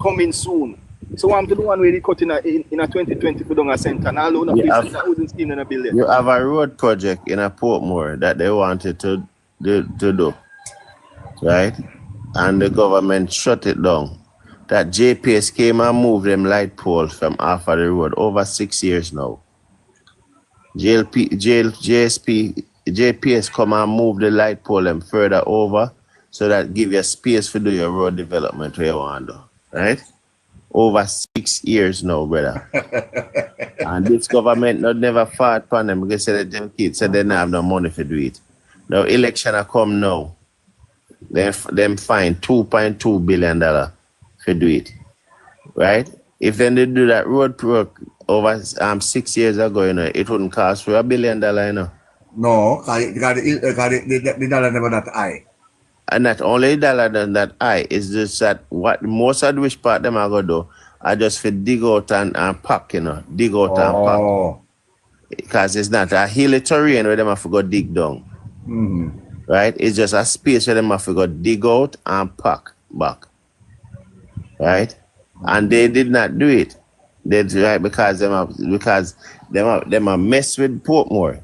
Coming soon. So I'm the one where they cut in a 2020 for down a Senton. I know the housing scheme in a building. You have a road project in a Portmore that they wanted to do. Right? And the government shut it down. That JPS came and moved them light poles from half of the road over 6 years now. JPS come and move the light pole them further over so that give you space for do your road development where you want to do. Right? Over 6 years now, brother. And this government not never fought upon them because them kids said they don't have no money to do it. Now election are come now. Them find $2.2 billion to do it. Right? If then they do that road work over 6 years ago, you know, it wouldn't cost for $1 billion, you know. No, because the dollar never that high. And not only dollar than that high, is just that what most of which part them are gonna do are just for dig out and pack, you know. Dig out and pack. Because it's not a hilly terrain where them have to go dig down. Right? It's just a space where them have to go dig out and pack back. Right? And they did not do it. They did right because them are mess with Portmore.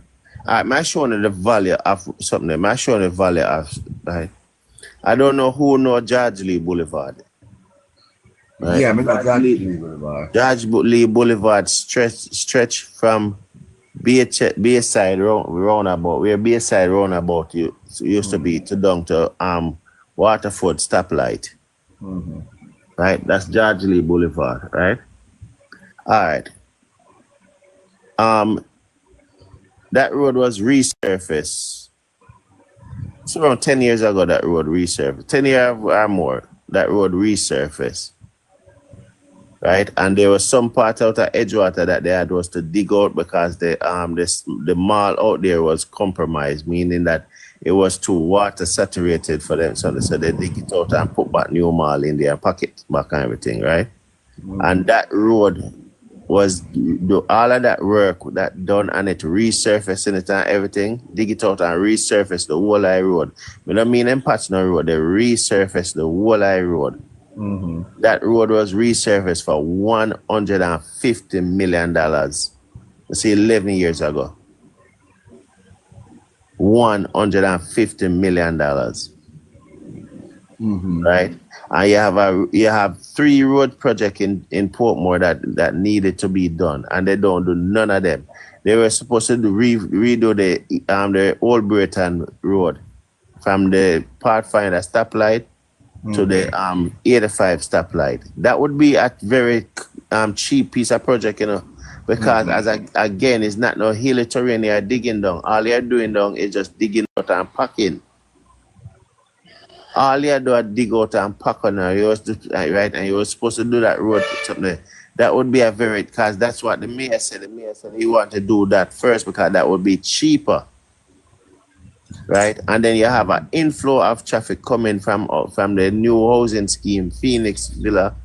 Alright, I'm showing you the value of something. I'm showing you the value of right. I don't know who know George Lee Boulevard. Right? Yeah, I mean George Lee Boulevard. George Lee Boulevard stretch from Bayside roundabout, where Bayside roundabout used to be to down to Waterford stoplight. Right? That's George Lee Boulevard, right? Alright. That road was resurfaced. It's around 10 years ago that road resurfaced. 10 years or more, that road resurfaced. Right? And there was some part out of Edgewater that they had was to dig out because the mall out there was compromised, meaning that it was too water saturated for them. So they dig it out and put back new mall in there and pack it back and everything, right? And that road was all of that work that done and it resurfacing it and everything, dig it out and resurface the whole high road. We don't mean them patch no road, they resurfaced the whole high road. That road was resurfaced for $150 million. Let's see, 11 years ago. $150 million. right? And you have 3 road projects in Portmore that needed to be done, and they don't do none of them. They were supposed to redo the Old Britain Road from the Pathfinder stoplight to the 85 stoplight. That would be a very cheap piece of project, because again, it's not no hilly terrain you're digging down. All you're doing down is just digging out and packing. All you do is dig out and pack on her. Right, and you were supposed to do that road something. That would be a very, because that's what the mayor said. The mayor said he wanted to do that first because that would be cheaper. Right, and then you have an inflow of traffic coming from the new housing scheme, Phoenix Villa,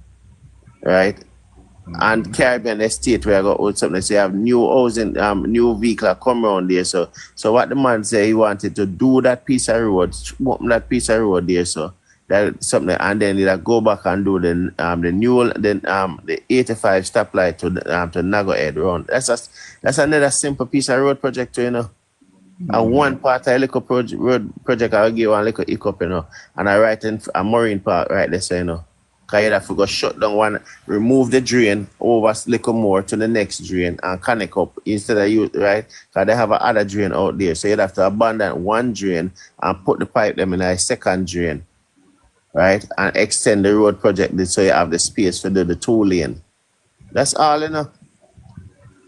right, and Caribbean Estate, where I got with something. So you have new housing, new vehicle come around there. So what the man say, he wanted to do that piece of road, open that piece of road there. So that something, and then he'll go back and do the 85 stoplight to Nago Head round. That's another simple piece of road project, And one part of little road project, I'll give one little hiccup, and I write in a marine park right there, so, because you have to go shut down one, remove the drain over little more to the next drain and connect up instead of you, right? Because they have another drain out there, so you'd have to abandon one drain and put the pipe them in a second drain, right? And extend the road project so you have the space to do the 2 lane. That's all,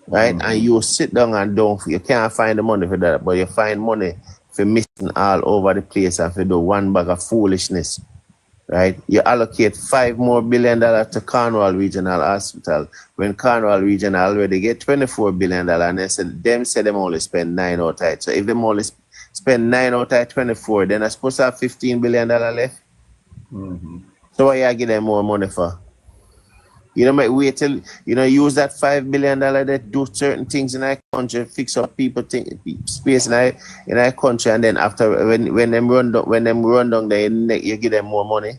right? And you sit down and you can't find the money for that, but you find money for missing all over the place and for do one bag of foolishness, right? You allocate $5 billion more to Cornwall Regional Hospital when Cornwall Regional already get $24 billion, and they said them only spend 9 out of it. So if them only spend 9 out of 24, then they're supposed to have $15 billion left. So why you give them more money for? Might wait till, use that $5 billion that do certain things in our country, fix up people space in our country, and then after when them run down there, you give them more money.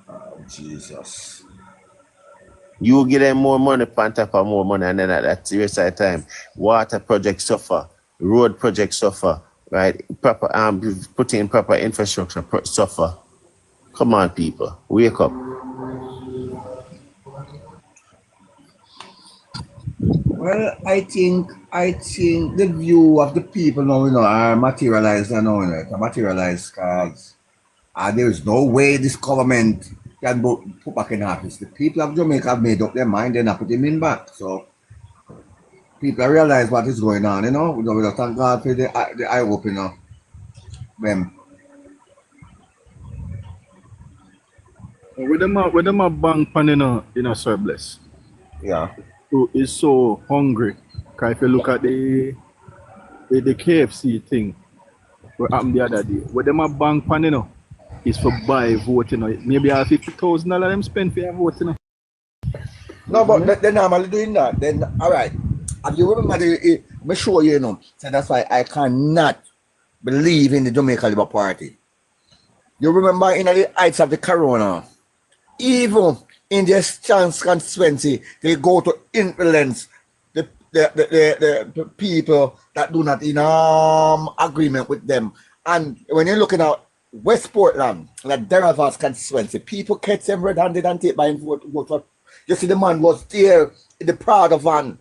Oh, Jesus. You give them more money, on top of more money, and then at that rest of the time, water projects suffer, road projects suffer, right? Proper putting in proper infrastructure suffer. Come on, people, wake up. Well, I think the view of the people now, are materialized now, materialized because there is no way this government can put back in office. The people of Jamaica have made up their mind, they're not putting him in back. So people realize what is going on, we thank God for the eye opener. With them a bank pan in a surplus. Yeah. Who is so hungry. Because if you look at the KFC thing, what happened the other day, with them a bank pan is for buy vote, maybe $50,000 them spend for your vote, No, but they're normally doing that. Then all right. And you remember me show you, so that's why I cannot believe in the Jamaica Labour Party. You remember in the heights of the corona, even in their chance constituency, they go to influence the people that do not in agreement with them. And when you're looking at West Portland, like Deravas constituency, people catch them red-handed and take by vote for. You see, the man was there in the Prada van.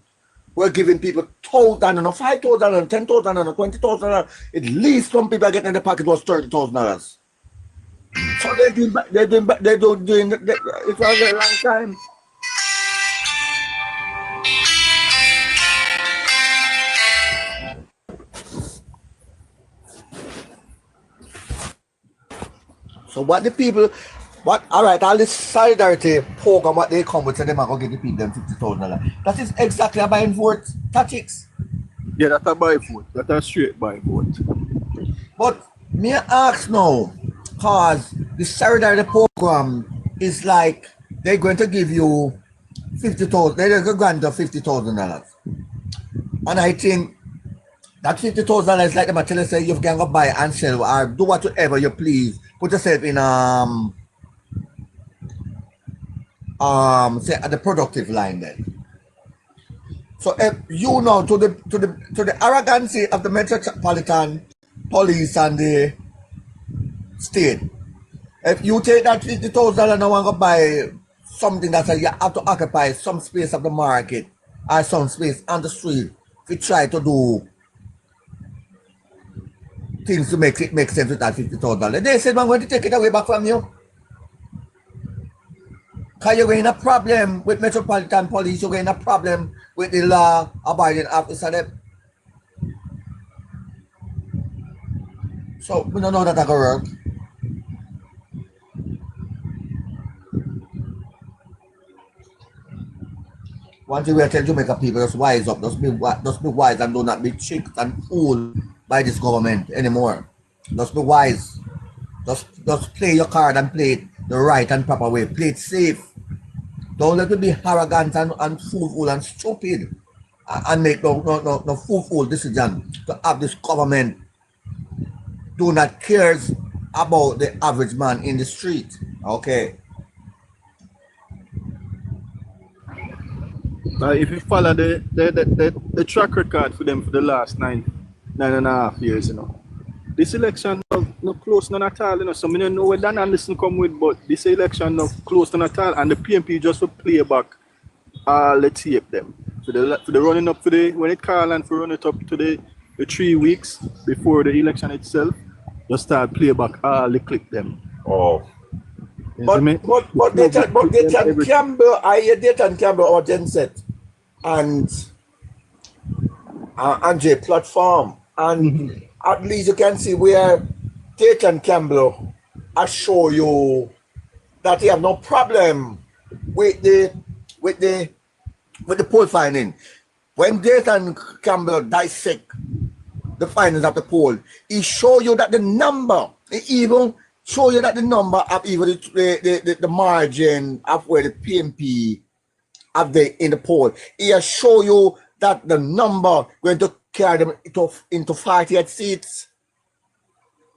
We're giving people $1,000 and $5,000 and $10,000 and $20,000. At least some people getting in the pocket was $30,000. So they're doing it for a very long time. So all this solidarity program, what they come with, so them are going to give the people them $50,000. That is exactly a buying vote tactics. Yeah, that's a buy vote. That's a straight buy vote. But me ask now, because the solidarity program is like they're going to give you $50,000. They're going to grant you $50,000, and I think that $50,000 is like them tell you say you can go buy and sell or do whatever you please. Put yourself in say at the productive line then. So if to the arrogancy of the Metropolitan police and the state. If you take that $50,000 and want to buy something that you have to occupy some space of the market or some space on the street, if you try to do things to make it make sense with that $50,000, they said, I'm going to take it away back from you. Because you're in a problem with Metropolitan Police, you're in a problem with the law abiding officer. Them. So we don't know that that going to work. One thing we tell Jamaica people, just wise up, just be wise and do not be tricked and fooled by this government anymore. Just be wise. Just play your card and play it the right and proper way. Play it safe. Don't let it be arrogant and fool and stupid and make no fool decision to have this government do not cares about the average man in the street. Okay. If you follow the track record for them for the last nine and a half years, you know, this election no close none at all, you know. So I don't know where Dan Anderson come with, but this election no close none at all, and the PNP just to play back all the tape them for the running up to the when it call and for running it up to the 3 weeks before the election itself, just start play back all the clip them. Oh. But Dayton Campbell, I hear Dayton Campbell or Genset and Andre platform, and at least you can see where Dayton Campbell I show you that he have no problem with the poll finding. When Dayton Campbell dissect the findings of the poll, he show you that the number, he even show you that the number of even the margin of where the PNP have in the poll. He show you that the number going to carry them into 48 seats.